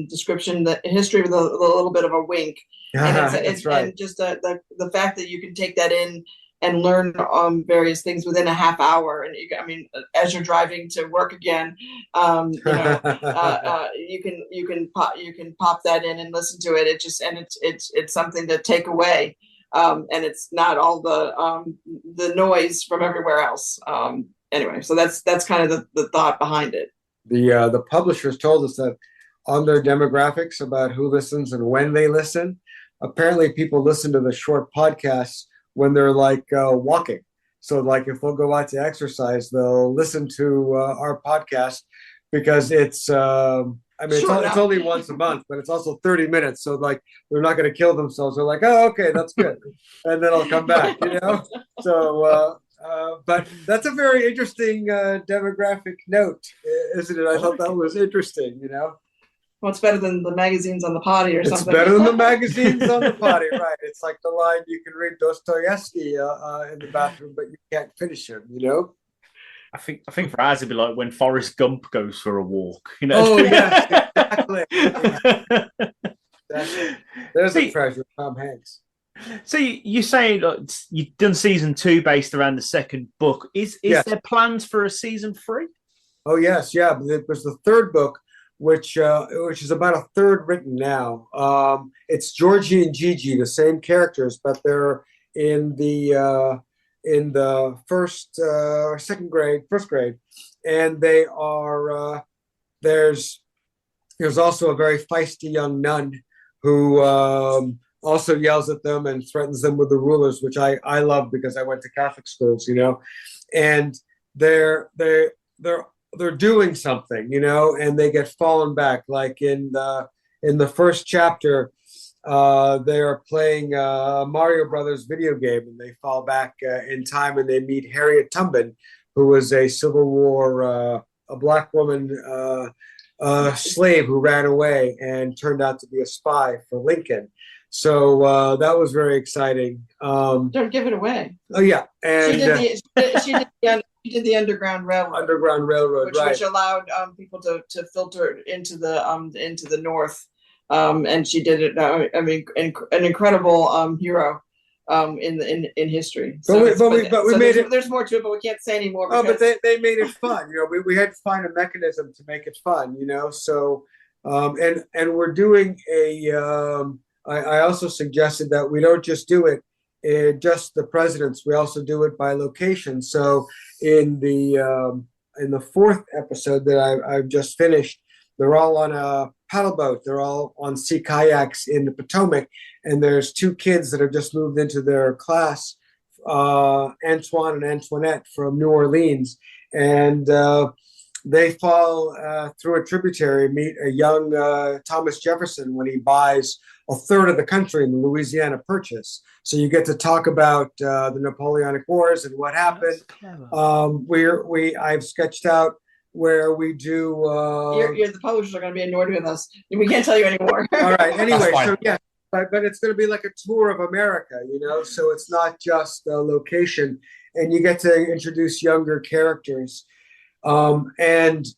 description, the history with a little bit of a wink. That's right. And just the fact that you can take that in and learn various things within a half hour. And as you're driving to work again, you can pop that in and listen to it. It's something to take away, and it's not all the noise from everywhere else. Anyway, so that's kind of the thought behind it. The publishers told us that on their demographics about who listens and when they listen, apparently people listen to the short podcasts when they're walking. So if they'll go out to exercise, they'll listen to our podcast, because it's it's only once a month, but it's also 30 minutes. So they're not going to kill themselves. They're like, "Oh, okay, that's good." And then I'll come back, So, but that's a very interesting demographic note, isn't it? I thought that was interesting, Well, it's better than the magazines on the potty or something. It's better than the magazines on the potty, right? It's like the line, you can read Dostoevsky in the bathroom, but you can't finish him, I think for us it'd be like when Forrest Gump goes for a walk, Oh, yes, exactly. There's a treasure, Tom Hanks. So you say you've done season 2 based around the second book. Is there plans for a season 3? Oh, yes, yeah. Because the third book which is about a third written now. It's Georgie and Gigi, the same characters, but they're in the first grade, and they are there's also a very feisty young nun who also yells at them and threatens them with the rulers, which I love because I went to Catholic schools, and they're doing something, and they get fallen back. Like in the first chapter, they are playing a Mario Brothers video game, and they fall back in time, and they meet Harriet Tubman, who was a Civil War, a black woman slave who ran away and turned out to be a spy for Lincoln. So that was very exciting. Don't give it away. Oh yeah, and she did the Underground Railroad, which allowed people to filter into the North, and she did it. I mean, an incredible hero in history. So we made it. There's more to it, but we can't say anymore. Oh, but they made it fun. We had to find a mechanism to make it fun. So and we're doing a. I also suggested that we don't just do it just the presidents. We also do it by location. So in the fourth episode that I've just finished, they're all on a paddle boat. They're all on sea kayaks in the Potomac, and there's two kids that have just moved into their class, Antoine and Antoinette from New Orleans, and they fall through a tributary, meet a young Thomas Jefferson when he buys a third of the country in the Louisiana Purchase. So you get to talk about the Napoleonic Wars and what happened. I've sketched out where we do. The publishers are going to be annoyed with us. We can't tell you anymore. All right. Anyway, so yeah, but it's going to be like a tour of America, So it's not just a location, and you get to introduce younger characters. If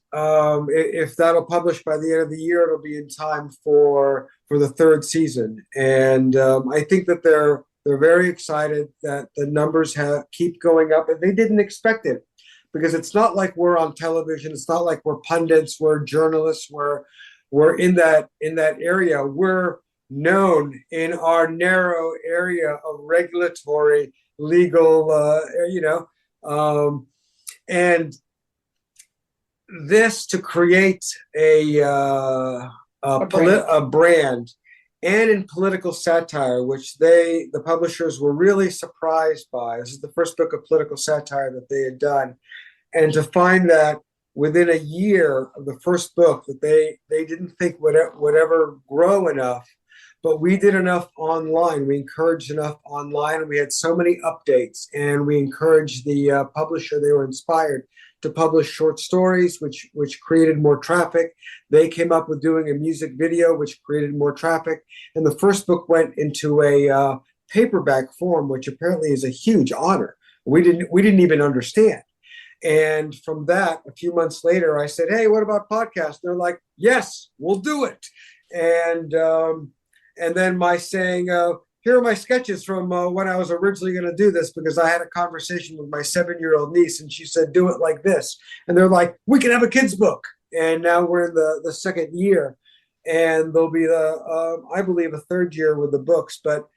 that'll publish by the end of the year, it'll be in time for the third season. And I think that they're very excited that the numbers keep going up, and they didn't expect it, because it's not like we're on television. It's not like we're pundits. We're journalists. We're in that area. We're known in our narrow area of regulatory, legal, and this to create a brand and in political satire, which the publishers were really surprised by. This is the first book of political satire that they had done, and to find that within a year of the first book that they didn't think would ever grow enough, but we did enough online. We encouraged enough online, and we had so many updates, and we encouraged the publisher. They were inspired to publish short stories, which created more traffic. They came up with doing a music video, which created more traffic. And the first book went into a paperback form, which apparently is a huge honor. We didn't even understand. And from that, a few months later, I said, "Hey, what about podcasts?" They're like, "Yes, we'll do it." And then my saying, "Here are my sketches from when I was originally going to do this," because I had a conversation with my 7-year-old niece, and she said, "Do it like this." And they're like, "We can have a kid's book." And now we're in the second year, and there'll be I believe a third year with the books. But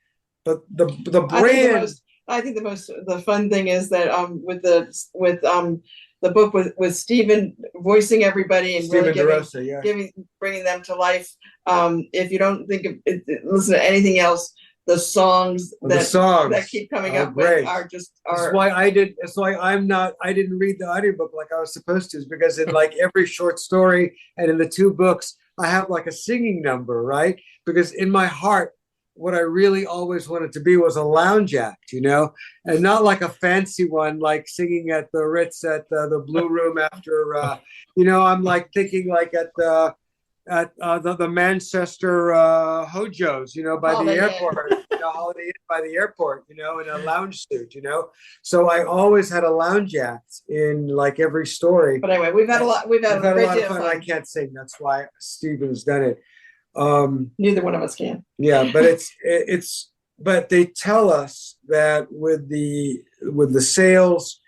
the brand. I think the fun thing is that with the book with Stephen voicing everybody and Stephen really bringing them to life. If you don't think of it, listen to anything else, the songs that keep coming up with are just. That's why I didn't read the audiobook like I was supposed to, is because in like every short story and in the two books, I have like a singing number, right? Because in my heart, what I really always wanted to be was a lounge act, and not like a fancy one, like singing at the Ritz at the Blue Room after, I'm like thinking like at the Manchester Hojos, by the airport, Holiday Inn by the airport, in a lounge suit, So I always had a lounge act in like every story. But anyway, we've had a lot of fun. I can't sing. That's why Stephen's done it. Neither one of us can. Yeah, but but they tell us that with the sales,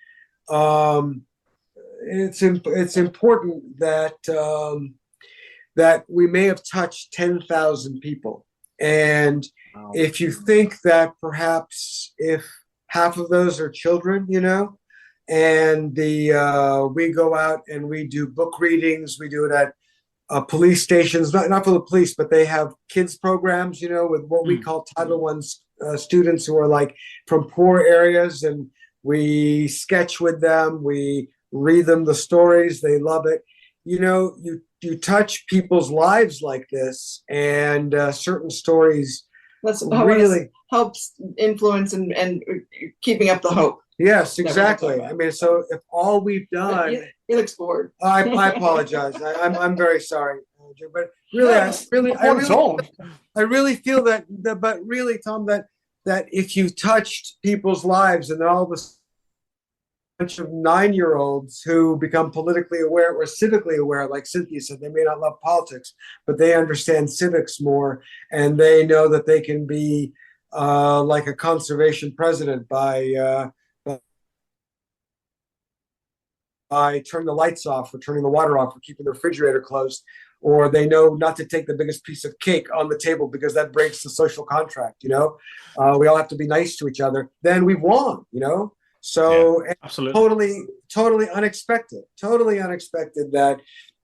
it's important that that we may have touched 10,000 people. And if you think that perhaps if half of those are children, and we go out and we do book readings, we do it at police stations, not for the police, but they have kids programs, with what we call Title I students who are like from poor areas, and we sketch with them, we read them the stories, they love it. You touch people's lives like this, and certain stories really helps influence and keeping up the hope. Yes, exactly. I mean, so if all we've done, he looks bored. I apologize. I'm very sorry, but really, I really feel that. But really, Tom, that if you touched people's lives, and then all of a bunch of 9-year-olds who become politically aware or civically aware, like Cynthia said, they may not love politics, but they understand civics more, and they know that they can be like a conservation president by turning the lights off or turning the water off or keeping the refrigerator closed, or they know not to take the biggest piece of cake on the table because that breaks the social contract. We all have to be nice to each other. Then we've won. So absolutely. totally unexpected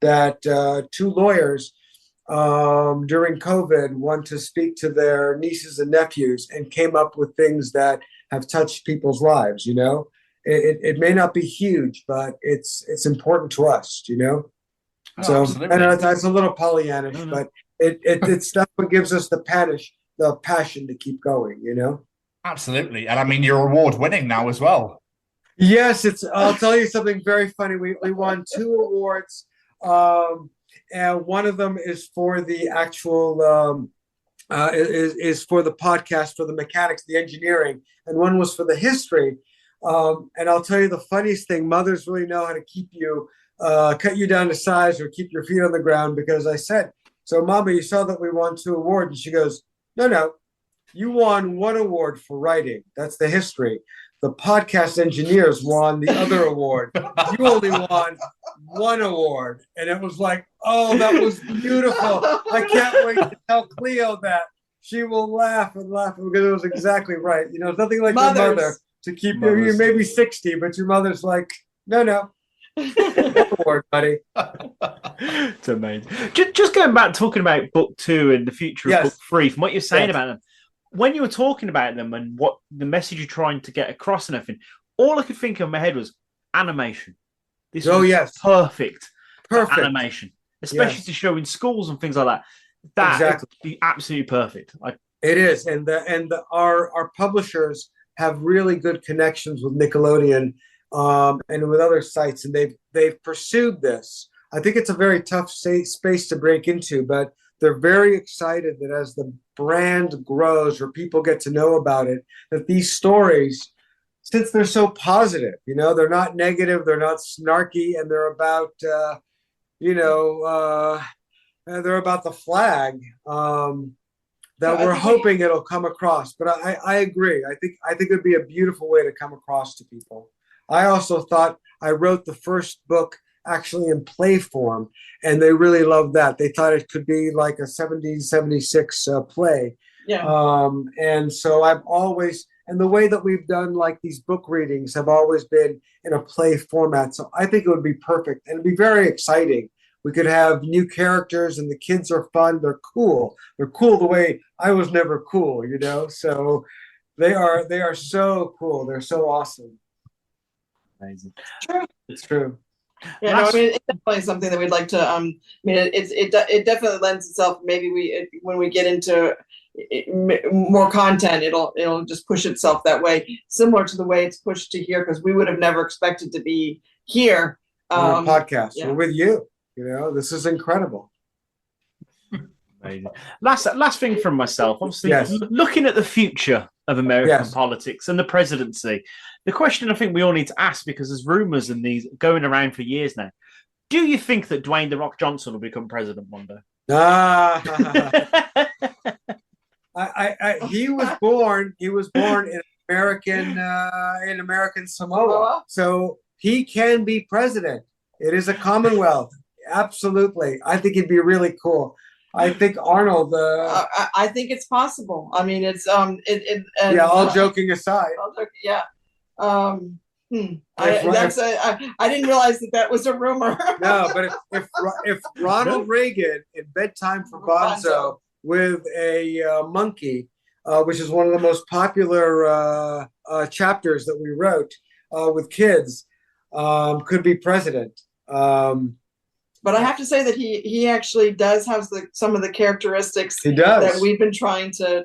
that two lawyers during COVID want to speak to their nieces and nephews and came up with things that have touched people's lives. It may not be huge, but it's important to us, So, and that's a little Pollyannish, but it's that's what gives us the passion to keep going, Absolutely. And I mean, you're award winning now as well. Yes, I'll tell you something very funny. We won 2 awards, and one of them is for the actual is for the podcast, for the mechanics, the engineering, and one was for the history. And I'll tell you the funniest thing, mothers really know how to keep you, cut you down to size or keep your feet on the ground, because I said, so Mama, you saw that we won 2 awards. And she goes, no, you won 1 award for writing. That's the history. The podcast engineers won the other award. You only won 1 award. And it was like, oh, that was beautiful. I can't wait to tell Cleo that. She will laugh and laugh because it was exactly right. It's nothing like your mother to keep you maybe 60, but your mother's like, no. Award, buddy. It's amazing. Just going back, talking about book 2 and the future of book 3, from what you're saying about them, when you were talking about them and what the message you're trying to get across and everything, all I could think of in my head was animation. This is perfect animation, especially to show in schools and things like that. That would be absolutely perfect. It is, and our publishers have really good connections with Nickelodeon and with other sites, and they've pursued this. I think it's a very tough space to break into, but they're very excited that as the brand grows or people get to know about it, that these stories, since they're so positive, they're not negative, they're not snarky, and they're about, they're about the flag, that we're hoping it'll come across. But I agree. I think it'd be a beautiful way to come across to people. I also thought I wrote the first book actually in play form, and they really loved that. They thought it could be like a 1776 play. Yeah. And so I've always, and the way that we've done like these book readings have always been in a play format. So I think it would be perfect, and it'd be very exciting. We could have new characters, and the kids are fun. They're cool. They're cool the way I was never cool, So they are so cool. They're so awesome. Amazing. It's true. Yeah, it's definitely something that we'd like to. It definitely lends itself. Maybe when we get into more content, it'll just push itself that way, similar to the way it's pushed to here, because we would have never expected to be here on a podcast. We're with you. This is incredible. Amazing. Last thing from myself, obviously, looking at the future of American politics and the presidency, the question I think we all need to ask, because there's rumors and these going around for years now, do you think that Dwayne "The Rock" Johnson will become president one day? He was born in American Samoa, so he can be president. It is a commonwealth. absolutely. I think it'd be really cool. I think Arnold. I think it's possible. I mean, it's yeah. All joking aside. Yeah. I didn't realize that was a rumor. No, but if Ronald Reagan in Bedtime for Bonzo with a monkey, which is one of the most popular chapters that we wrote with kids, could be president. But I have to say that he actually does have some of the characteristics that we've been trying to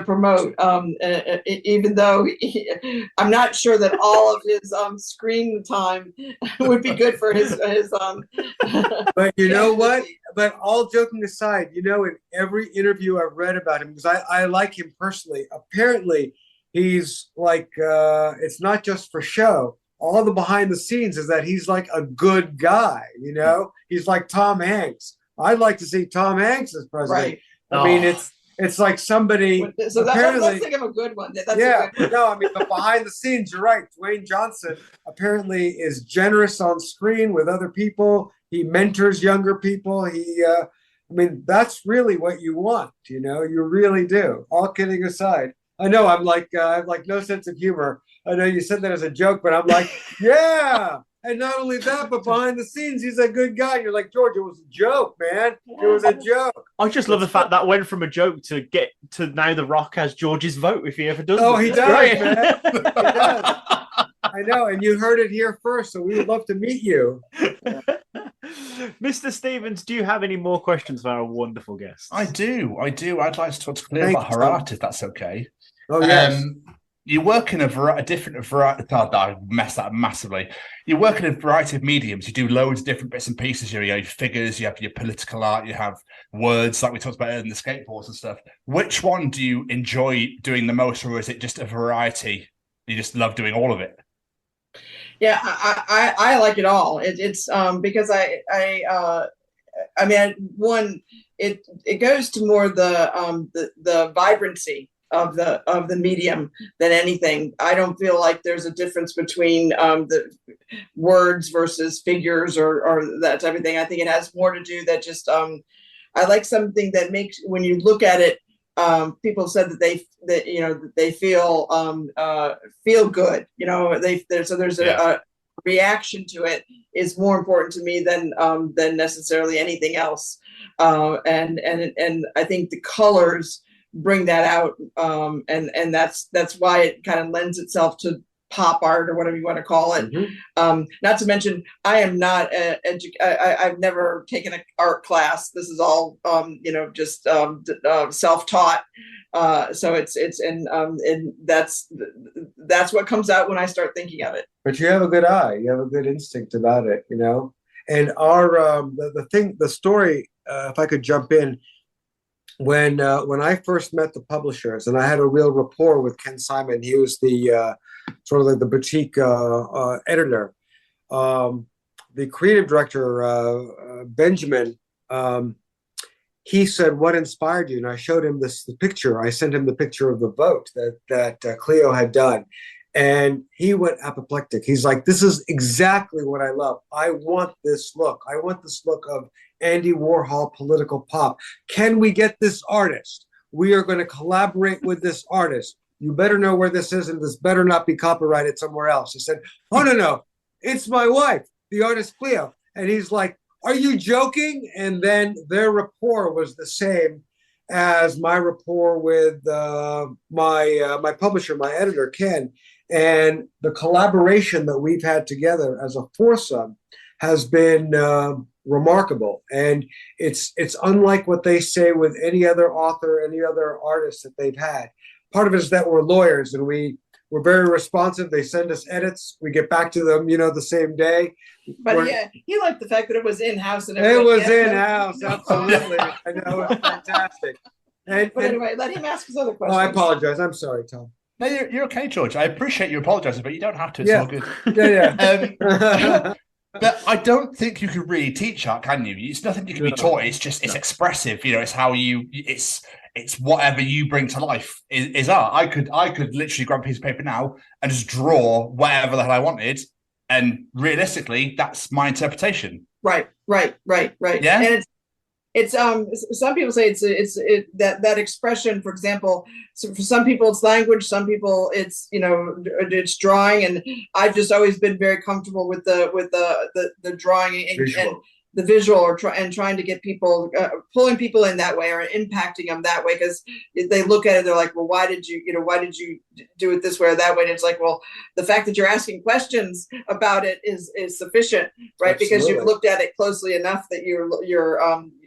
promote. Even though I'm not sure that all of his screen time would be good for his. But you know what? But all joking aside, in every interview I've read about him, because I like him personally. Apparently, he's like it's not just for show. All the behind the scenes is that he's like a good guy, He's like Tom Hanks. I'd like to see Tom Hanks as president. Right. I mean, it's like somebody. So let's think of a good one. That's yeah, no, I mean, but behind the scenes, you're right. Dwayne Johnson apparently is generous on screen with other people. He mentors younger people. I mean, that's really what you want. You really do. All kidding aside. I know I have like no sense of humor. I know you said that as a joke, but I'm like, yeah. And not only that, but behind the scenes, he's a good guy. You're like, George, it was a joke, man. It was a joke. I just love the fact that went from a joke to get to now The Rock has George's vote if he ever does. Oh, he does, man. He does. I know, and you heard it here first, so we would love to meet you. Mr. Stevens, do you have any more questions for our wonderful guests? I do. I'd like to talk to Cleo about her art, if that's okay. Oh, yes. You work in a different variety. Oh, I messed that up massively. You work in a variety of mediums. You do loads of different bits and pieces. You have figures, you have your political art, you have words like we talked about in the skateboards and stuff. Which one do you enjoy doing the most, or is it just a variety? You just love doing all of it? Yeah, I like it all. It's because it goes to more the vibrancy of the medium than anything. I don't feel like there's a difference between the words versus figures or that type of thing. I think it has more to do that just I like something that makes, when you look at it, people said that they feel good. There's a reaction to it is more important to me than necessarily anything else. And I think the colors bring that out, and that's why it kind of lends itself to pop art or whatever you want to call it. Mm-hmm. Not to mention, I am not I've never taken an art class. This is all just self-taught. So it's and that's what comes out when I start thinking of it. But you have a good eye. You have a good instinct about it, And our the story, if I could jump in. When I first met the publishers, and I had a real rapport with Ken Simon, he was the sort of like the boutique editor. The creative director, Benjamin, he said, "What inspired you?" And I showed him the picture. I sent him the picture of the vote that Cleo had done, and he went apoplectic. He's like, "This is exactly what I love. I want this look. I want this look of Andy Warhol political pop. Can we get this artist? We are going to collaborate with this artist. You better know where this is, and this better not be copyrighted somewhere else." I said, "Oh, no. It's my wife, the artist Cleo." And he's like, "Are you joking?" And then their rapport was the same as my rapport with my publisher, my editor, Ken. And the collaboration that we've had together as a foursome has been remarkable, and it's unlike what they say with any other author, any other artist that they've had. Part of it is that we're lawyers, and we're very responsive. They send us edits, we get back to them, the same day. But he liked the fact that it was in-house. And it was in-house, absolutely. I know, it's fantastic. But anyway, let him ask his other questions. Oh, I apologize. I'm sorry, Tom. No, you're okay, George. I appreciate you apologizing, but you don't have to. It's all good. Yeah. But I don't think you can really teach art, can you? It's nothing you can be taught. It's just it's expressive. It's how it's whatever you bring to life is art. I could literally grab a piece of paper now and just draw whatever the hell I wanted, and realistically, that's my interpretation. Right. Yeah. And it's some people say that expression, for example, so for some people it's language, some people it's it's drawing, and I've just always been very comfortable with the drawing and the visual, and trying to get people, pulling people in that way, or impacting them that way, because they look at it, they're like, well, why did you do it this way or that way? And it's like, well, the fact that you're asking questions about it is sufficient, right? Absolutely. Because you've looked at it closely enough that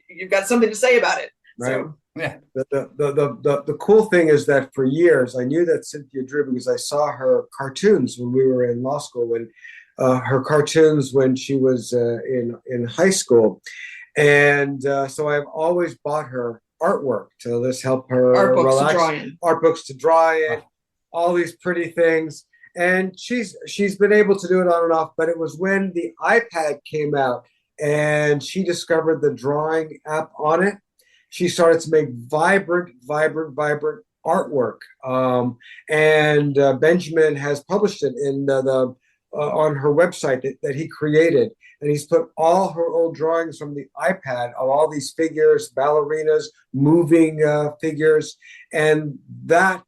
you've got something to say about it. Right. So yeah. The cool thing is that for years I knew that Cynthia drew because I saw her cartoons when we were in law school, her cartoons when she was in high school. And so I've always bought her artwork to just help her relax. Art books to draw in, all these pretty things. And she's been able to do it on and off, but it was when the iPad came out and she discovered the drawing app on it. She started to make vibrant artwork. And Benjamin has published it in on her website that he created. And he's put all her old drawings from the iPad of all these figures, ballerinas, moving figures. And that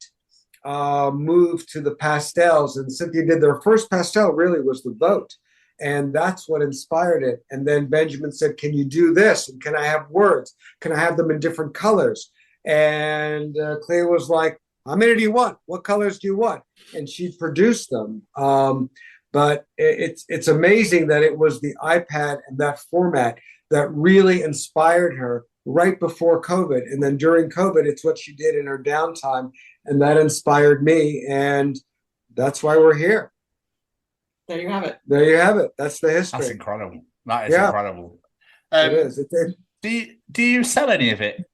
moved to the pastels. And Cynthia did their first pastel really was the boat. And that's what inspired it. And then Benjamin said, can you do this? And can I have words? Can I have them in different colors? And Cleo was like, how many do you want? What colors do you want? And she produced them. But it's amazing that it was the iPad and that format that really inspired her right before COVID. And then during COVID, it's what she did in her downtime. And that inspired me. And that's why we're here. There you have it. There you have it. That's the history. That's incredible. That is incredible. It is. Do you sell any of it,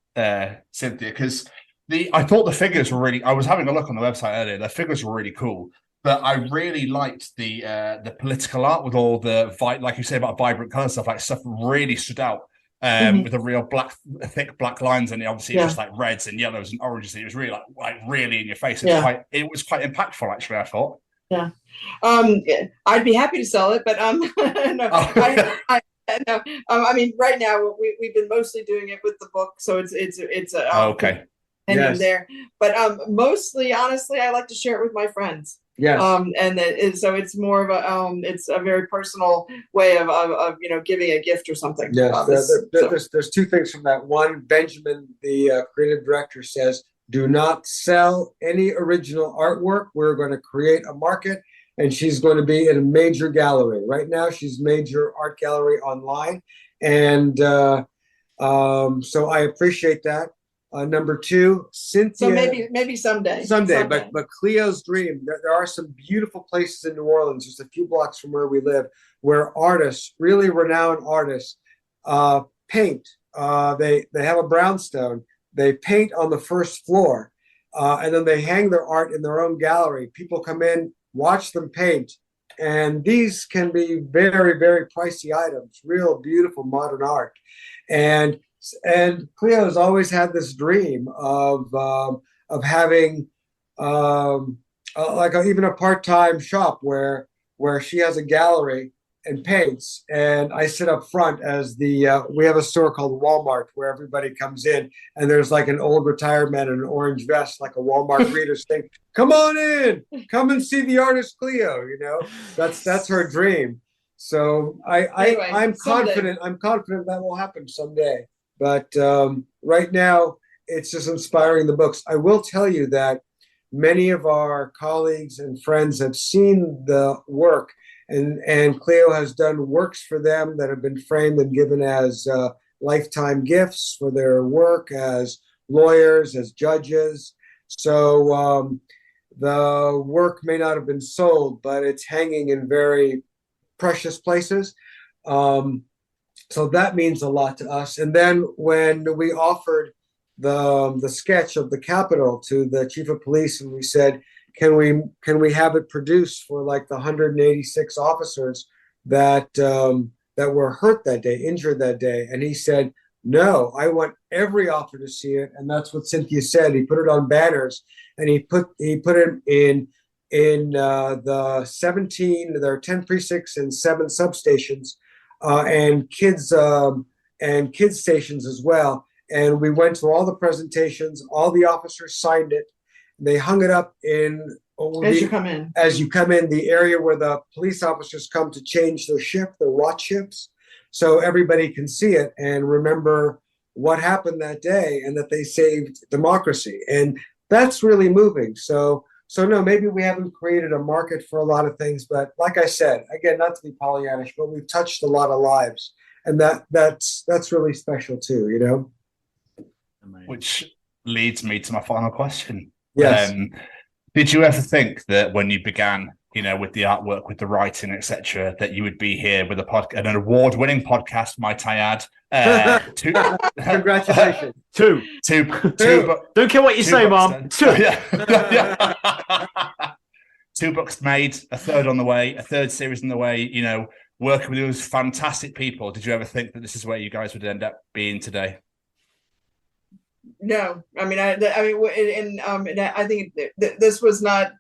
Cynthia? Because I thought the figures were really. I was having a look on the website earlier. The figures were really cool, but I really liked the political art with all the like you say about vibrant color stuff. Like stuff really stood out with the real thick black lines, and obviously just like reds and yellows and oranges. It was really like really in your face. It was quite impactful, actually. I thought. Yeah, I'd be happy to sell it, but no, no. I mean, right now we've been mostly doing it with the book, so it's okay. And there, but mostly, honestly, I like to share it with my friends. Yes. So it's more of it's a very personal way of giving a gift or something. Yes. There's two things from that. One, Benjamin, the creative director, says, do not sell any original artwork. We're going to create a market, and she's going to be in a major gallery. Right now, she's major art gallery online. And so I appreciate that. Number two, Cynthia. So maybe someday. But Cleo's dream, there are some beautiful places in New Orleans, just a few blocks from where we live, where artists, really renowned artists, paint. They have a brownstone. They paint on the first floor, and then they hang their art in their own gallery. People come in, watch them paint, and these can be very, very pricey items, real beautiful modern art. And Cleo has always had this dream of having even a part-time shop where she has a gallery and paints, and I sit up front as we have a store called Walmart where everybody comes in, and there's like an old retired man in an orange vest, like a Walmart reader saying, come on in, come and see the artist Cleo. That's her dream. So I'm confident that will happen someday. But right now, it's just inspiring the books. I will tell you that many of our colleagues and friends have seen the work, and Cleo has done works for them that have been framed and given as lifetime gifts for their work as lawyers, as judges. So the work may not have been sold, but it's hanging in very precious places. So that means a lot to us. And then when we offered the sketch of the Capitol to the chief of police, and we said, can we have it produced for like the 186 officers that were hurt that day, injured that day? And he said, no, I want every officer to see it. And that's what Cynthia said. He put it on banners, and he put it in the 17, there are 10 precincts and 7 substations and kids stations as well. And we went to all the presentations. All the officers signed it. They hung it up as you come in. As you come in, the area where the police officers come to change their shift, their watch shifts, so everybody can see it and remember what happened that day and that they saved democracy. And that's really moving. So no, maybe we haven't created a market for a lot of things, but like I said, again, not to be Pollyannish, but we've touched a lot of lives, and that's really special too, you know. Which leads me to my final question. Yes. Did you ever think that when you began, you know, with the artwork, with the writing, etc., that you would be here with an award-winning podcast, might I add? Congratulations. Two. Don't care what you say, Mom. Two. Two books made, a third on the way, a third series on the way, you know, working with those fantastic people. Did you ever think that this is where you guys would end up being today? No, I mean, I think this was not.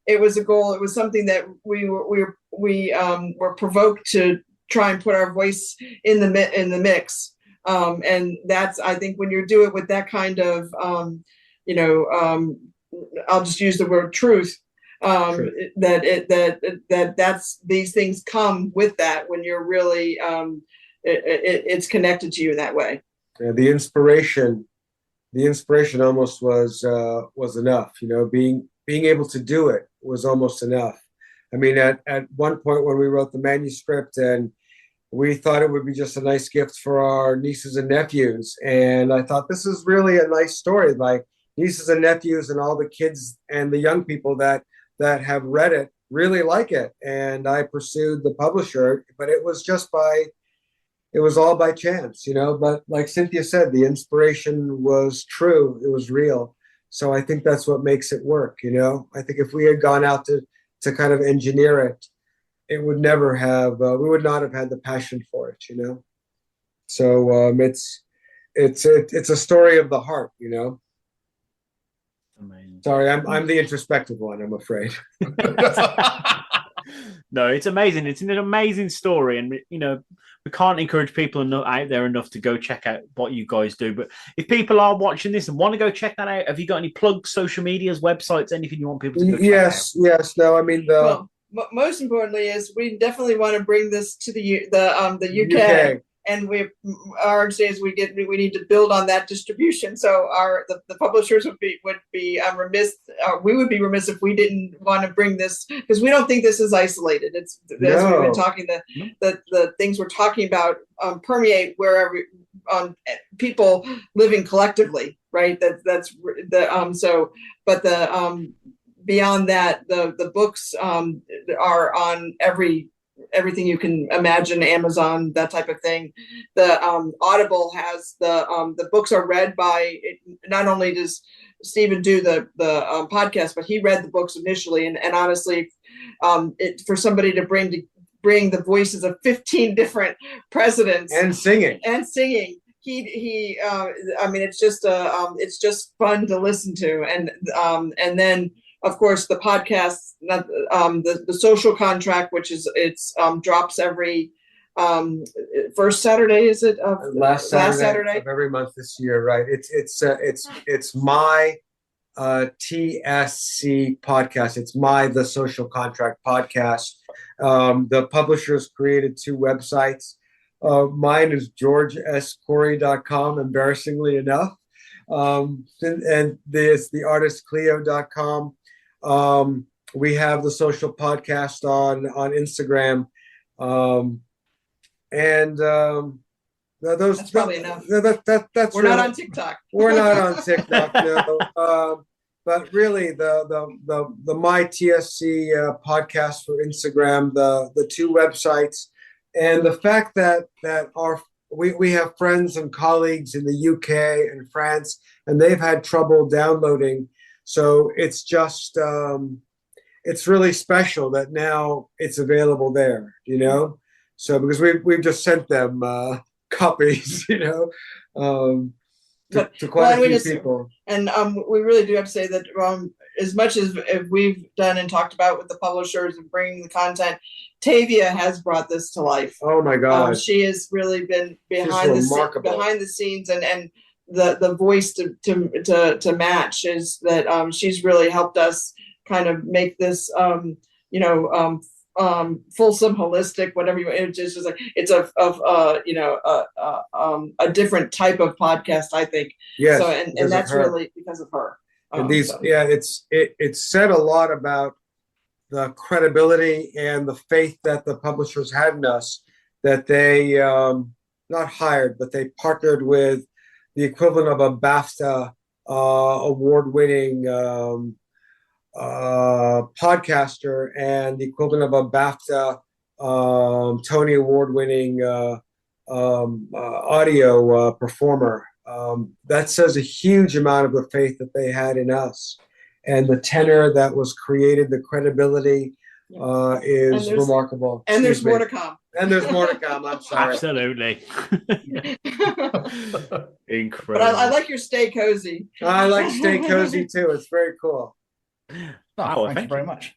It was a goal. It was something that we were provoked to try and put our voice in the mix. And that's, I think, when you do it with that kind of, I'll just use the word truth. That's these things come with that when you're really it's connected to you in that way. Yeah, the inspiration almost was enough, you know. Being able to do it was almost enough. I mean, at one point when we wrote the manuscript, and we thought it would be just a nice gift for our nieces and nephews, and I thought this is really a nice story. Like, nieces and nephews and all the kids and the young people that have read it really like it, and I pursued the publisher, but it was all by chance, you know. But like Cynthia said, the inspiration was true. It was real. So I think that's what makes it work, you know. I think if we had gone out to kind of engineer it, it would never have, we would not have had the passion for it, you know. So it's a story of the heart, you know. Amazing. Sorry, I'm the introspective one, I'm afraid. No, it's amazing. It's an amazing story, and you know, we can't encourage people out there enough to go check out what you guys do. But if people are watching this and want to go check that out, have you got any plugs, social medias, websites, anything you want people to go check out? Yes. No, I mean, most importantly is we definitely want to bring this to the UK. And our understanding is we need to build on that distribution. So the publishers would be remiss. We would be remiss if we didn't want to bring this, because we don't think this is isolated. It's as we've been talking, the things we're talking about permeate wherever people living collectively, right? That's the so. But beyond that, the books are on everything you can imagine, Amazon, that type of thing. The Audible has the books are read by, not only does Stephen do the podcast, but he read the books initially, and honestly, for somebody to bring the voices of 15 different presidents and singing he I mean, it's just fun to listen to, and then of course the podcast, the social contract, which is drops every first Saturday, is it? Last Saturday of every month this year, right? It's my TSC podcast. It's the Social Contract podcast. The publishers created 2 websites. Mine is georgescorey.com, embarrassingly enough. And there's the artistcleo.com. We have the social podcast on Instagram. That's probably enough. That's we're really, not on TikTok. We're not on TikTok, no. But really, the My TSC podcast for Instagram, the 2 websites, and the fact that we have friends and colleagues in the UK and France, and they've had trouble downloading. So it's just it's really special that now it's available there, you know. So because we've just sent them copies, you know. to quite a few people. And we really do have to say that as much as we've done and talked about with the publishers and bringing the content, Tavia has brought this to life. Oh my God. She has really been behind the scenes and the voice to match is that she's really helped us kind of make this fulsome, holistic, whatever you. It's just like it's a different type of podcast, I think. Yes, so and that's really because of her. And it said a lot about the credibility and the faith that the publishers had in us, that they not hired, but they partnered with the equivalent of a BAFTA award-winning podcaster and the equivalent of a BAFTA Tony award-winning audio performer. That says a huge amount of the faith that they had in us, and the tenor that was created, the credibility is remarkable. And there's more to come. And there's more to come. I'm sorry. Absolutely. Incredible. But I like your Stay Cozy. I like Stay Cozy too. It's very cool. Thank you very much,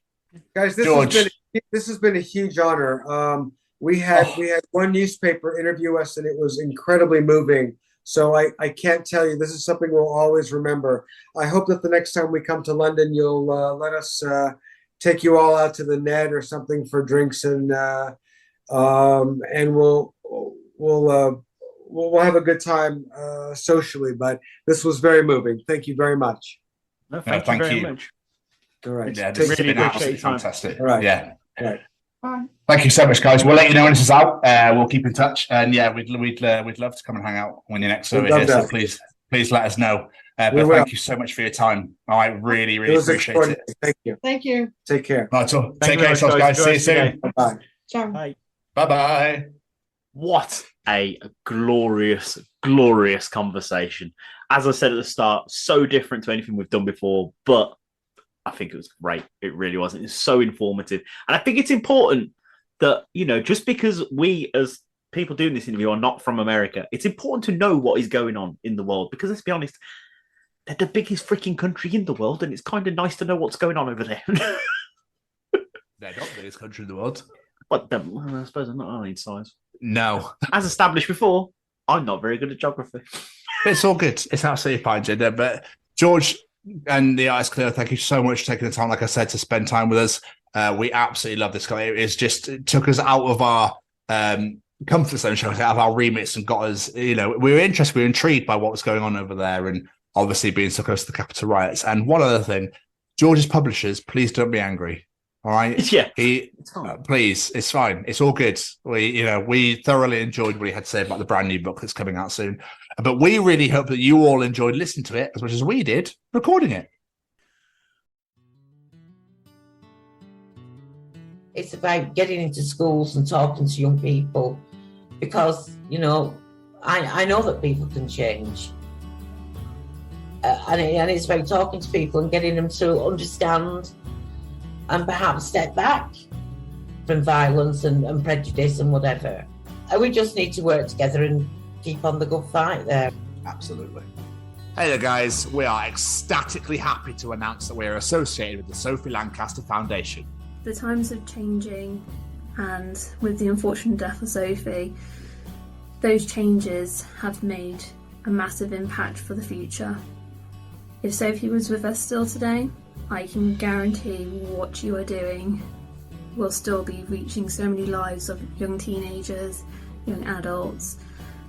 guys. This has been a huge honor. We had one newspaper interview us, and it was incredibly moving. So I can't tell you. This is something we'll always remember. I hope that the next time we come to London, you'll let us take you all out to the Ned or something for drinks, and we'll have a good time socially. But this was very moving. Thank you very much. No, thank you very much. All right. Yeah, this has been absolutely fantastic. All right. Yeah. Right. Bye. Thank you so much, guys. We'll let you know when this is out. We'll keep in touch, and yeah, we'd love to come and hang out when you're next over here. So please let us know. But thank you so much for your time. I really appreciate it. Thank you. Thank you. Take care. Right, so take care of yourselves, guys. See you soon. Bye. Ciao. Bye. Bye. What a glorious conversation. As I said at the start, so different to anything we've done before, but I think it was great. It really was. It was so informative. And I think it's important that, just because we as people doing this interview are not from America, it's important to know what is going on in the world, because let's be honest, they're the biggest freaking country in the world, and it's kind of nice to know what's going on over there. They're not the biggest country in the world. But I suppose they're not in size. No. As established before, I'm not very good at geography. It's all good. It's absolutely fine, Jinder. But George and the Artist Cleo, thank you so much for taking the time, like I said, to spend time with us. We absolutely love this guy. It took us out of our comfort zone, out of our remits, and got us, we were interested, we were intrigued by what was going on over there, and obviously being so close to the Capitol riots. And one other thing, George's publishers, please don't be angry. All right. Yeah. Please, it's fine. It's all good. We thoroughly enjoyed what he had to say about the brand new book that's coming out soon. But we really hope that you all enjoyed listening to it as much as we did recording it. It's about getting into schools and talking to young people, because, I know that people can change. And it's about talking to people and getting them to understand and perhaps step back from violence and prejudice and whatever. And we just need to work together and keep on the good fight there. Absolutely. Hey there, guys. We are ecstatically happy to announce that we are associated with the Sophie Lancaster Foundation. The times are changing, and with the unfortunate death of Sophie, those changes have made a massive impact for the future. If Sophie was with us still today, I can guarantee what you are doing will still be reaching so many lives of young teenagers, young adults,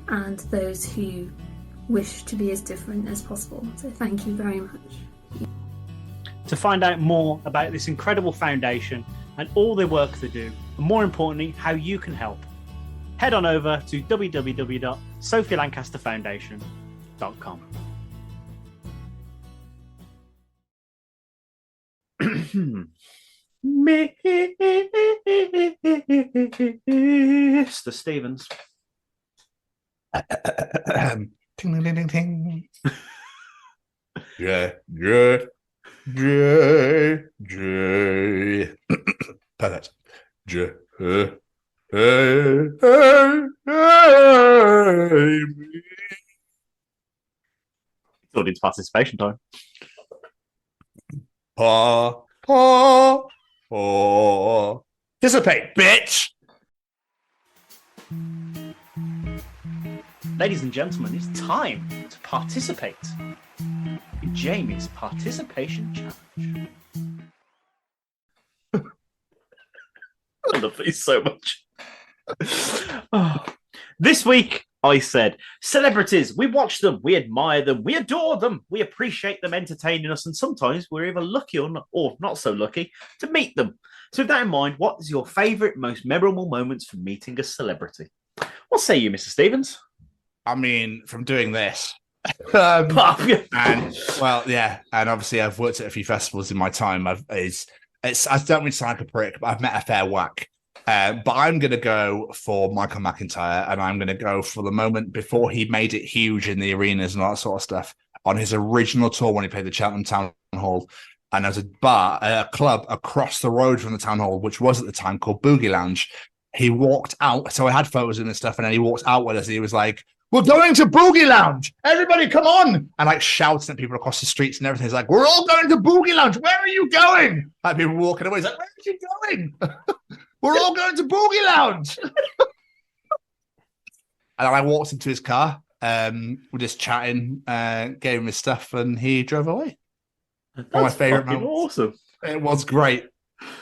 and those who wish to be as different as possible. So thank you very much. To find out more about this incredible foundation and all the work they do, and more importantly, how you can help, head on over to www.sophielancasterfoundation.com. Mr. Stevens. Ting, ding, ding, ding. Yeah. Perfect. It's participation time. Participate, bitch. Ladies and gentlemen, it's time to participate in Jamie's participation challenge. I love these so much. This week, I said, celebrities, we watch them, we admire them, we adore them, we appreciate them entertaining us, and sometimes we're either lucky or not so lucky to meet them. So with that in mind, what is your favourite, most memorable moments from meeting a celebrity? What say you, Mr. Stevens? I mean, from doing this. And obviously I've worked at a few festivals in my time. I don't mean to sound like a prick, but I've met a fair whack. But I'm going to go for Michael McIntyre, and I'm going to go for the moment before he made it huge in the arenas and all that sort of stuff on his original tour when he played the Cheltenham Town Hall. And there's a club across the road from the Town Hall, which was at the time called Boogie Lounge. He walked out, so I had photos and stuff, and then he walked out with us, and he was like, "We're going to Boogie Lounge! Everybody come on!" And like shouting at people across the streets and everything. He's like, "We're all going to Boogie Lounge! Where are you going?" Like people walking away. He's like, "Where are you going?" "We're all going to Boogie Lounge." And then I walked into his car, we're just chatting, gave him his stuff, and he drove away. That's one of my favorite moments. Awesome. It was great.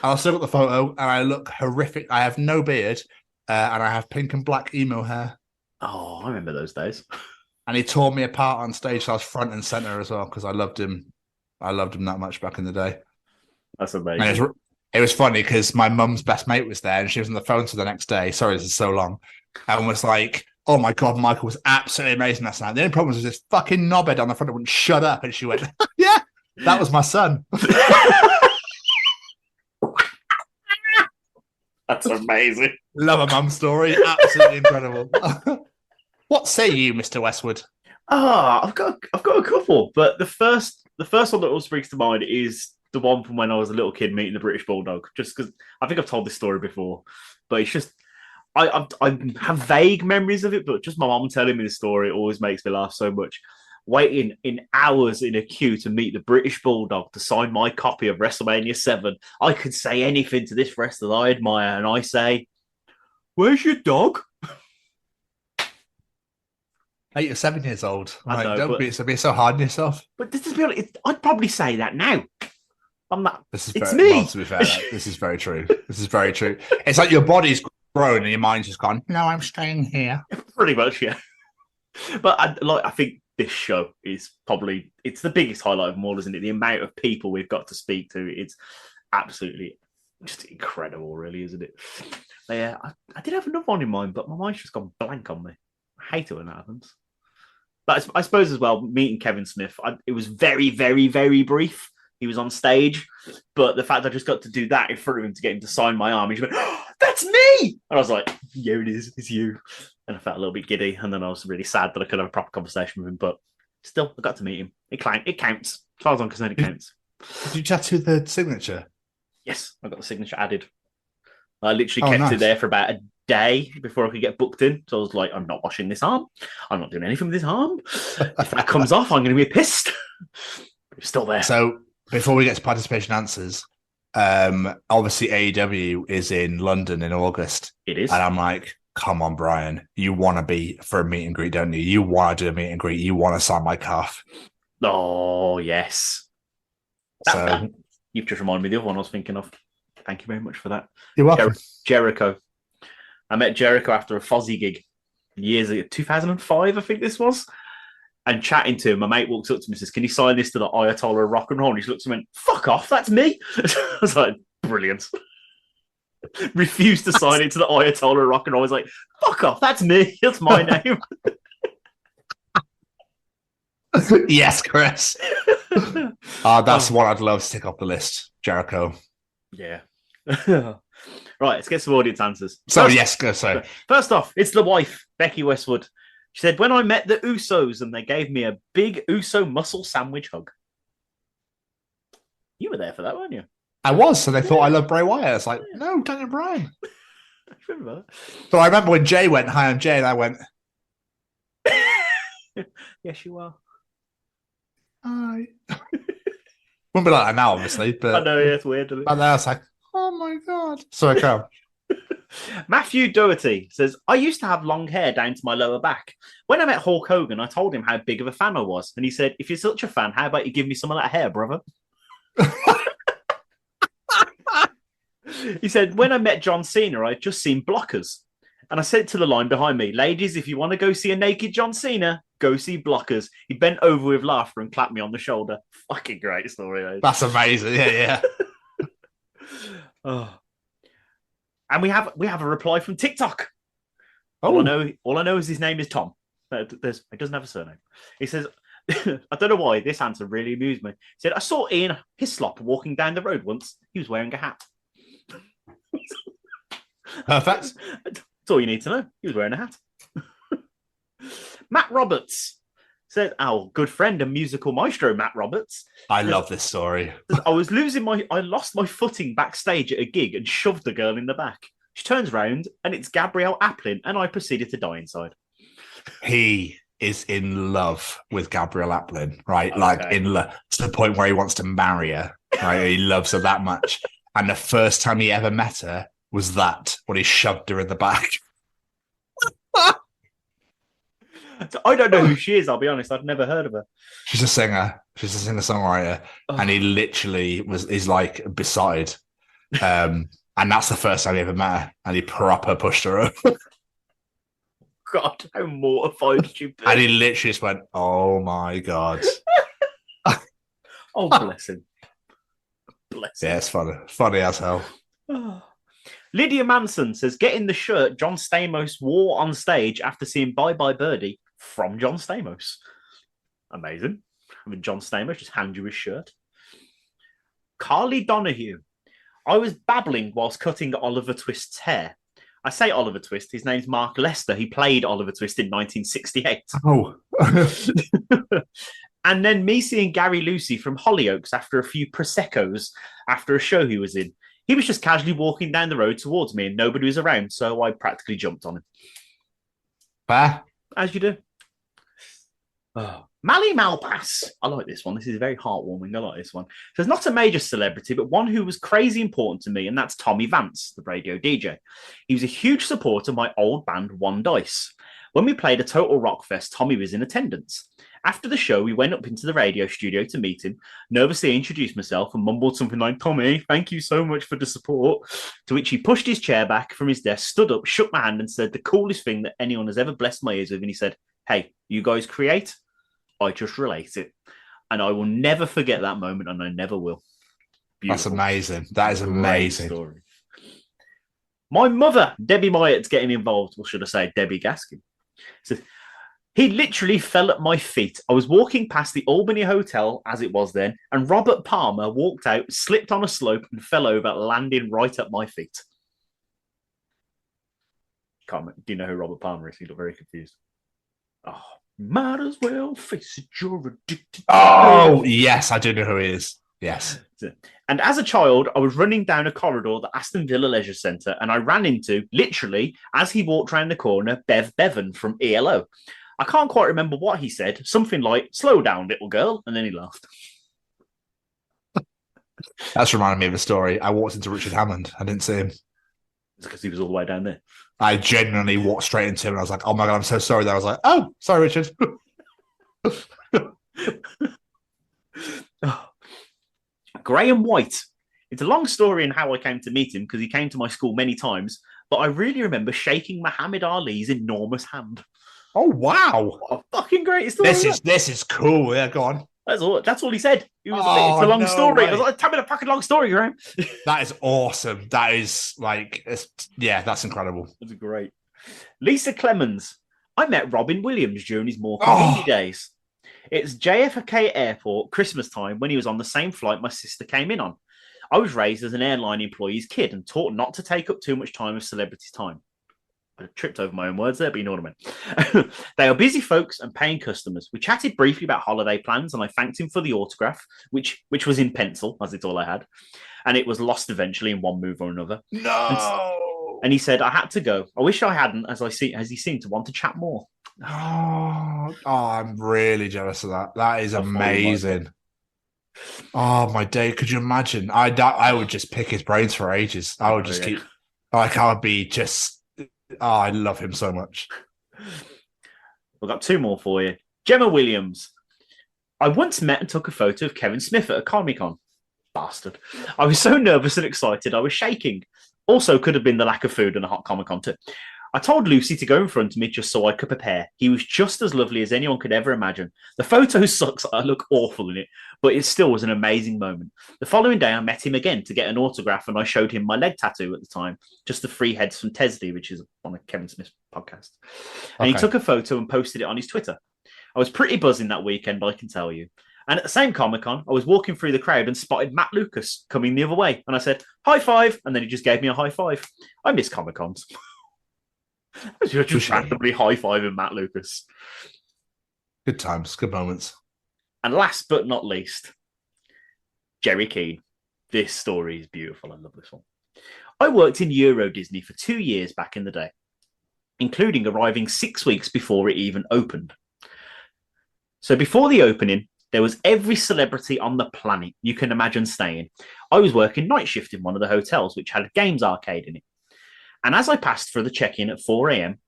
I still got the photo, and I look horrific. I have no beard, and I have pink and black emo hair. Oh, I remember those days. And he tore me apart on stage, so I was front and center as well because I loved him. I loved him that much back in the day. That's amazing. And it was funny because my mum's best mate was there, and she was on the phone to the next day. Sorry, this is so long. And was like, "Oh my God, Michael was absolutely amazing last night. The only problem was this fucking knobhead on the front that wouldn't shut up." And she went, "Yeah, that was my son." That's amazing. Love a mum story. Absolutely incredible. What say you, Mr. Westwood? I've got a couple, but the first one that always springs to mind is the one from when I was a little kid meeting the British Bulldog. Just because I think I've told this story before, but it's just I have vague memories of it, but just my mum telling me the story always makes me laugh so much. Waiting in hours in a queue to meet the British Bulldog to sign my copy of WrestleMania 7. I could say anything to this wrestler I admire, and I say, "Where's your dog?" 8 or 7 years old. I know, don't be so hard on yourself. But to be honest, I'd probably say that now. I'm not. It's me. Well, to be fair, this is very true. This is very true. It's like your body's grown and your mind's just gone, "No, I'm staying here." Pretty much, yeah. But I think this show is it's the biggest highlight of them all, isn't it? The amount of people we've got to speak to, it's absolutely just incredible, really, isn't it? But yeah, I did have another one in mind, but my mind's just gone blank on me. I hate it when that happens. But I suppose as well, meeting Kevin Smith, it was very, very, very brief. He was on stage, but the fact I just got to do that in front of him to get him to sign my arm, he just went, "Oh, that's me!" And I was like, "Yeah, it is. It's you." And I felt a little bit giddy, and then I was really sad that I couldn't have a proper conversation with him, but still, I got to meet him. It counts. As far as I'm concerned, it counts. Did you tattoo the signature? Yes, I got the signature added. I literally kept it there for about a day before I could get booked in. So I was like, "I'm not washing this arm. I'm not doing anything with this arm. If that comes off, I'm going to be pissed." But it's still there. So before we get to participation answers, obviously AEW is in London in August. It is. And I'm like, "Come on, Brian. You want to be for a meet and greet, don't you? You want to do a meet and greet. You want to sign my calf." Oh, yes. So you've just reminded me of the other one I was thinking of. Thank you very much for that. You're welcome. Jericho. I met Jericho after a Fozzy gig years ago, 2005, I think this was. And chatting to him, my mate walks up to me and says, "Can you sign this to the Ayatollah of Rock and Roll?" And he looks at me and went, "Fuck off, that's me." I was like, brilliant. Refused to sign it to the Ayatollah of Rock and Roll. I was like, "Fuck off, that's me. That's my name." Yes, Chris. That's one I'd love to tick off the list. Jericho. Yeah. Right, let's get some audience answers. First off, it's the wife, Becky Westwood. She said, "When I met the Usos and they gave me a big Uso muscle sandwich hug." You were there for that, weren't you? I was, so they thought I loved Bray Wyatt. I was like, "No, Daniel Bryan." Remember that? So I remember when Jay went, "Hi, I'm Jay," and I went, "Yes, you are." Hi. Wouldn't be like that now, obviously. But I know, yeah, it's weird. But now it's like, oh my God. Sorry, Carl. Matthew Doherty says, I used to have long hair down to my lower back. When I met Hulk Hogan, I told him how big of a fan I was. And he said, if you're such a fan, how about you give me some of that hair, brother? He said, when I met John Cena, I'd just seen Blockers. And I said to the line behind me, ladies, if you want to go see a naked John Cena, go see Blockers. He bent over with laughter and clapped me on the shoulder. Fucking great story. Mate. That's amazing. Yeah. Oh. And we have a reply from TikTok. Oh. All I know is his name is Tom. He doesn't have a surname. He says, I don't know why this answer really amused me. He said, I saw Ian Hislop walking down the road once. He was wearing a hat. Perfect. That's all you need to know. He was wearing a hat. Matt Roberts said, our good friend and musical maestro, Matt Roberts. I love this story. I lost my footing backstage at a gig and shoved the girl in the back. She turns round and it's Gabrielle Aplin, and I proceeded to die inside. He is in love with Gabrielle Aplin, right? Okay. Like in love to the point where he wants to marry her. Right? He loves her that much. And the first time he ever met her was that when he shoved her in the back. So I don't know who she is, I'll be honest. I've never heard of her. She's a singer. She's a singer-songwriter. Oh. And he literally is like beside. And that's the first time he ever met her. And he proper pushed her over. God, how mortified should you be? And he literally just went, oh my God. Oh, bless him. Bless him. Yeah, it's funny. Funny as hell. Lydia Manson says, get in the shirt John Stamos wore on stage after seeing Bye Bye Birdie from John Stamos. Amazing. I mean, John Stamos just hand you his shirt. Carly Donahue. I was babbling whilst cutting Oliver Twist's hair. I say Oliver Twist. His name's Mark Lester. He played Oliver Twist in 1968. Oh. And then me seeing Gary Lucy from Hollyoaks after a few Prosecco's after a show he was in. He was just casually walking down the road towards me and nobody was around, so I practically jumped on him. Fair. As you do. Oh. Mally Malpass. I like this one. This is very heartwarming. I like this one. So it's not a major celebrity, but one who was crazy important to me, and that's Tommy Vance, the radio DJ. He was a huge supporter of my old band, One Dice. When we played a Total Rock Fest, Tommy was in attendance. After the show, we went up into the radio studio to meet him. Nervously introduced myself and mumbled something like, Tommy, thank you so much for the support. To which he pushed his chair back from his desk, stood up, shook my hand and said the coolest thing that anyone has ever blessed my ears with. And he said, hey, you guys create, I just relate it. And I will never forget that moment, and I never will. Beautiful. That's amazing. That is amazing. Story. My mother, Debbie Myatt's getting involved, or should I say Debbie Gaskin. So, he literally fell at my feet. I was walking past the Albany Hotel, as it was then, and Robert Palmer walked out, slipped on a slope, and fell over, landing right at my feet. Do you know who Robert Palmer is? He looked very confused. Oh, might as well face it, you're addicted. Oh, yes, I do know who he is. Yes. And as a child, I was running down a corridor at the Aston Villa Leisure Centre, and I ran into, literally, as he walked round the corner, Bev Bevan from ELO. I can't quite remember what he said. Something like, slow down, little girl. And then he laughed. That's reminded me of a story. I walked into Richard Hammond. I didn't see him. It's because he was all the way down there. I genuinely walked straight into him and I was like, oh my God, I'm so sorry. There I was like, oh, sorry, Richard. Graham White. It's a long story in how I came to meet him because he came to my school many times, but I really remember shaking Muhammad Ali's enormous hand. Oh, wow. What a fucking great story. This is cool. Yeah, go on. That's all he said. It's a long story. I was like, tell me the fucking long story, Graham. That is awesome. That is like, that's incredible. That's great. Lisa Clemens. I met Robin Williams during his more comedy days. It's JFK Airport, Christmas time, when he was on the same flight my sister came in on. I was raised as an airline employee's kid and taught not to take up too much time of celebrities' time. I tripped over my own words there, but you know what I mean. They are busy folks and paying customers. We chatted briefly about holiday plans, and I thanked him for the autograph, which was in pencil, as it's all I had. And it was lost eventually in one move or another. No. And he said, I had to go. I wish I hadn't, as he seemed to want to chat more. Oh, I'm really jealous of that. That is amazing. Oh my day! Could you imagine? I would just pick his brains for ages. I would just keep like I would be just. Oh, I love him so much. We've got two more for you. Gemma Williams. I once met and took a photo of Kevin Smith at a Comic-Con. Bastard. I was so nervous and excited, I was shaking. Also, could have been the lack of food and a hot Comic-Con too. I told Lucy to go in front of me just so I could prepare. He was just as lovely as anyone could ever imagine. The photo sucks. I look awful in it, but it still was an amazing moment. The following day, I met him again to get an autograph, and I showed him my leg tattoo at the time, just the three heads from Tesley, which is on a Kevin Smith podcast. And he took a photo and posted it on his Twitter. I was pretty buzzing that weekend, I can tell you. And at the same Comic-Con, I was walking through the crowd and spotted Matt Lucas coming the other way. And I said, high five. And then he just gave me a high five. I miss Comic-Cons. I was just randomly high-fiving Matt Lucas. Good times, good moments. And last but not least, Jerry Keane. This story is beautiful. I love this one. I worked in Euro Disney for 2 years back in the day, including arriving 6 weeks before it even opened. So before the opening, there was every celebrity on the planet you can imagine staying. I was working night shift in one of the hotels, which had a games arcade in it. And as I passed for the check-in at 4 a.m.,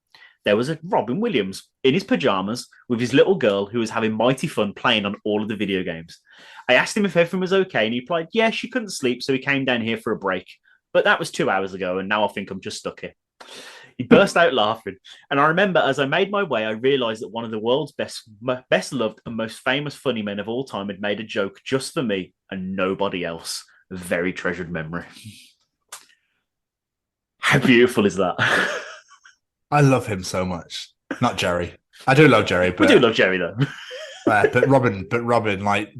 there was a Robin Williams in his pajamas with his little girl who was having mighty fun playing on all of the video games. I asked him if everything was okay, and he replied, yeah, she couldn't sleep, so he came down here for a break. But that was 2 hours ago, and now I think I'm just stuck here. He burst out laughing. And I remember as I made my way, I realised that one of the world's best loved and most famous funny men of all time had made a joke just for me and nobody else. A very treasured memory. How beautiful is that? I love him so much. Not Jerry. I do love Jerry. But, we do love Jerry, though. but Robin, like,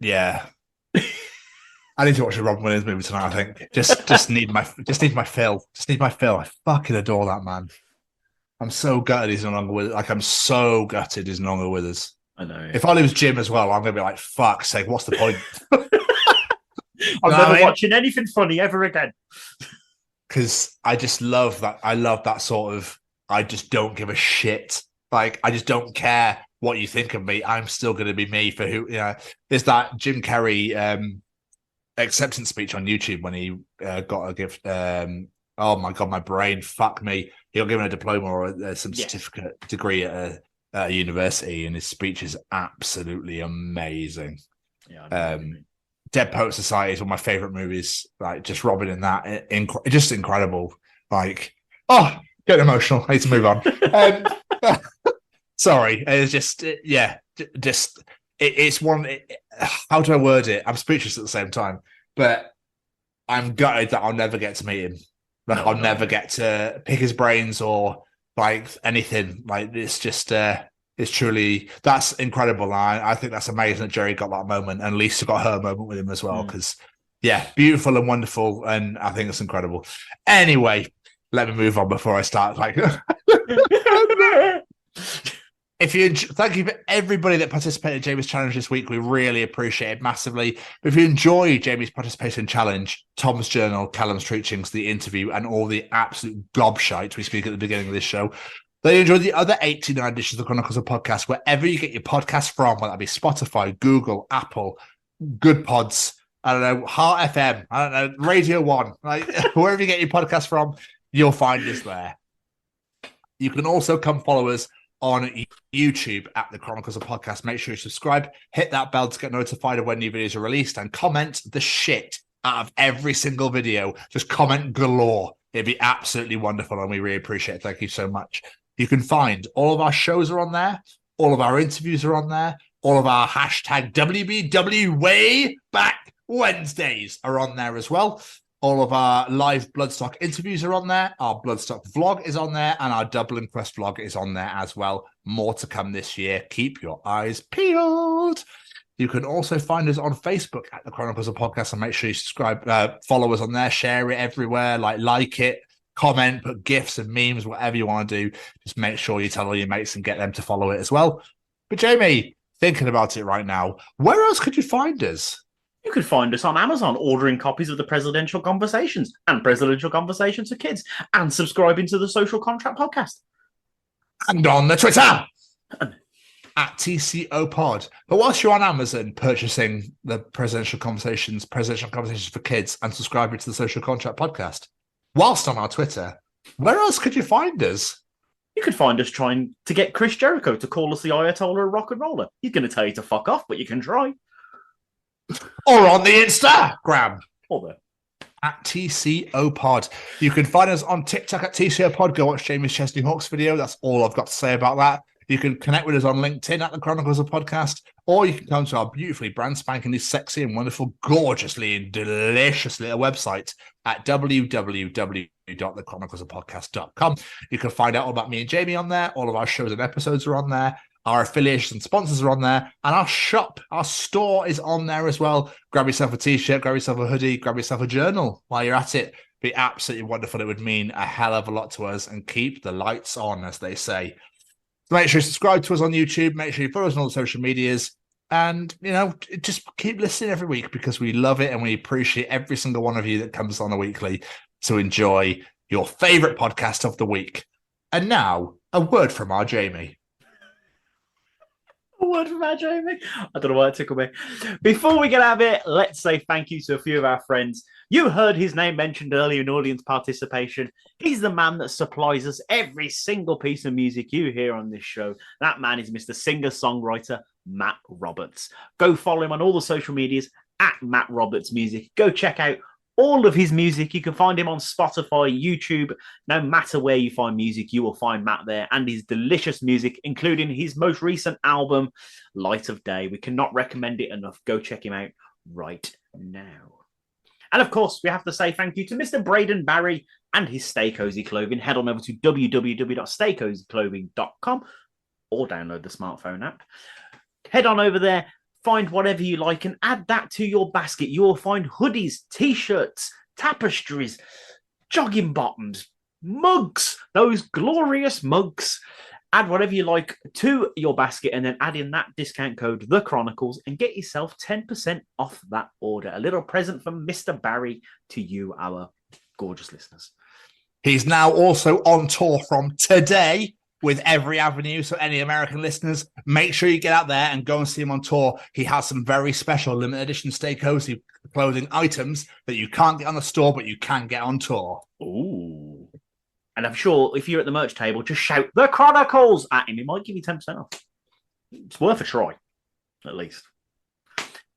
yeah. I need to watch a Robin Williams movie tonight, I think. Just need my fill. Just need my fill. I fucking adore that man. I'm so gutted he's no longer with us. Like, I'm so gutted he's no longer with us. I know. If I lose Jim as well, I'm going to be like, fuck's sake, what's the point? I'm never watching anything funny ever again. Because I just love that. I love that sort of, I just don't give a shit. Like, I just don't care what you think of me. I'm still going to be me for who, there's that Jim Carrey acceptance speech on YouTube when he got a gift. Oh my God, my brain, fuck me. He got given a diploma or some certificate degree at a university, and his speech is absolutely amazing. Yeah, Dead Poet Society is one of my favorite movies. Like, just Robin in that, just incredible. Like, getting emotional. I need to move on. Sorry, it's just it's one. How do I word it? I'm speechless at the same time, but I'm gutted that I'll never get to meet him. Like, I'll never get to pick his brains or like anything. Like, it's just. It's truly, that's incredible. I think that's amazing that Jerry got that moment, and Lisa got her moment with him as well. Because, beautiful and wonderful, and I think it's incredible. Anyway, let me move on before I start. Like, thank you for everybody that participated in Jamie's challenge this week. We really appreciate it massively. But if you enjoy Jamie's participation challenge, Tom's journal, Callum's Treachings, the interview, and all the absolute gobshite we speak at the beginning of this show, then you enjoy the other 89 editions of the Chronicles of Podcast, wherever you get your podcast from, whether that be Spotify, Google, Apple, Good Pods, I don't know, Heart FM, I don't know, Radio 1, like, wherever you get your podcast from, you'll find us there. You can also come follow us on YouTube at the Chronicles of Podcast. Make sure you subscribe, hit that bell to get notified of when new videos are released, and comment the shit out of every single video. Just comment galore. It'd be absolutely wonderful, and we really appreciate it. Thank you so much. You can find all of our shows are on there. All of our interviews are on there. All of our hashtag WBW Way Back Wednesdays are on there as well. All of our live Bloodstock interviews are on there. Our Bloodstock vlog is on there. And our Dublin Quest vlog is on there as well. More to come this year. Keep your eyes peeled. You can also find us on Facebook at the Chronicles of Podcast, and make sure you subscribe, follow us on there, share it everywhere, like it. Comment, put GIFs and memes, whatever you want to do. Just make sure you tell all your mates and get them to follow it as well. But Jamie, thinking about it right now, where else could you find us? You could find us on Amazon, ordering copies of the Presidential Conversations and Presidential Conversations for Kids, and subscribing to the Social Contract Podcast. And on the Twitter at TCO Pod. But whilst you're on Amazon purchasing the Presidential Conversations for Kids, and subscribing to the Social Contract Podcast, whilst on our Twitter, where else could you find us? You could find us trying to get Chris Jericho to call us the Ayatollah of rock and roller. He's going to tell you to fuck off, but you can try. Or on the Instagram. Or there. At TCO Pod. You can find us on TikTok at TCO Pod. Go watch Jamie's Chesney Hawks video. That's all I've got to say about that. You can connect with us on LinkedIn at the Chronicles of Podcast, or you can come to our beautifully brand spankingly sexy and wonderful, gorgeously and delicious little website at www.thechroniclesofpodcast.com. You can find out all about me and Jamie on there. All of our shows and episodes are on there. Our affiliations and sponsors are on there. And our shop, our store is on there as well. Grab yourself a t-shirt, grab yourself a hoodie, grab yourself a journal while you're at it. Be absolutely wonderful. It would mean a hell of a lot to us, and keep the lights on, as they say. So make sure you subscribe to us on YouTube. Make sure you follow us on all the social medias. And, just keep listening every week, because we love it and we appreciate every single one of you that comes on a weekly to enjoy your favourite podcast of the week. And now, a word from our Jamie. A word from our Jamie? I don't know why it tickled me. Before we get out of it, let's say thank you to a few of our friends. You heard his name mentioned earlier in audience participation. He's the man that supplies us every single piece of music you hear on this show. That man is Mr. Singer-Songwriter Matt Roberts. Go follow him on all the social medias at Matt Roberts Music. Go check out all of his music. You can find him on Spotify, YouTube. No matter where you find music, you will find Matt there, and his delicious music, including his most recent album, Light of Day. We cannot recommend it enough. Go check him out right now. And of course, we have to say thank you to Mr. Braden Barry and his Stay Cozy Clothing. Head on over to www.staycozyclothing.com or download the smartphone app. Head on over there, find whatever you like, and add that to your basket. You will find hoodies, t-shirts, tapestries, jogging bottoms, mugs, those glorious mugs. Add whatever you like to your basket, and then add in that discount code, The Chronicles, and get yourself 10% off that order. A little present from Mr. Barry to you, our gorgeous listeners. He's now also on tour from today with Every Avenue. So any American listeners, make sure you get out there and go and see him on tour. He has some very special limited edition Stay Cozy clothing items that you can't get on the store, but you can get on tour. Ooh. And I'm sure if you're at the merch table, just shout The Chronicles at him. He might give you 10% off. It's worth a try, at least.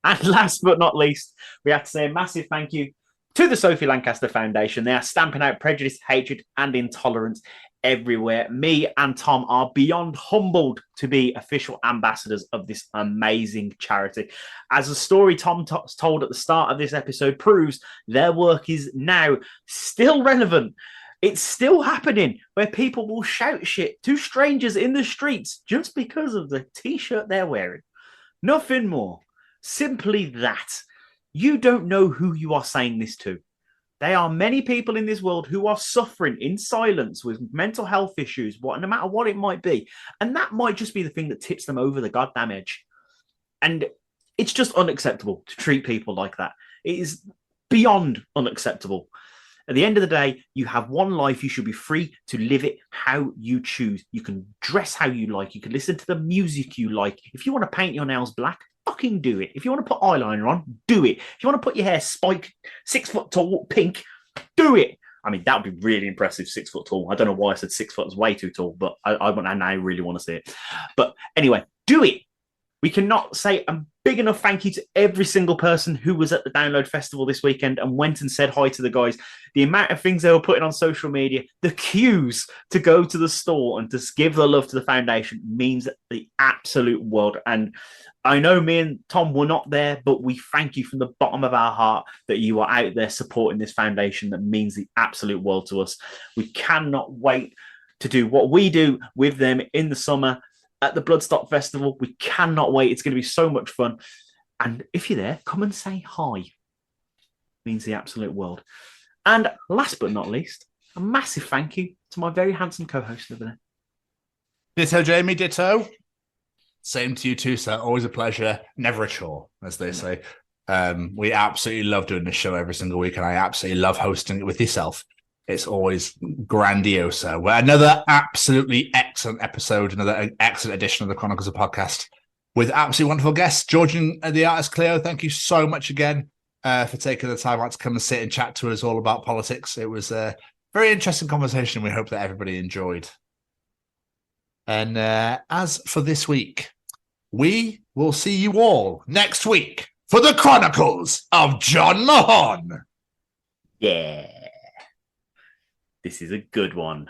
And last but not least, we have to say a massive thank you to the Sophie Lancaster Foundation. They are stamping out prejudice, hatred, and intolerance everywhere. Me and Tom are beyond humbled to be official ambassadors of this amazing charity. As the story Tom told at the start of this episode proves, their work is now still relevant. It's still happening, where people will shout shit to strangers in the streets just because of the t-shirt they're wearing. Nothing more. Simply that. You don't know who you are saying this to. There are many people in this world who are suffering in silence with mental health issues, no matter what it might be. And that might just be the thing that tips them over the goddamn edge. And it's just unacceptable to treat people like that. It is beyond unacceptable. At the end of the day, you have one life. You should be free to live it how you choose. You can dress how you like. You can listen to the music you like. If you want to paint your nails black, fucking do it. If you want to put eyeliner on, do it. If you want to put your hair spiked 6 foot tall, pink, do it. I mean, that would be really impressive, 6 foot tall. I don't know why I said 6 foot is way too tall, but I really want to see it. But anyway, do it. We cannot say a big enough thank you to every single person who was at the Download Festival this weekend and went and said hi to the guys. The amount of things they were putting on social media, the queues to go to the store and to give the love to the foundation means the absolute world. And I know me and Tom were not there, but we thank you from the bottom of our heart that you are out there supporting this foundation. That means the absolute world to us. We cannot wait to do what we do with them in the summer at the Bloodstock Festival. We cannot wait. It's going to be so much fun. And if you're there, come and say hi. It means the absolute world. And last but not least, a massive thank you to my very handsome co-host over there. Ditto, Jamie, ditto. Same to you too, sir. Always a pleasure. Never a chore, as they say. We absolutely love doing this show every single week, and I absolutely love hosting it with yourself. It's always grandioso. Well, another absolutely excellent episode, another excellent edition of the Chronicles of Podcast with absolutely wonderful guests. Georgian the Artist Cleo, thank you so much again for taking the time out to come and sit and chat to us all about politics. It was a very interesting conversation. We hope that everybody enjoyed. And as for this week, we will see you all next week for the Chronicles of John Mahon. Yeah. This is a good one.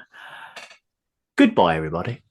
Goodbye, everybody.